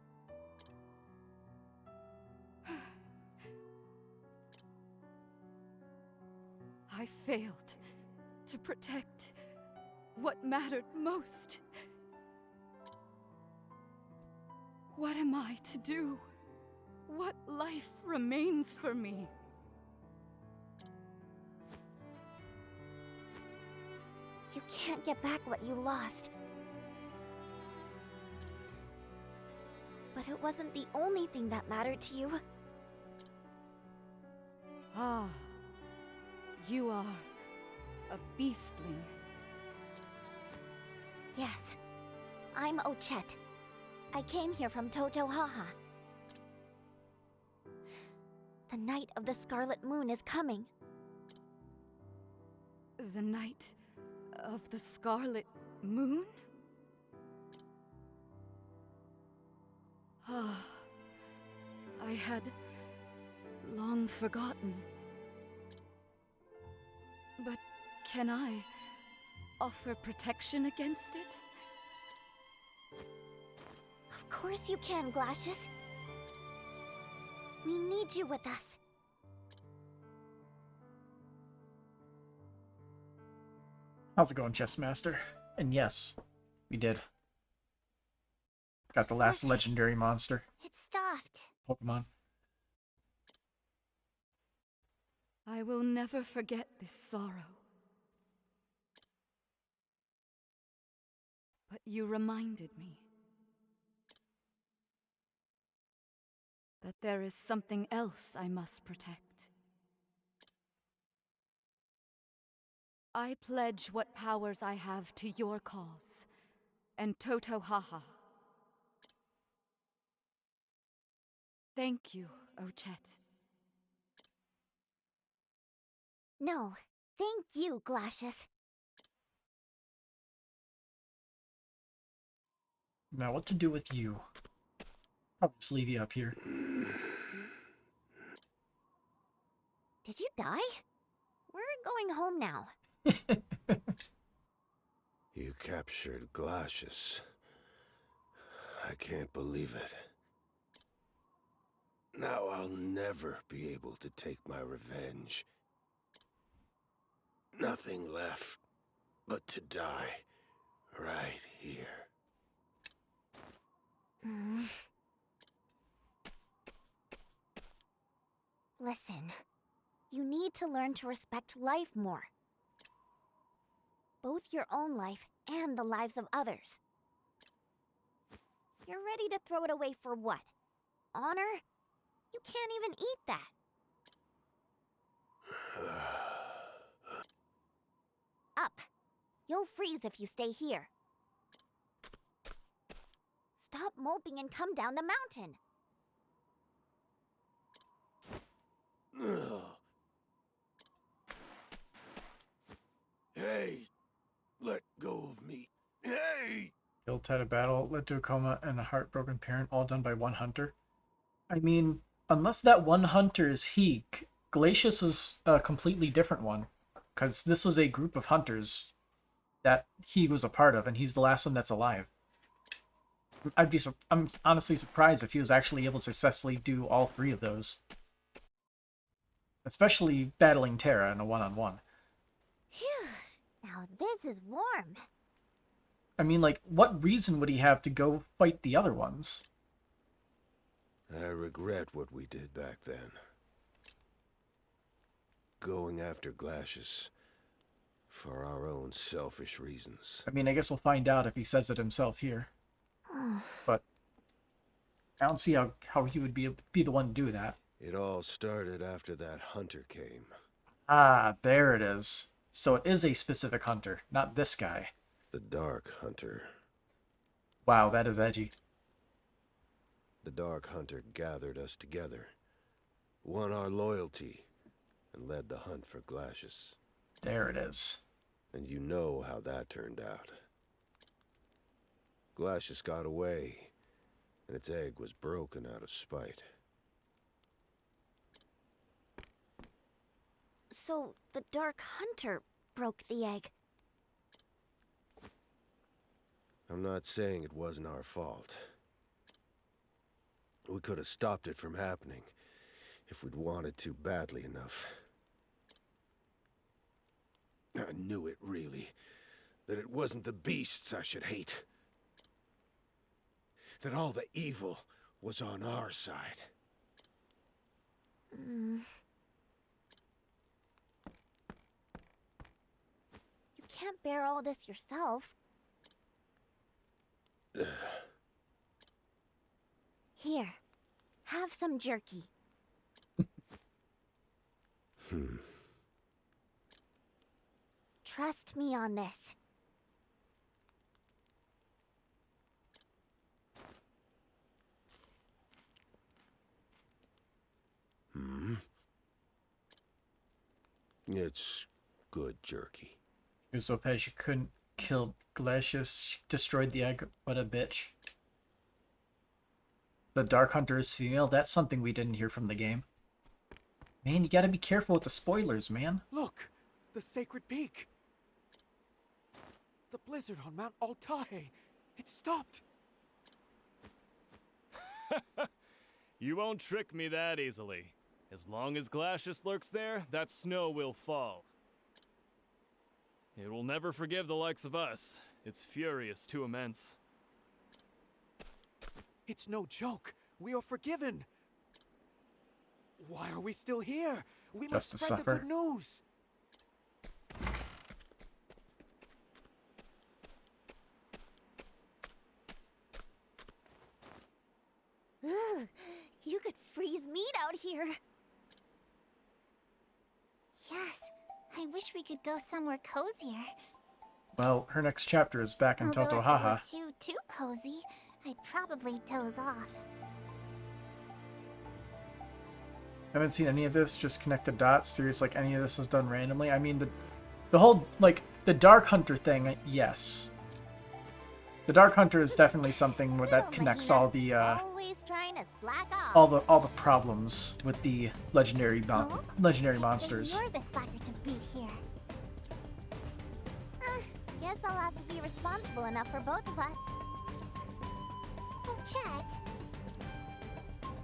I failed to protect what mattered most. What am I to do? What life remains for me? You can't get back what you lost. But it wasn't the only thing that mattered to you. Ah, you are a beastling. Yes, I'm Ochette. I came here from Totohaha. The night of the Scarlet Moon is coming. The night of the Scarlet Moon? Ah, I had long forgotten. But can I offer protection against it? Of course you can, Glacis. We need you with us. How's it going, Chess Master? And yes, we did. Got the last legendary monster. It stopped. Pokemon. I will never forget this sorrow. But you reminded me that there is something else I must protect. I pledge what powers I have to your cause and Totohaha. Thank you, Ochette. No, thank you, Glacis. Now what to do with you? I'll just leave you up here. Did you die? We're going home now. You captured Glacis. I can't believe it. Now I'll never be able to take my revenge. Nothing left but to die right here. Listen, you need to learn to respect life more. Both your own life and the lives of others. You're ready to throw it away for what? Honor? You can't even eat that. Up. You'll freeze if you stay here. Stop moping and come down the mountain. Hey, let go of me. Hey! Killed tied a battle, led to a coma, and a heartbroken parent, all done by one hunter. I mean, unless that one hunter is Hik, Glacis was a completely different one. Because this was a group of hunters that he was a part of, and he's the last one that's alive. I'm honestly surprised if he was actually able to successfully do all three of those. Especially battling Terra in a one-on-one. Phew. Now this is warm. I mean, like, what reason would he have to go fight the other ones? I regret what we did back then. Going after Glacis for our own selfish reasons. I mean, I guess we'll find out if he says it himself here. But I don't see how he would be the one to do that. It all started after that hunter came. Ah, there it is. So it is a specific hunter, not this guy. The Dark Hunter. Wow, that is edgy. The Dark Hunter gathered us together, won our loyalty, and led the hunt for Glacis. There it is. And you know how that turned out. Glacis got away, and its egg was broken out of spite. So the Dark Hunter broke the egg. I'm not saying it wasn't our fault. We could have stopped it from happening if we'd wanted to badly enough. I knew it, really. That it wasn't the beasts I should hate. That all the evil was on our side. You can't bear all this yourself. Here, have some jerky. Trust me on this. It's good jerky. You're so bad you couldn't kill Glacis. She destroyed the egg. What a bitch. The Dark Hunter is female. That's something we didn't hear from the game. Man, you gotta be careful with the spoilers, man. Look! The Sacred Peak! The blizzard on Mount Altair! It stopped! You won't trick me that easily. As long as Glacis lurks there, that snow will fall. It will never forgive the likes of us. Its fury is too immense. It's no joke. We are forgiven. Why are we still here? We must Just to spread the suffer. good news. Ugh, you could freeze meat out here. Yes, I wish we could go somewhere cozier. Well, her next chapter is back in Although if it Totohaha. were too cozy, I'd probably doze off. Haven't seen any of this, just connect the dots. Serious, like any of this was done randomly. I mean, the whole, like, the Dark Hunter thing, yes. The Dark Hunter is definitely something that connects all the, Always trying to slack off. all the problems with the legendary monsters. So you're the slacker to beat here. Guess I'll have to be responsible enough for both of us. Ochette.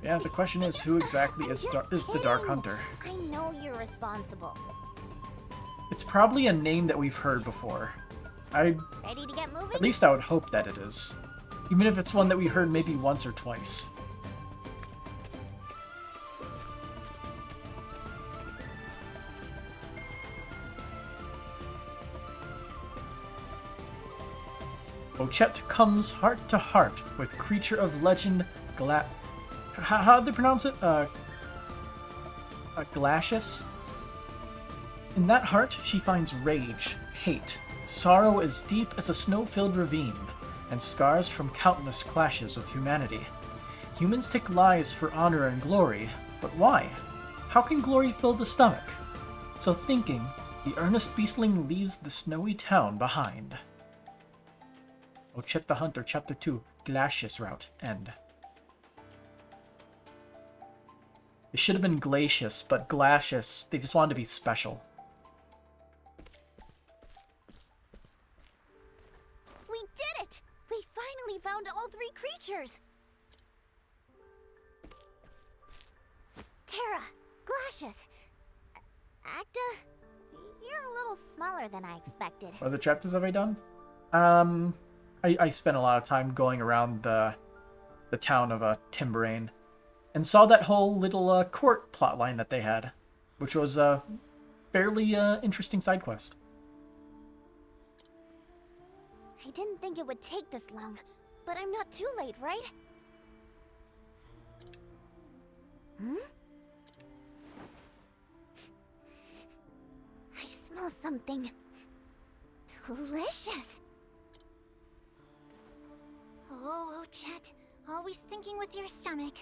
Yeah, the question is, who exactly is the Dark Hunter? I know you're responsible. It's probably a name that we've heard before. Ready to get moving? At least I would hope that it is. Even if it's one that we heard maybe once or twice. Ochette comes heart to heart with creature of legend how do they pronounce it? Glacis? In that heart, she finds rage, hate, sorrow as deep as a snow-filled ravine, and scars from countless clashes with humanity. Humans take lives for honor and glory, but why? How can glory fill the stomach? So thinking, the earnest beastling leaves the snowy town behind. Ochette the Hunter, Chapter 2, Glacis Route, End. It should have been Glacis, but Glacis, they just wanted to be special. We did it! We finally found all three creatures! Terra, Glacis, Acta, you're a little smaller than I expected. What other chapters have I done? I spent a lot of time going around the town of Timbrain, and saw that whole little court plotline that they had, which was a fairly interesting side quest. I didn't think it would take this long, but I'm not too late, right? I smell something delicious. Oh, Ochette, always thinking with your stomach.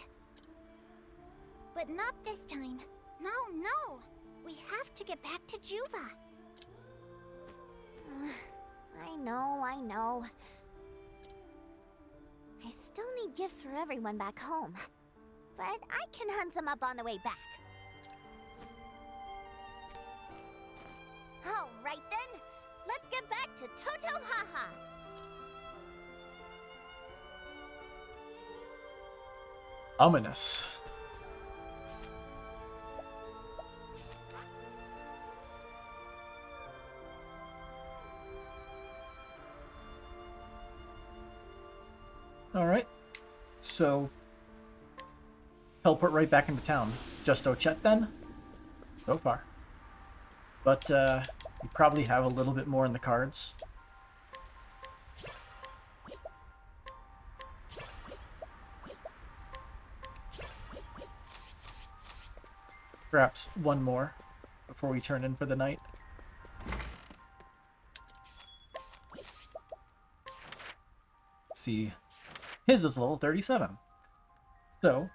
But not this time. No, no! We have to get back to Juva. I know. I still need gifts for everyone back home. But I can hunt some up on the way back. Alright then, let's get back to Toto Haha. Ominous. Alright. So, teleport right back into town. Just Ochette then? So far. But, you probably have a little bit more in the cards. Perhaps one more before we turn in for the night. Let's see. His is level 37. So,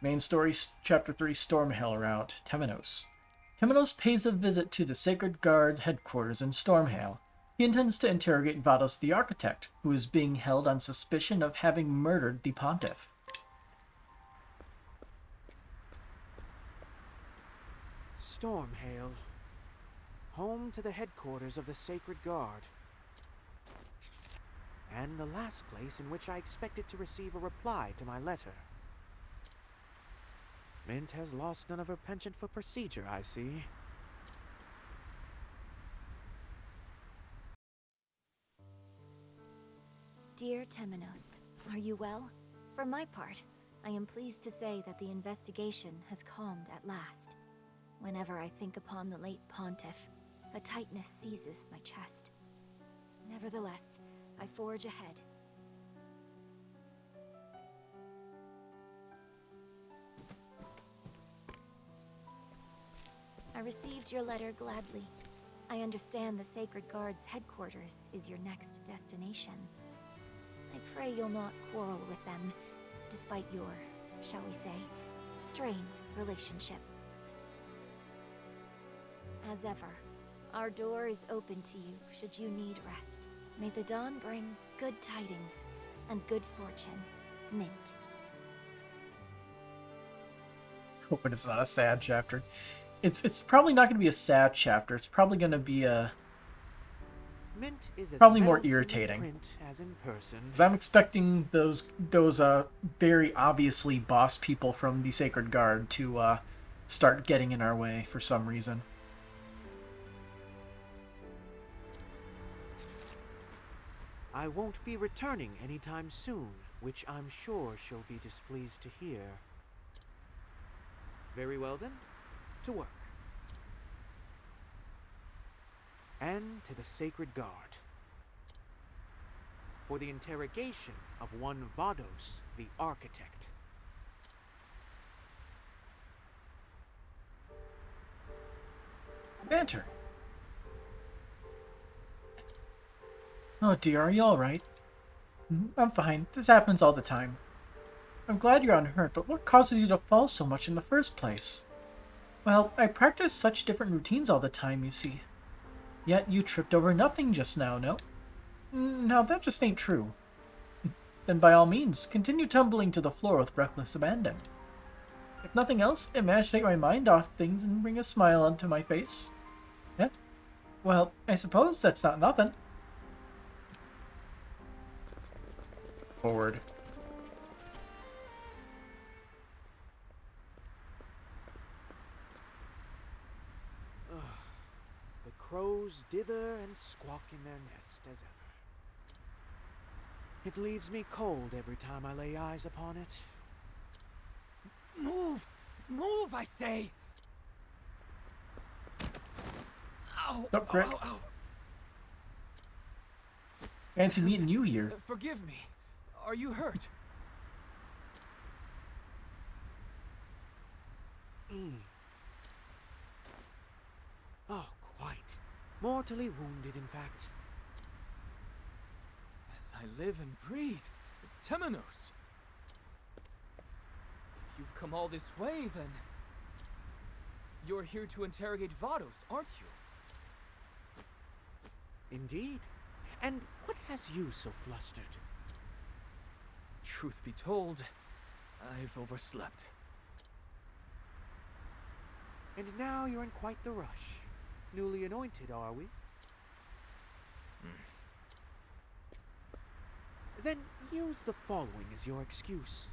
main story, Chapter 3, Stormhail route, Temenos. Temenos pays a visit to the Sacred Guard headquarters in Stormhail. He intends to interrogate Vados the Architect, who is being held on suspicion of having murdered the Pontiff. Stormhail. Home to the headquarters of the Sacred Guard. And the last place in which I expected to receive a reply to my letter. Mint has lost none of her penchant for procedure, I see. Dear Temenos, are you well? For my part, I am pleased to say that the investigation has calmed at last. Whenever I think upon the late Pontiff, a tightness seizes my chest. Nevertheless, I forge ahead. I received your letter gladly. I understand the Sacred Guard's headquarters is your next destination. I pray you'll not quarrel with them, despite your, shall we say, strained relationship. As ever, our door is open to you should you need rest. May the dawn bring good tidings and good fortune. Mint. Hoping it's not a sad chapter. It's probably not going to be a sad chapter. It's probably going to be a Mint is as probably more meddlesome in irritating. print as in person. Because I'm expecting those very obviously boss people from the Sacred Guard to start getting in our way for some reason. I won't be returning anytime soon, which I'm sure she'll be displeased to hear. Very well then, to work. And to the Sacred Guard. For the interrogation of one Vados, the Architect. Banter. Oh dear, are you alright? I'm fine. This happens all the time. I'm glad you're unhurt, but what causes you to fall so much in the first place? Well, I practice such different routines all the time, you see. Yet you tripped over nothing just now, no? Now that just ain't true. Then by all means, continue tumbling to the floor with reckless abandon. If nothing else, imaginate my mind off things and bring a smile onto my face. Yeah? Well, I suppose that's not nothing. Forward. The crows dither and squawk in their nest as ever. It leaves me cold every time I lay eyes upon it. Move! Move, I say! Ow! Sup, Grit? Ow, ow, Fancy meeting you here. Forgive me. Are you hurt? Oh, quite. Mortally wounded, in fact. As I live and breathe, Temenos. If you've come all this way, then you're here to interrogate Vados, aren't you? Indeed. And what has you so flustered? Truth be told, I've overslept. And now you're in quite the rush. Newly anointed, are we? Then use the following as your excuse.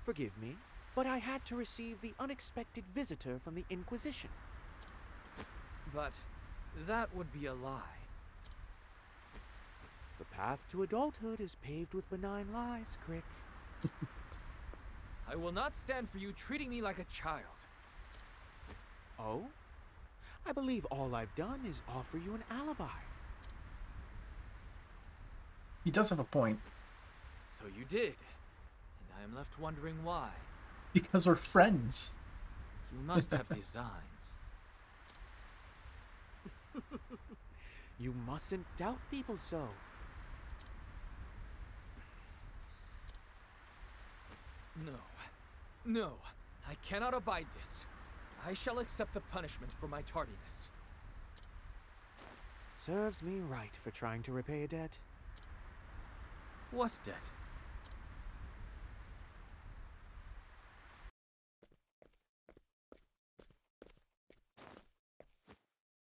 Forgive me, but I had to receive the unexpected visitor from the Inquisition. But that would be a lie. The path to adulthood is paved with benign lies, Crick. I will not stand for you treating me like a child. Oh? I believe all I've done is offer you an alibi. He does have a point. So you did, and I am left wondering why. Because we're friends. You must have designs. You mustn't doubt people so. No, I cannot abide this. I shall accept the punishment for my tardiness. Serves me right for trying to repay a debt. What debt?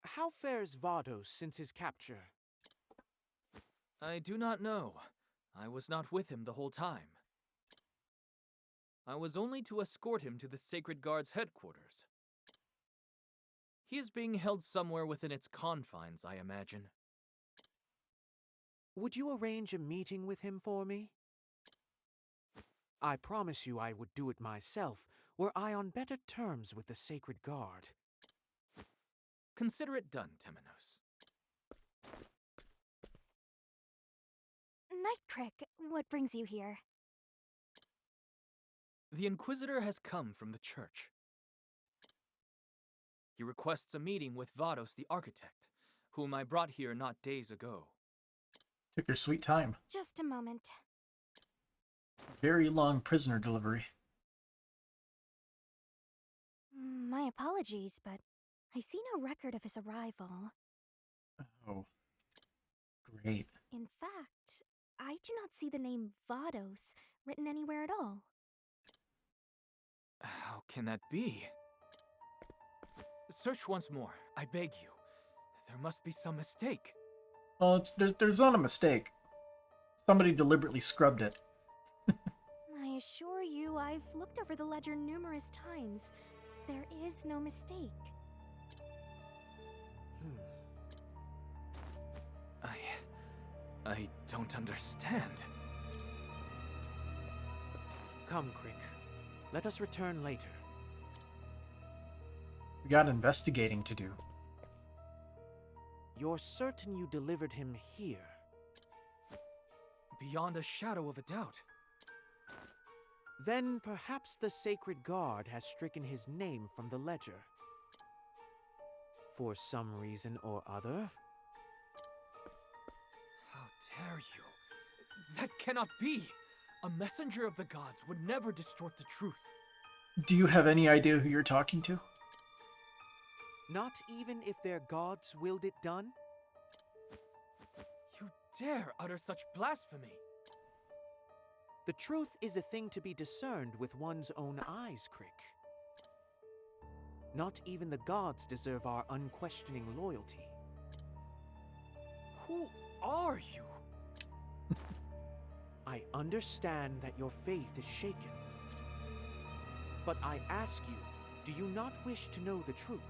How fares Vados since his capture? I do not know. I was not with him the whole time. I was only to escort him to the Sacred Guard's headquarters. He is being held somewhere within its confines, I imagine. Would you arrange a meeting with him for me? I promise you I would do it myself, were I on better terms with the Sacred Guard. Consider it done, Temenos. Night Crick, what brings you here? The Inquisitor has come from the church. He requests a meeting with Vados the Architect, whom I brought here not days ago. Took your sweet time. Just a moment. Very long prisoner delivery. My apologies, but I see no record of his arrival. Oh. Great. In fact, I do not see the name Vados written anywhere at all. How can that be? Search once more, I beg you. There must be some mistake. Well, there's not a mistake. Somebody deliberately scrubbed it. I assure you, I've looked over the ledger numerous times. There is no mistake. I don't understand. Come, Crick. Let us return later. We got investigating to do. You're certain you delivered him here? Beyond a shadow of a doubt. Then perhaps the Sacred Guard has stricken his name from the ledger. For some reason or other. How dare you? That cannot be! A messenger of the gods would never distort the truth. Do you have any idea who you're talking to? Not even if their gods willed it done? You dare utter such blasphemy! The truth is a thing to be discerned with one's own eyes, Crick. Not even the gods deserve our unquestioning loyalty. Who are you? I understand that your faith is shaken. But I ask you, do you not wish to know the truth?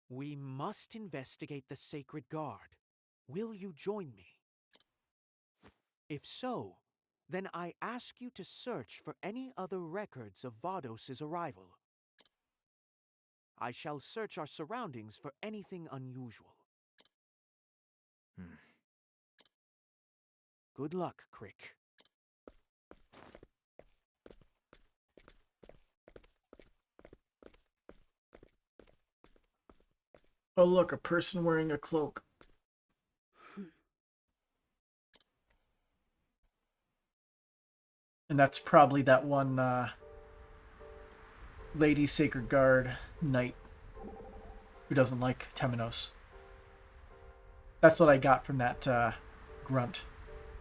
We must investigate the Sacred Guard. Will you join me? If so, then I ask you to search for any other records of Vados' arrival. I shall search our surroundings for anything unusual. Good luck, Crick. Oh look, a person wearing a cloak. And that's probably that one Lady Sacred Guard knight who doesn't like Temenos. That's what I got from that grunt.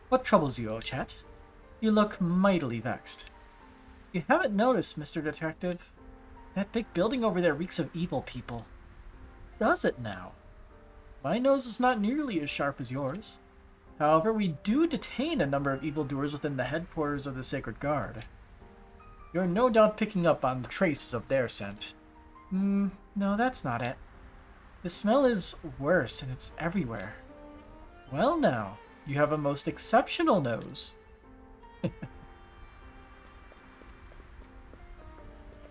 What troubles you, Ochette? You look mightily vexed. You haven't noticed, Mr. Detective? That big building over there reeks of evil people. Does it now? My nose is not nearly as sharp as yours. However, we do detain a number of evildoers within the headquarters of the Sacred Guard. You're no doubt picking up on the traces of their scent. No, that's not it. The smell is worse, and it's everywhere. Well now, you have a most exceptional nose.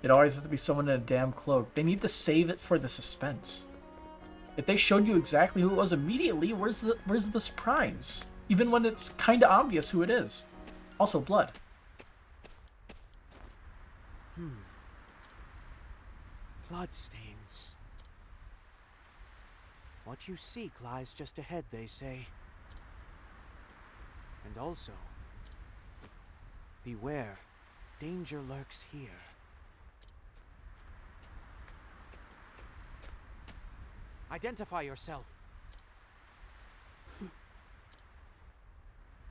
It always has to be someone in a damn cloak. They need to save it for the suspense. If they showed you exactly who it was immediately, where's the surprise? Even when it's kind of obvious who it is. Also, blood. Bloodstains. What you seek lies just ahead, they say. And also, beware, danger lurks here. Identify yourself.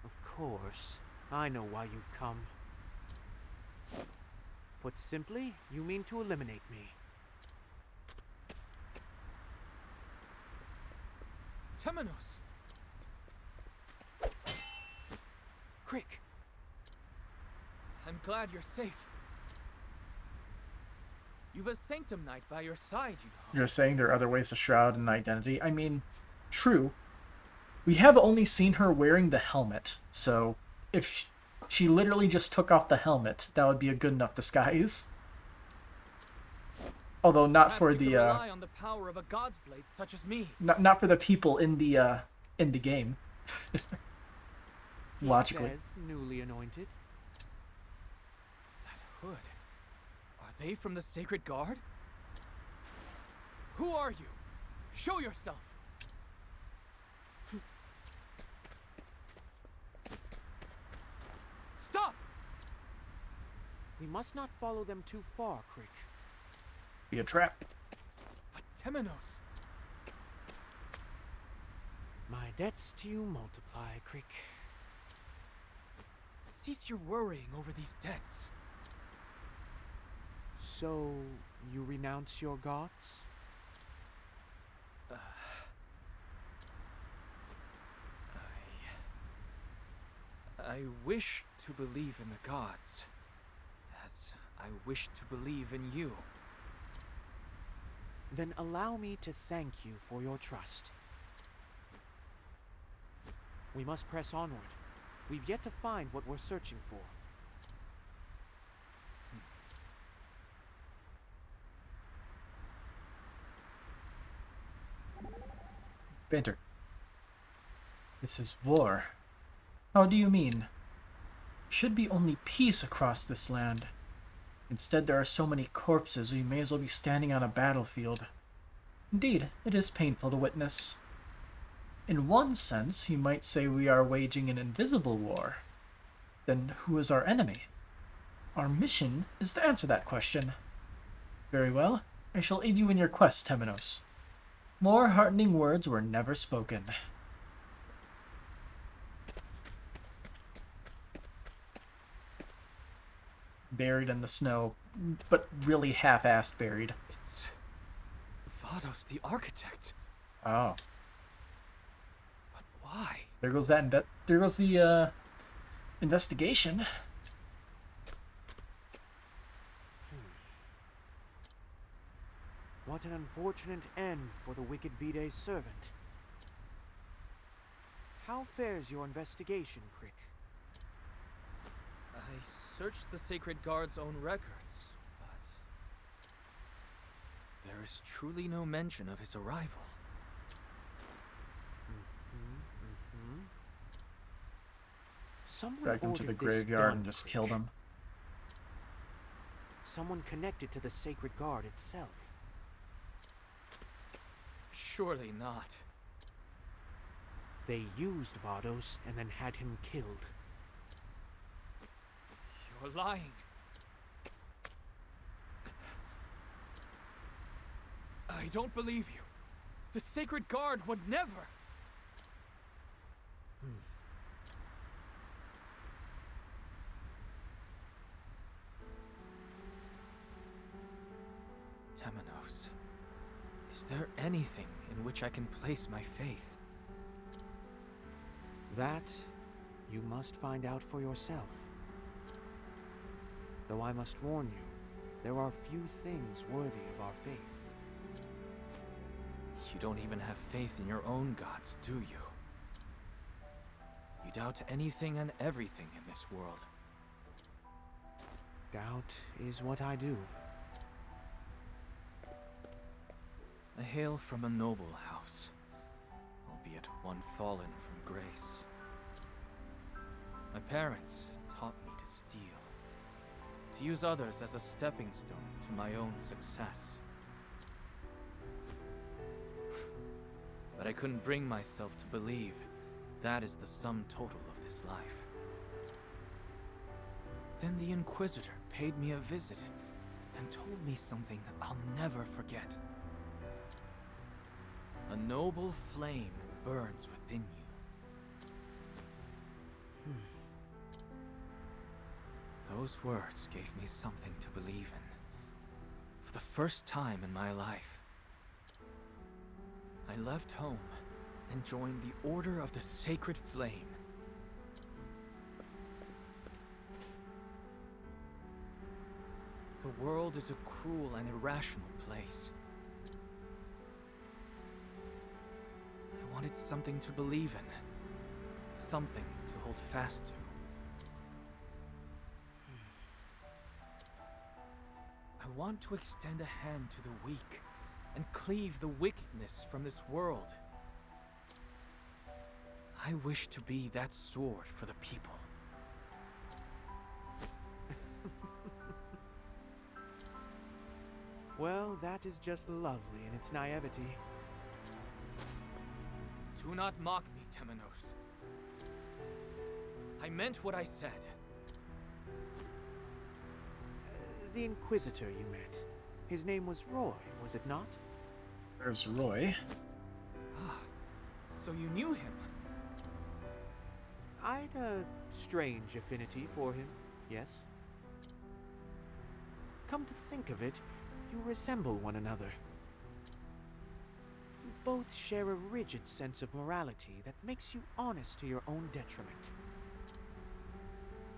Of course, I know why you've come. Put simply, you mean to eliminate me. Temenos! Crick! I'm glad you're safe. You've a Sanctum Knight by your side, you know. You're saying there are other ways to shroud an identity? I mean, true. We have only seen her wearing the helmet, so if she literally just took off the helmet, that would be a good enough disguise. Although not Perhaps for you the could rely on the power of a god's blade such as me. not for the people in the game. Logically. He says, newly anointed. That hood. Are they from the Sacred Guard? Who are you? Show yourself! Stop! We must not follow them too far, Crick. Be a trap. But Temenos! My debts to you multiply, Crick. Cease your worrying over these debts. So, you renounce your gods? I wish to believe in the gods, as I wish to believe in you. Then allow me to thank you for your trust. We must press onward. We've yet to find what we're searching for. Banter. This is war. How do you mean? Should be only peace across this land. Instead, there are so many corpses, we may as well be standing on a battlefield. Indeed, it is painful to witness. In one sense, you might say we are waging an invisible war. Then who is our enemy? Our mission is to answer that question. Very well, I shall aid you in your quest, Temenos. More heartening words were never spoken. Buried in the snow, but really half-assed buried. It's Vados the architect. Oh. But why? There goes that. There goes the investigation. What an unfortunate end for the wicked Vide's servant. How fares your investigation, Crick? I searched the Sacred Guard's own records, but there is truly no mention of his arrival. Someone Drag him to ordered the this graveyard done, and just Crick. killed him. Someone connected to the Sacred Guard itself. Surely not. They used Vados and then had him killed. You're lying. I don't believe you. The Sacred Guard would never. Temenos, is there anything in which I can place my faith? That you must find out for yourself. Though I must warn you, there are few things worthy of our faith. You don't even have faith in your own gods, do you? You doubt anything and everything in this world. Doubt is what I do. I hail from a noble house, albeit one fallen from grace. My parents taught me to steal, to use others as a stepping stone to my own success. But I couldn't bring myself to believe that is the sum total of this life. Then the Inquisitor paid me a visit and told me something I'll never forget. A noble flame burns within you. Those words gave me something to believe in. For the first time in my life, I left home and joined the Order of the Sacred Flame. The world is a cruel and irrational place. I wanted something to believe in, something to hold fast to. I want to extend a hand to the weak and cleave the wickedness from this world. I wish to be that sword for the people. Well, that is just lovely in its naivety. Do not mock me, Temenos. I meant what I said. The Inquisitor you met. His name was Roy, was it not? There's Roy. So you knew him? I'd a strange affinity for him, yes? Come to think of it, you resemble one another. You both share a rigid sense of morality that makes you honest to your own detriment.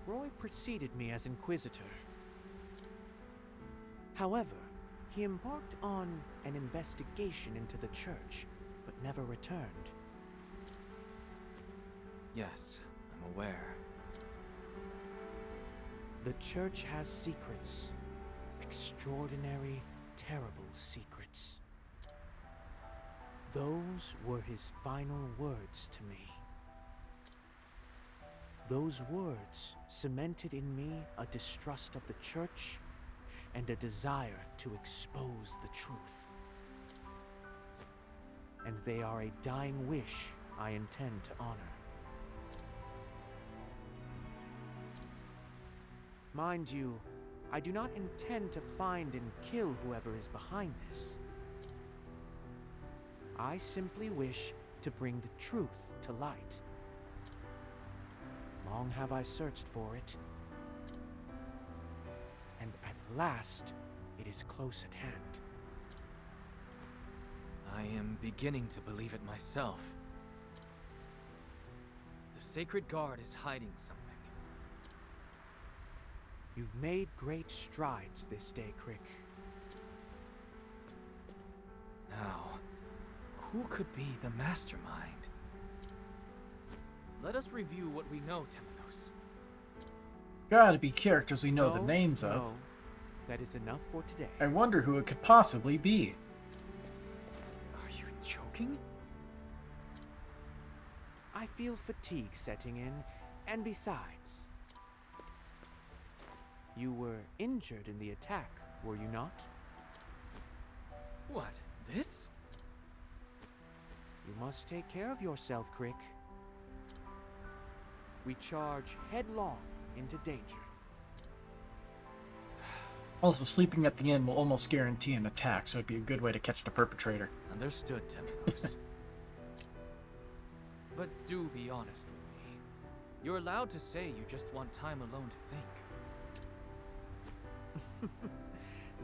Roy preceded me as Inquisitor. However, he embarked on an investigation into the church, but never returned. Yes, I'm aware. The church has secrets. Extraordinary, terrible secrets. Those were his final words to me. Those words cemented in me a distrust of the church and a desire to expose the truth. And they are a dying wish I intend to honor. Mind you, I do not intend to find and kill whoever is behind this. I simply wish to bring the truth to light. Long have I searched for it, and at last it is close at hand. I am beginning to believe it myself. The Sacred Guard is hiding something. You've made great strides this day, Crick. Now, who could be the mastermind? Let us review what we know, Temenos. Gotta be characters we know the names of. No. That is enough for today. I wonder who it could possibly be. Are you joking? I feel fatigue setting in, and besides, you were injured in the attack, were you not? What, this? You must take care of yourself, Crick. We charge headlong into danger. Also, sleeping at the inn will almost guarantee an attack, so it'd be a good way to catch the perpetrator. Understood, Temenos. But do be honest with me. You're allowed to say you just want time alone to think.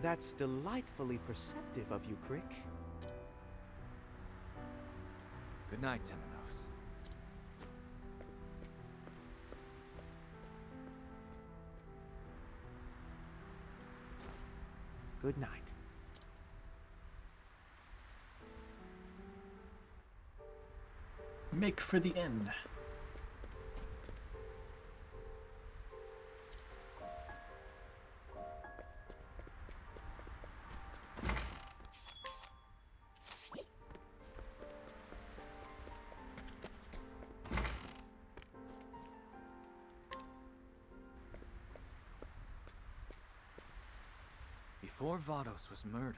That's delightfully perceptive of you, Crick. Good night, Temenos. Good night. Make for the inn. Before Vados was murdered,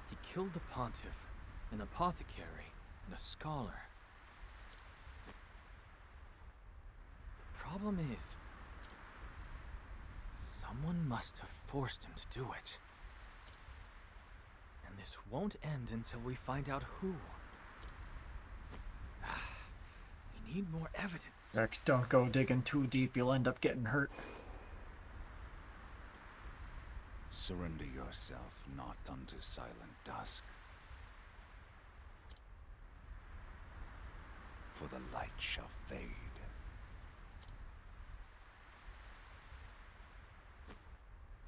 he killed the pontiff, an apothecary, and a scholar. The problem is, someone must have forced him to do it. And this won't end until we find out who. We need more evidence. Rick, don't go digging too deep, you'll end up getting hurt. Surrender yourself not unto silent dusk. For the light shall fade.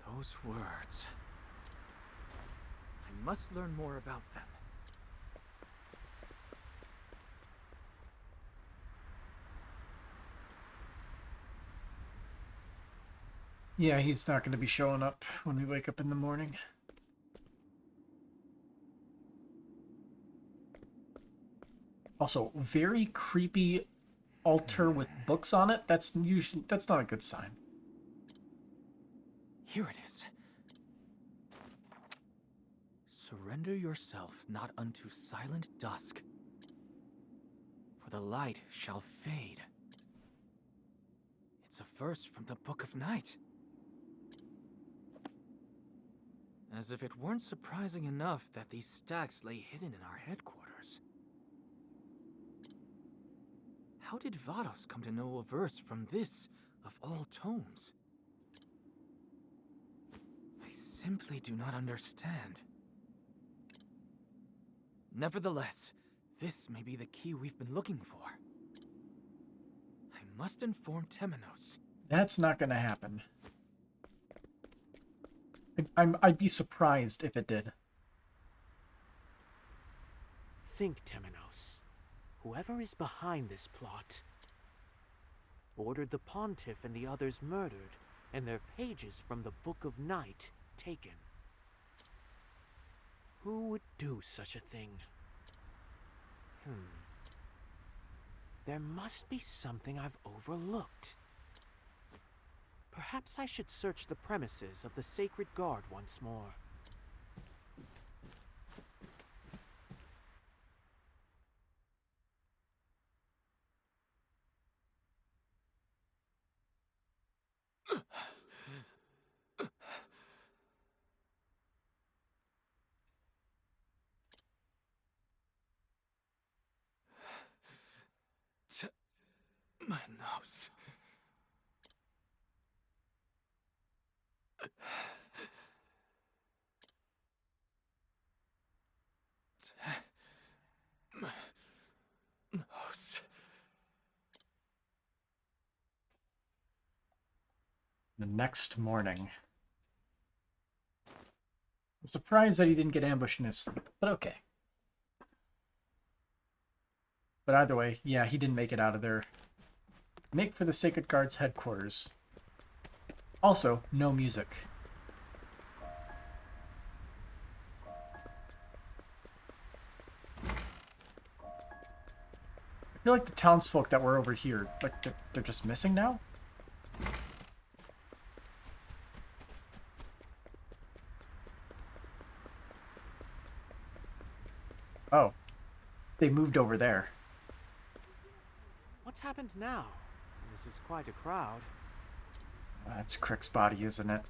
Those words. I must learn more about them. Yeah, he's not going to be showing up when we wake up in the morning. Also, very creepy altar with books on it. That's not a good sign. Here it is. Surrender yourself not unto silent dusk, for the light shall fade. It's a verse from the Book of Night. As if it weren't surprising enough that these stacks lay hidden in our headquarters. How did Vados come to know a verse from this, of all tomes? I simply do not understand. Nevertheless, this may be the key we've been looking for. I must inform Temenos. That's not going to happen. I'd be surprised if it did. Think, Temenos. Whoever is behind this plot ordered the pontiff and the others murdered, and their pages from the Book of Night taken. Who would do such a thing? There must be something I've overlooked. Perhaps I should search the premises of the Sacred Guard once more. Temenos. Temenos. The next morning. I'm surprised that he didn't get ambushed in his sleep, but okay. But either way, yeah, he didn't make it out of there. Make for the Sacred Guard's headquarters. Also, no music. I feel like the townsfolk that were over here, like, they're just missing now? Oh. they moved over there. What's happened now? This is quite a crowd. That's Crick's body, isn't it?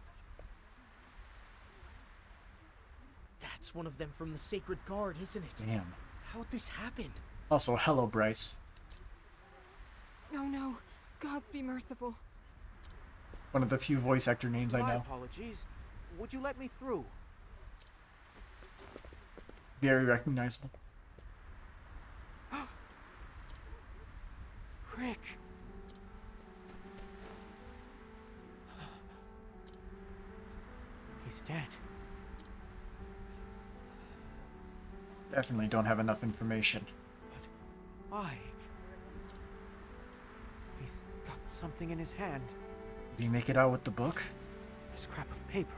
That's one of them from the Sacred Guard, isn't it? Damn. How'd this happen? Also, hello, Bryce. Oh no, gods be merciful. One of the few voice actor names I My know. apologies. Would you let me through? Very recognizable. Crick! He's dead. Definitely don't have enough information. But why? He's got something in his hand. Did he make it out with the book? A scrap of paper.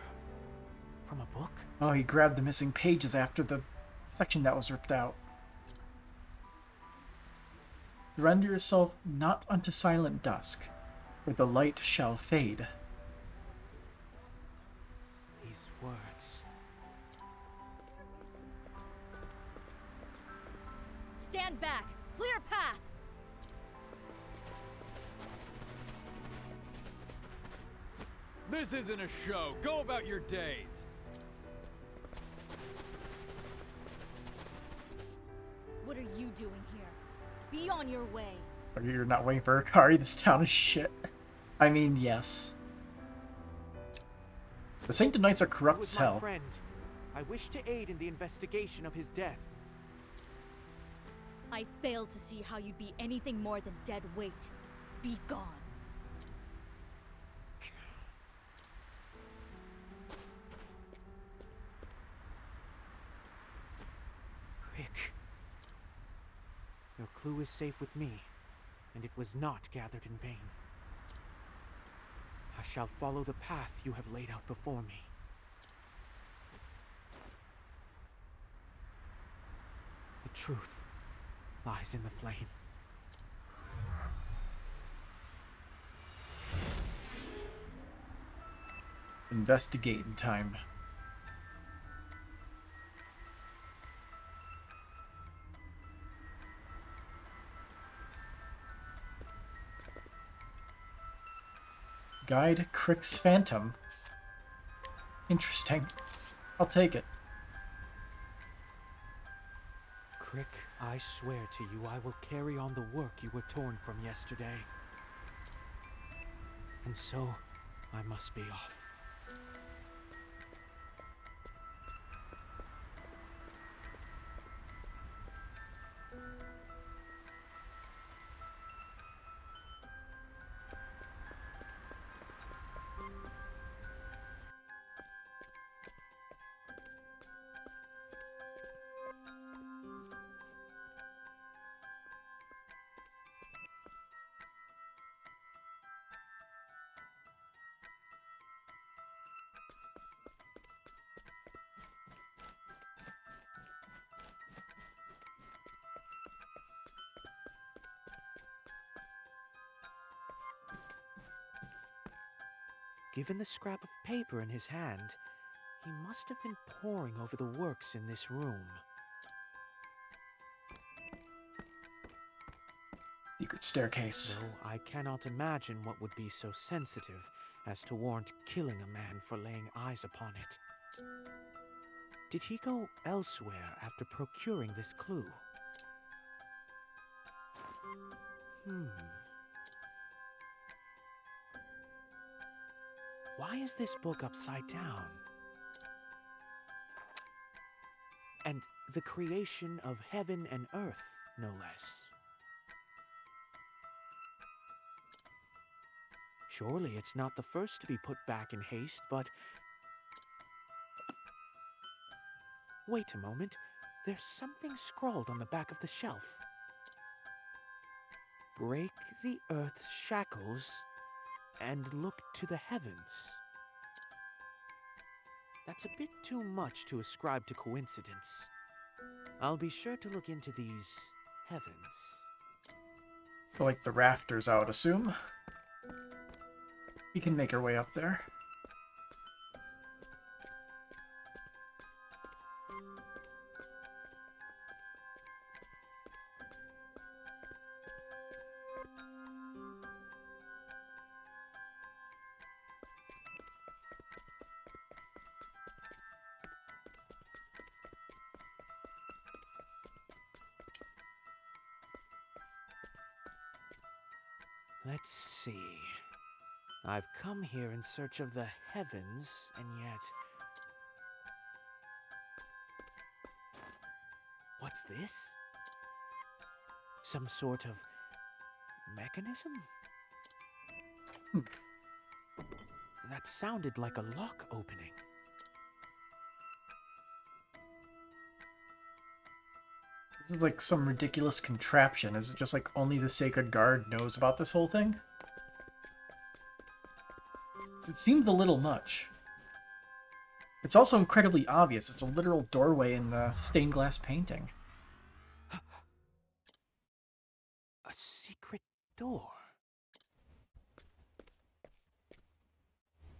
From a book? Oh, he grabbed the missing pages after the section that was ripped out. Surrender yourself not unto silent dusk, for the light shall fade. These words. Stand back! Clear path! This isn't a show. Go about your days. What are you doing here? Be on your way. Or you're not waiting for Hikari? This town is shit. I mean, yes. The Saint Knights are He corrupt was as my hell. friend. I wish to aid in the investigation of his death. I fail to see how you'd be anything more than dead weight. Be gone. Crick. Your clue is safe with me, and it was not gathered in vain. I shall follow the path you have laid out before me. The truth lies in the flame. Investigating time. Guide Crick's Phantom. Interesting. I'll take it. Crick, I swear to you I will carry on the work you were torn from yesterday. And so, I must be off. Given the scrap of paper in his hand, he must have been poring over the works in this room. Secret staircase. Though I cannot imagine what would be so sensitive as to warrant killing a man for laying eyes upon it. Did he go elsewhere after procuring this clue? Why is this book upside down? And the creation of heaven and earth, no less. Surely it's not the first to be put back in haste, but... Wait a moment. There's something scrawled on the back of the shelf. Break the earth's shackles and look to the heavens. That's a bit too much to ascribe to coincidence. I'll be sure to look into these heavens. Like the rafters, I would assume. We can make our way up there. Let's see. I've come here in search of the heavens, and yet... What's this? Some sort of mechanism? That sounded like a lock opening. This is like some ridiculous contraption. Is it just like only the Sacred Guard knows about this whole thing? It seems a little much. It's also incredibly obvious. It's a literal doorway in the stained glass painting. A secret door.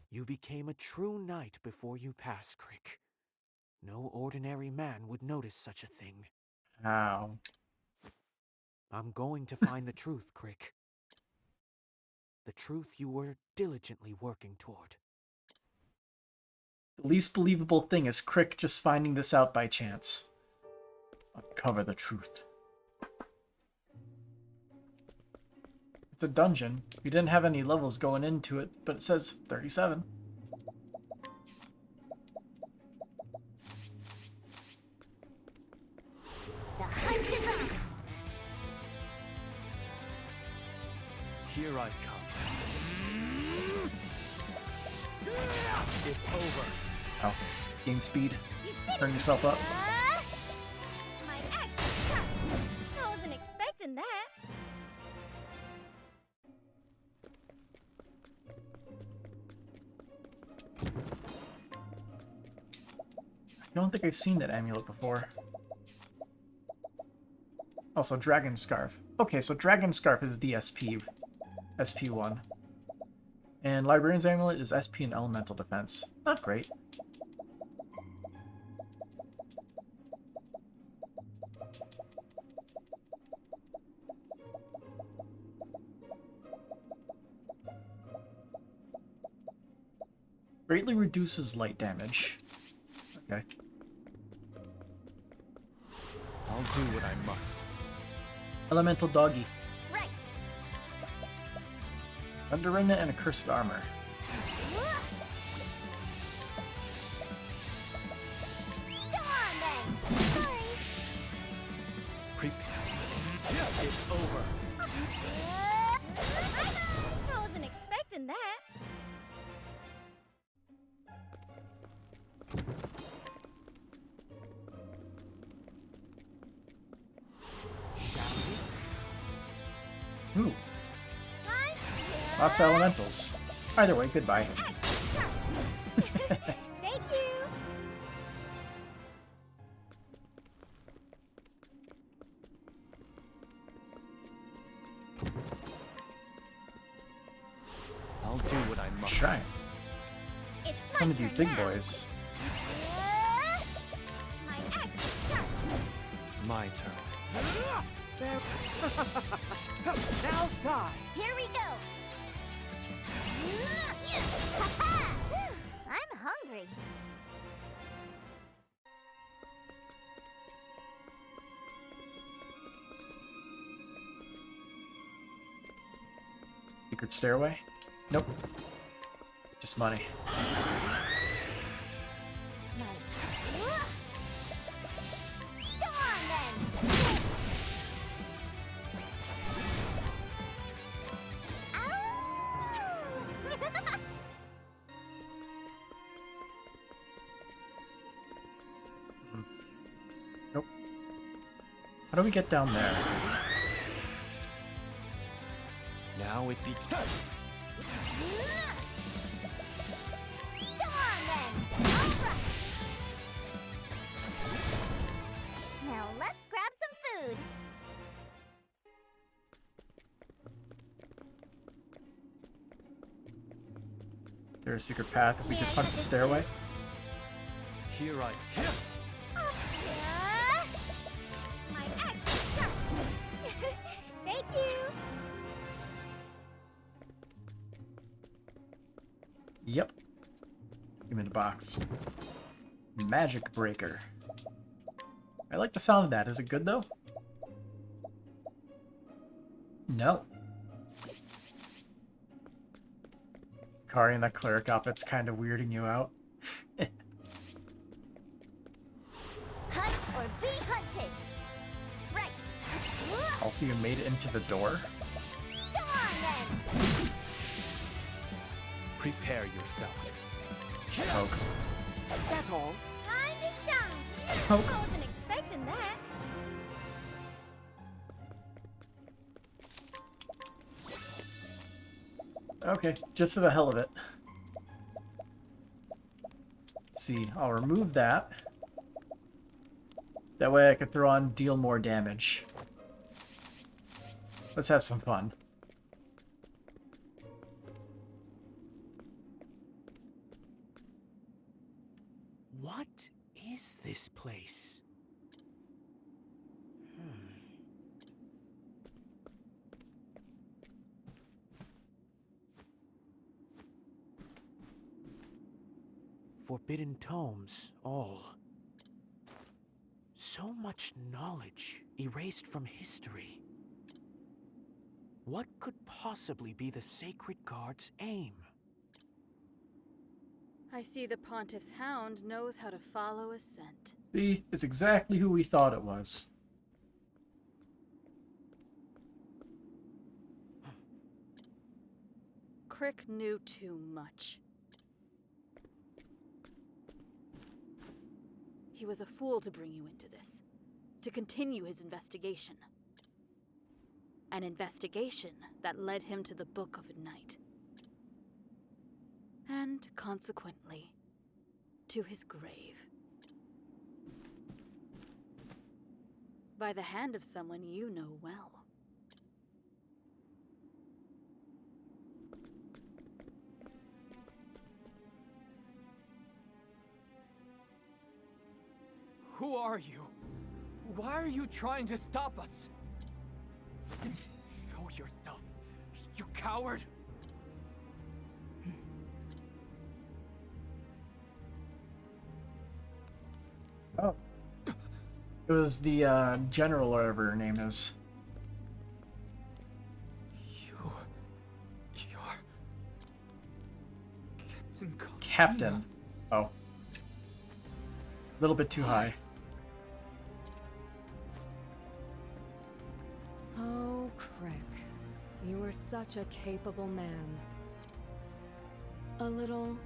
You became a true knight before you passed, Crick. No ordinary man would notice such a thing. How? I'm going to find the truth, Crick. The truth you were diligently working toward. The least believable thing is Crick just finding this out by chance. Uncover the truth. It's a dungeon. We didn't have any levels going into it, but it says 37. The hunt is on! Here I come. It's over. Oh, game speed. Turn yourself up. My axe is sharp. I wasn't expecting that. I don't think I've seen that amulet before. Also, Dragon Scarf. Okay, so Dragon Scarf is the SP1. And Librarian's Amulet is SP and Elemental Defense. Not great. Greatly reduces light damage. Okay. I'll do what I must. Elemental Doggy. Right! Thunder Remnant and Accursed Armor. Go on then! Sorry! It's over. I wasn't expecting that. Ooh. Lots of elementals. Either way, goodbye. Thank you. I'll do what I must. Shrine. It's Some my of these turn big now. boys. My axe is sharp. My turn. Now die! Here we go! Ha-ha! I'm hungry. Secret stairway? Nope. Just money. Go on then! Ow! Nope. How do we get down there? Now it be Go on then! Alright! Now let's grab some food. There's a secret path if we just hunt the stairway. here I My axe is sharp. Thank you. Yep. Give me the box. Magic Breaker. I like the sound of that. Is it good though? No. Hikari and that cleric outfit's kind of weirding you out. Hunt or be hunted. Right. Also, you made it into the door. Go on then. Prepare yourself. Poke. That's all. Time to shine. Poke. I wasn't expecting that. Okay, just for the hell of it. Let's see, I'll remove that. That way I can throw on deal more damage. Let's have some fun. What is this place? Forbidden tomes, all. So much knowledge erased from history. What could possibly be the Sacred Guard's aim? I see the Pontiff's hound knows how to follow a scent. See, it's exactly who we thought it was. Crick knew too much. He was a fool to bring you into this, to continue his investigation. An investigation that led him to the Book of Night. And, consequently, to his grave. By the hand of someone you know well. Who are you? Why are you trying to stop us? Show yourself, you coward! Oh. It was the general, or whatever her name is. You're Captain Caldina. Captain. Oh. A little bit too high. Oh, Crick. You were such a capable man. A little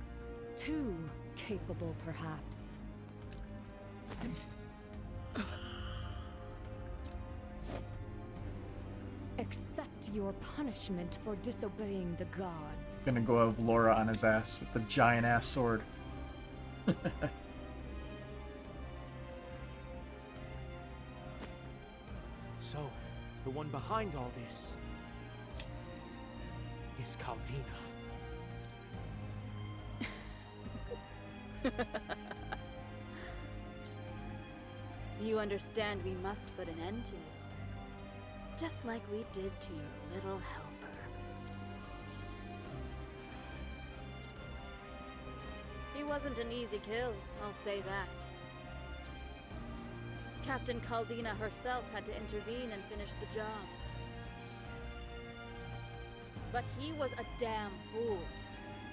too capable, perhaps. Accept your punishment for disobeying the gods. Gonna go have Laura on his ass with the giant ass sword. So, the one behind all this is Caldina. You understand we must put an end to you. Just like we did to your little helper. He wasn't an easy kill, I'll say that. Captain Caldina herself had to intervene and finish the job. But he was a damn fool,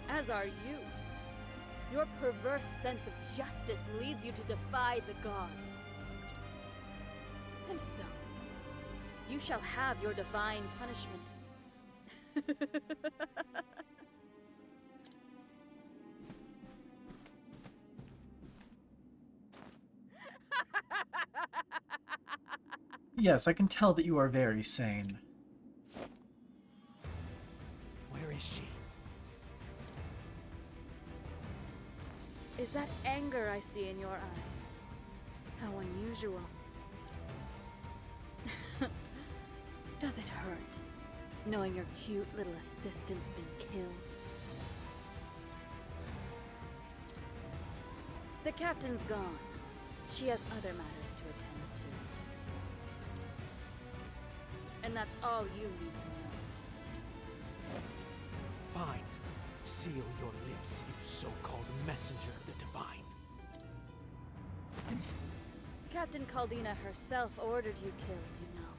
as are you. Your perverse sense of justice leads you to defy the gods. And so, you shall have your divine punishment. Yes, I can tell that you are very sane. Where is she? Is that anger I see in your eyes? How unusual. Does it hurt, knowing your cute little assistant's been killed? The captain's gone. She has other matters to attend to. And that's all you need to know. Fine. Seal your lips, you so-called messenger of the divine. Captain Caldina herself ordered you killed, you know.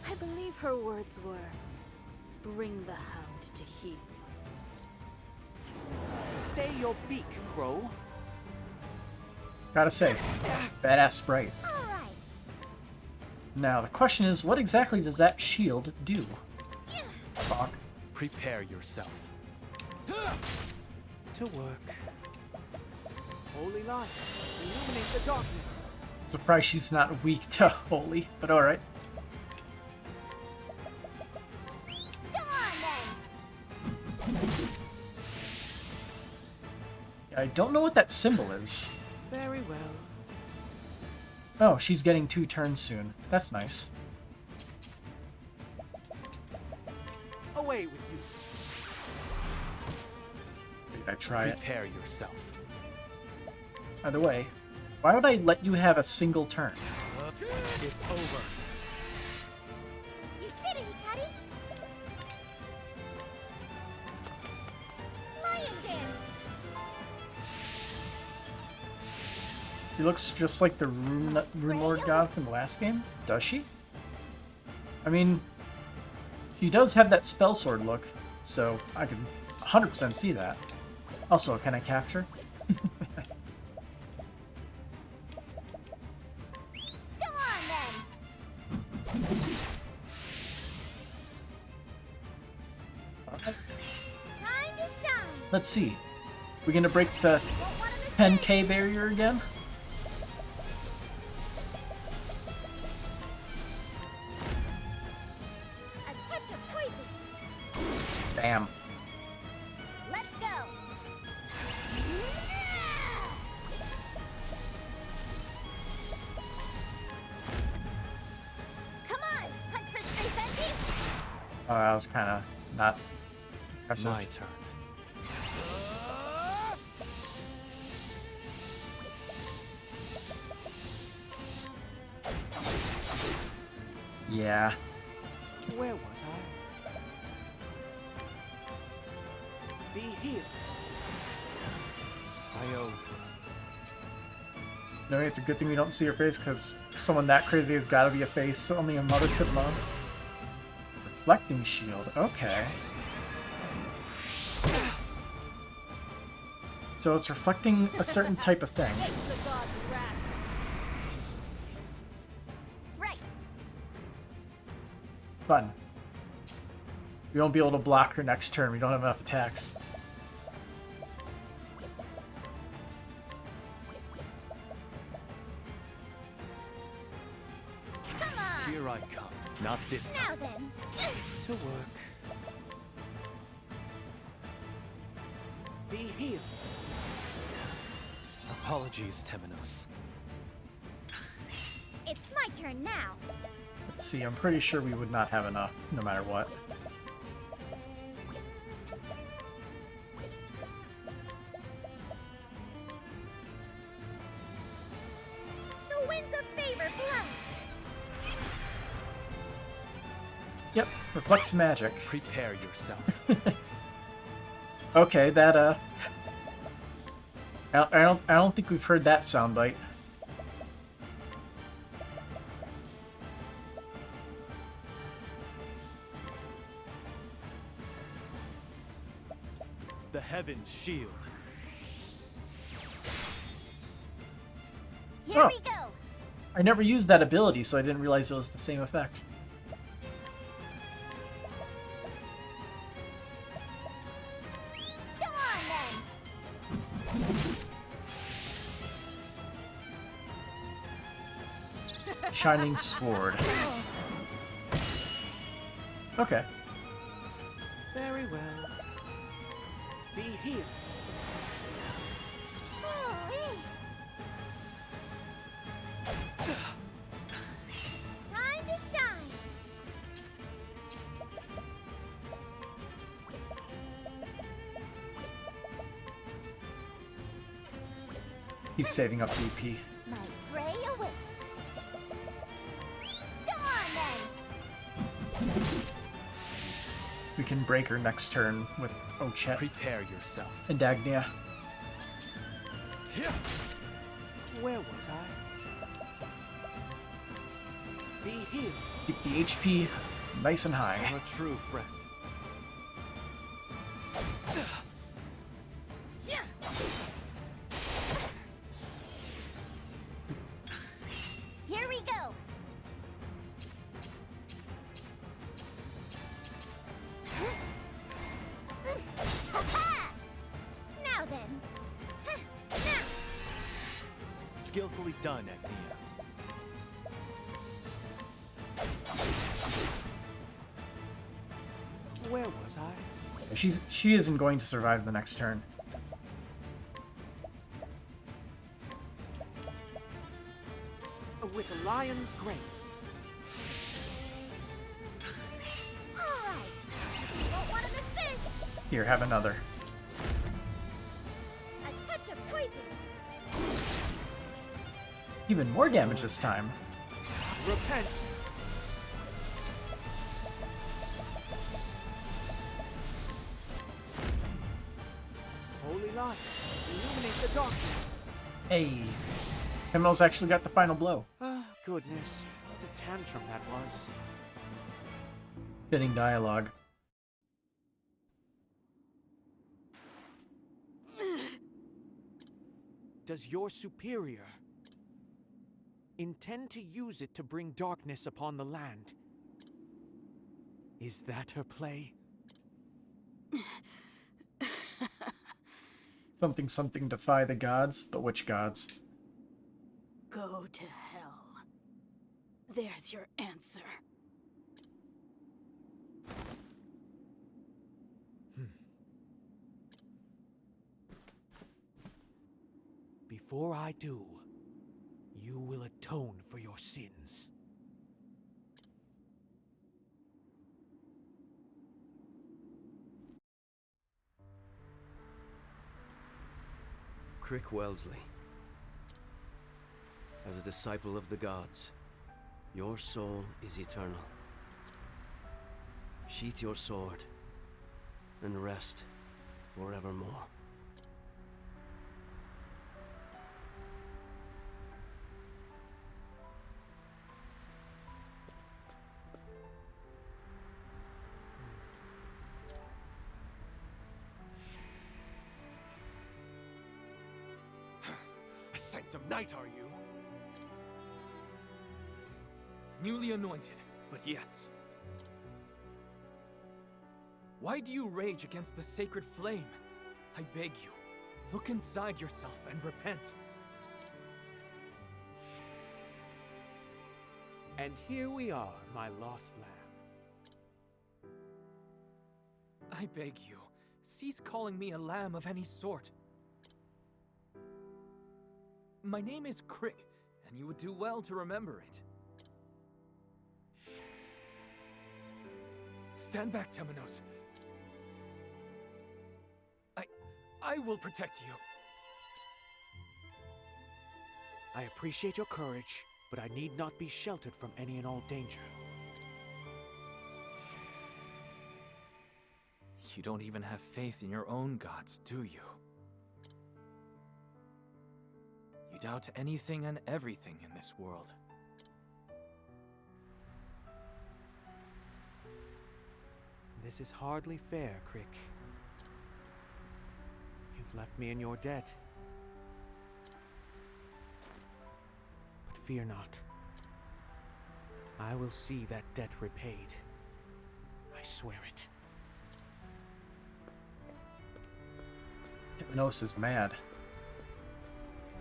I believe her words were, "Bring the hound to heel." stay your beak, Crow. Gotta say, badass sprite. All right. Now, the question is, what exactly does that shield do? Fuck. Prepare yourself. To work. Holy light, illuminate the darkness. Surprised she's not weak to holy, but alright. Go on then. I don't know what that symbol is. Very well. Oh, she's getting 2 turns soon. That's nice. Away with you. Did I try it? Prepare yourself. Either way, why would I let you have a single turn? It's over. You did it, Hikari. Lion dance. She looks just like the Rune Lord God from the last game. Does she? I mean, she does have that spell sword look, so I can 100% see that. Also, can I capture? Go on then. Time to shine. Let's see. We gonna break the 10k barrier again? A touch of poison. Damn. Let's go. Come on, Huntress 350. Oh, that was kind of not impressive. My turn. Yeah. Where was I? Be healed. I owe. No, it's a good thing we don't see her face, because someone that crazy has got to be a face only a mother could love. Reflecting shield. Okay. So it's reflecting a certain type of thing. Face the god's wrath. Right. Fun. We won't be able to block her next turn. We don't have enough attacks. Come on. Here I come. Not this time. Now then. To work. Be healed. Apologies, Temenos. It's my turn now. Let's see, I'm pretty sure we would not have enough, no matter what. The winds of favor blow. Yep, reflects magic. Prepare yourself. Okay, that I don't think we've heard that soundbite. The heaven's shield. Here Oh. we go. I never used that ability, so I didn't realize it was the same effect. Go on then. Shining sword. Okay. Very well. Be healed. Time to shine. Keep saving up DP. My prey awaits. Go on then. We can break her next turn with Ochette Prepare yourself. and Dagnia. Where was I? Be healed. Keep the HP nice and high. I'm a true friend. skillfully done, Agnia. Where was I? She isn't going to survive the next turn. With a lion's grace. Alright! Won't want to miss this! Here, have another. A touch of poison! Even more damage this time. Repent! Holy light, illuminate the darkness. Hey, Temenos actually got the final blow. Goodness, what a tantrum that was. Fitting dialogue. Does your superior intend to use it to bring darkness upon the land? Is that her play? Something defy the gods, but which gods? Go to hell. There's your answer. Before I do, you will atone for your sins. Crick Wellesley. As a disciple of the gods, your soul is eternal. Sheath your sword and rest forevermore. A Sanctum Knight, are you? Newly anointed, but yes. Why do you rage against the sacred flame? I beg you, look inside yourself and repent. And here we are, my lost lamb. I beg you, cease calling me a lamb of any sort. My name is Crick, and you would do well to remember it. Stand back, Temenos. I will protect you. I appreciate your courage, but I need not be sheltered from any and all danger. You don't even have faith in your own gods, do you? You doubt anything and everything in this world. This is hardly fair, Crick. You've left me in your debt. But fear not. I will see that debt repaid. I swear it. Temenos is mad.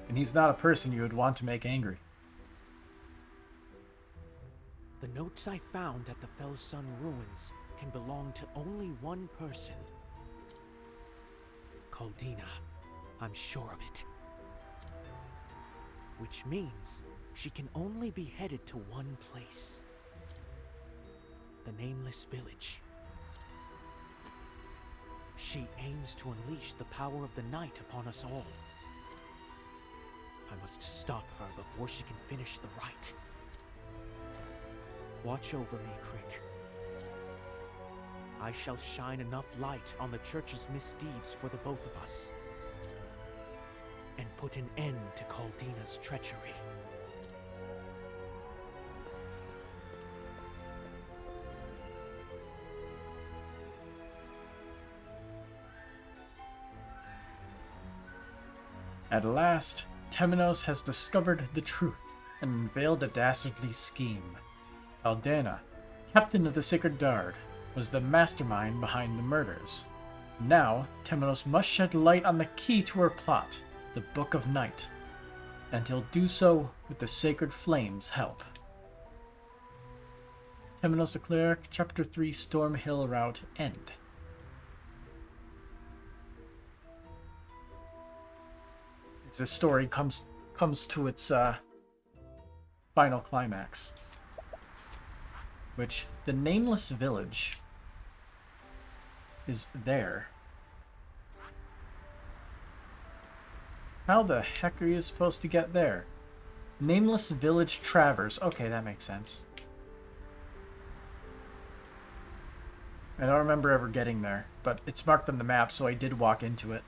And he's not a person you would want to make angry. The notes I found at the Fell Sun ruins can belong to only one person. Caldina. I'm sure of it. Which means she can only be headed to one place. The Nameless Village. She aims to unleash the power of the night upon us all. I must stop her before she can finish the rite. Watch over me, Crick. I shall shine enough light on the Church's misdeeds for the both of us. And put an end to Caldina's treachery. At last, Temenos has discovered the truth and unveiled a dastardly scheme. Caldina, captain of the Sacred Guard, was the mastermind behind the murders. Now, Temenos must shed light on the key to her plot, the Book of Night. and he'll do so with the sacred flame's help. Temenos the Cleric, Chapter 3, Stormhail Route, End. As this story comes to its final climax, which the nameless village is there. How the heck are you supposed to get there? Nameless village traverse. Okay, that makes sense. I don't remember ever getting there, but it's marked on the map, so I did walk into it.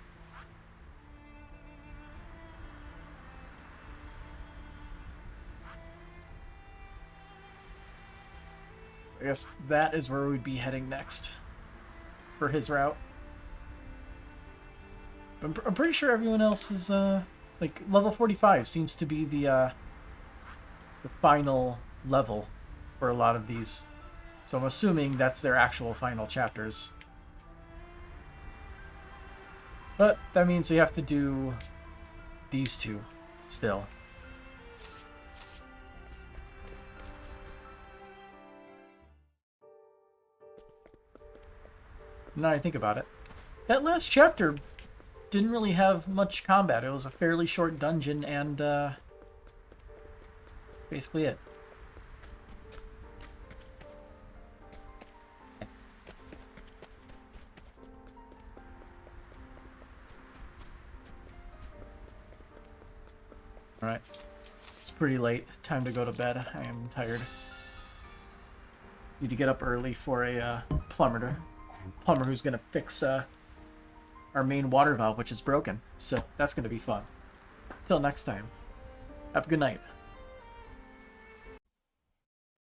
I guess that is where we'd be heading next for his route. I'm pretty sure everyone else is, like, level 45 seems to be the final level for a lot of these. So I'm assuming that's their actual final chapters. But that means we have to do these two still. Now I think about it, that last chapter didn't really have much combat. It was a fairly short dungeon and basically it. Alright, it's pretty late. Time to go to bed. I am tired. Need to get up early for a plumber who's going to fix our main water valve, which is broken. So that's going to be fun. Till next time, have a good night.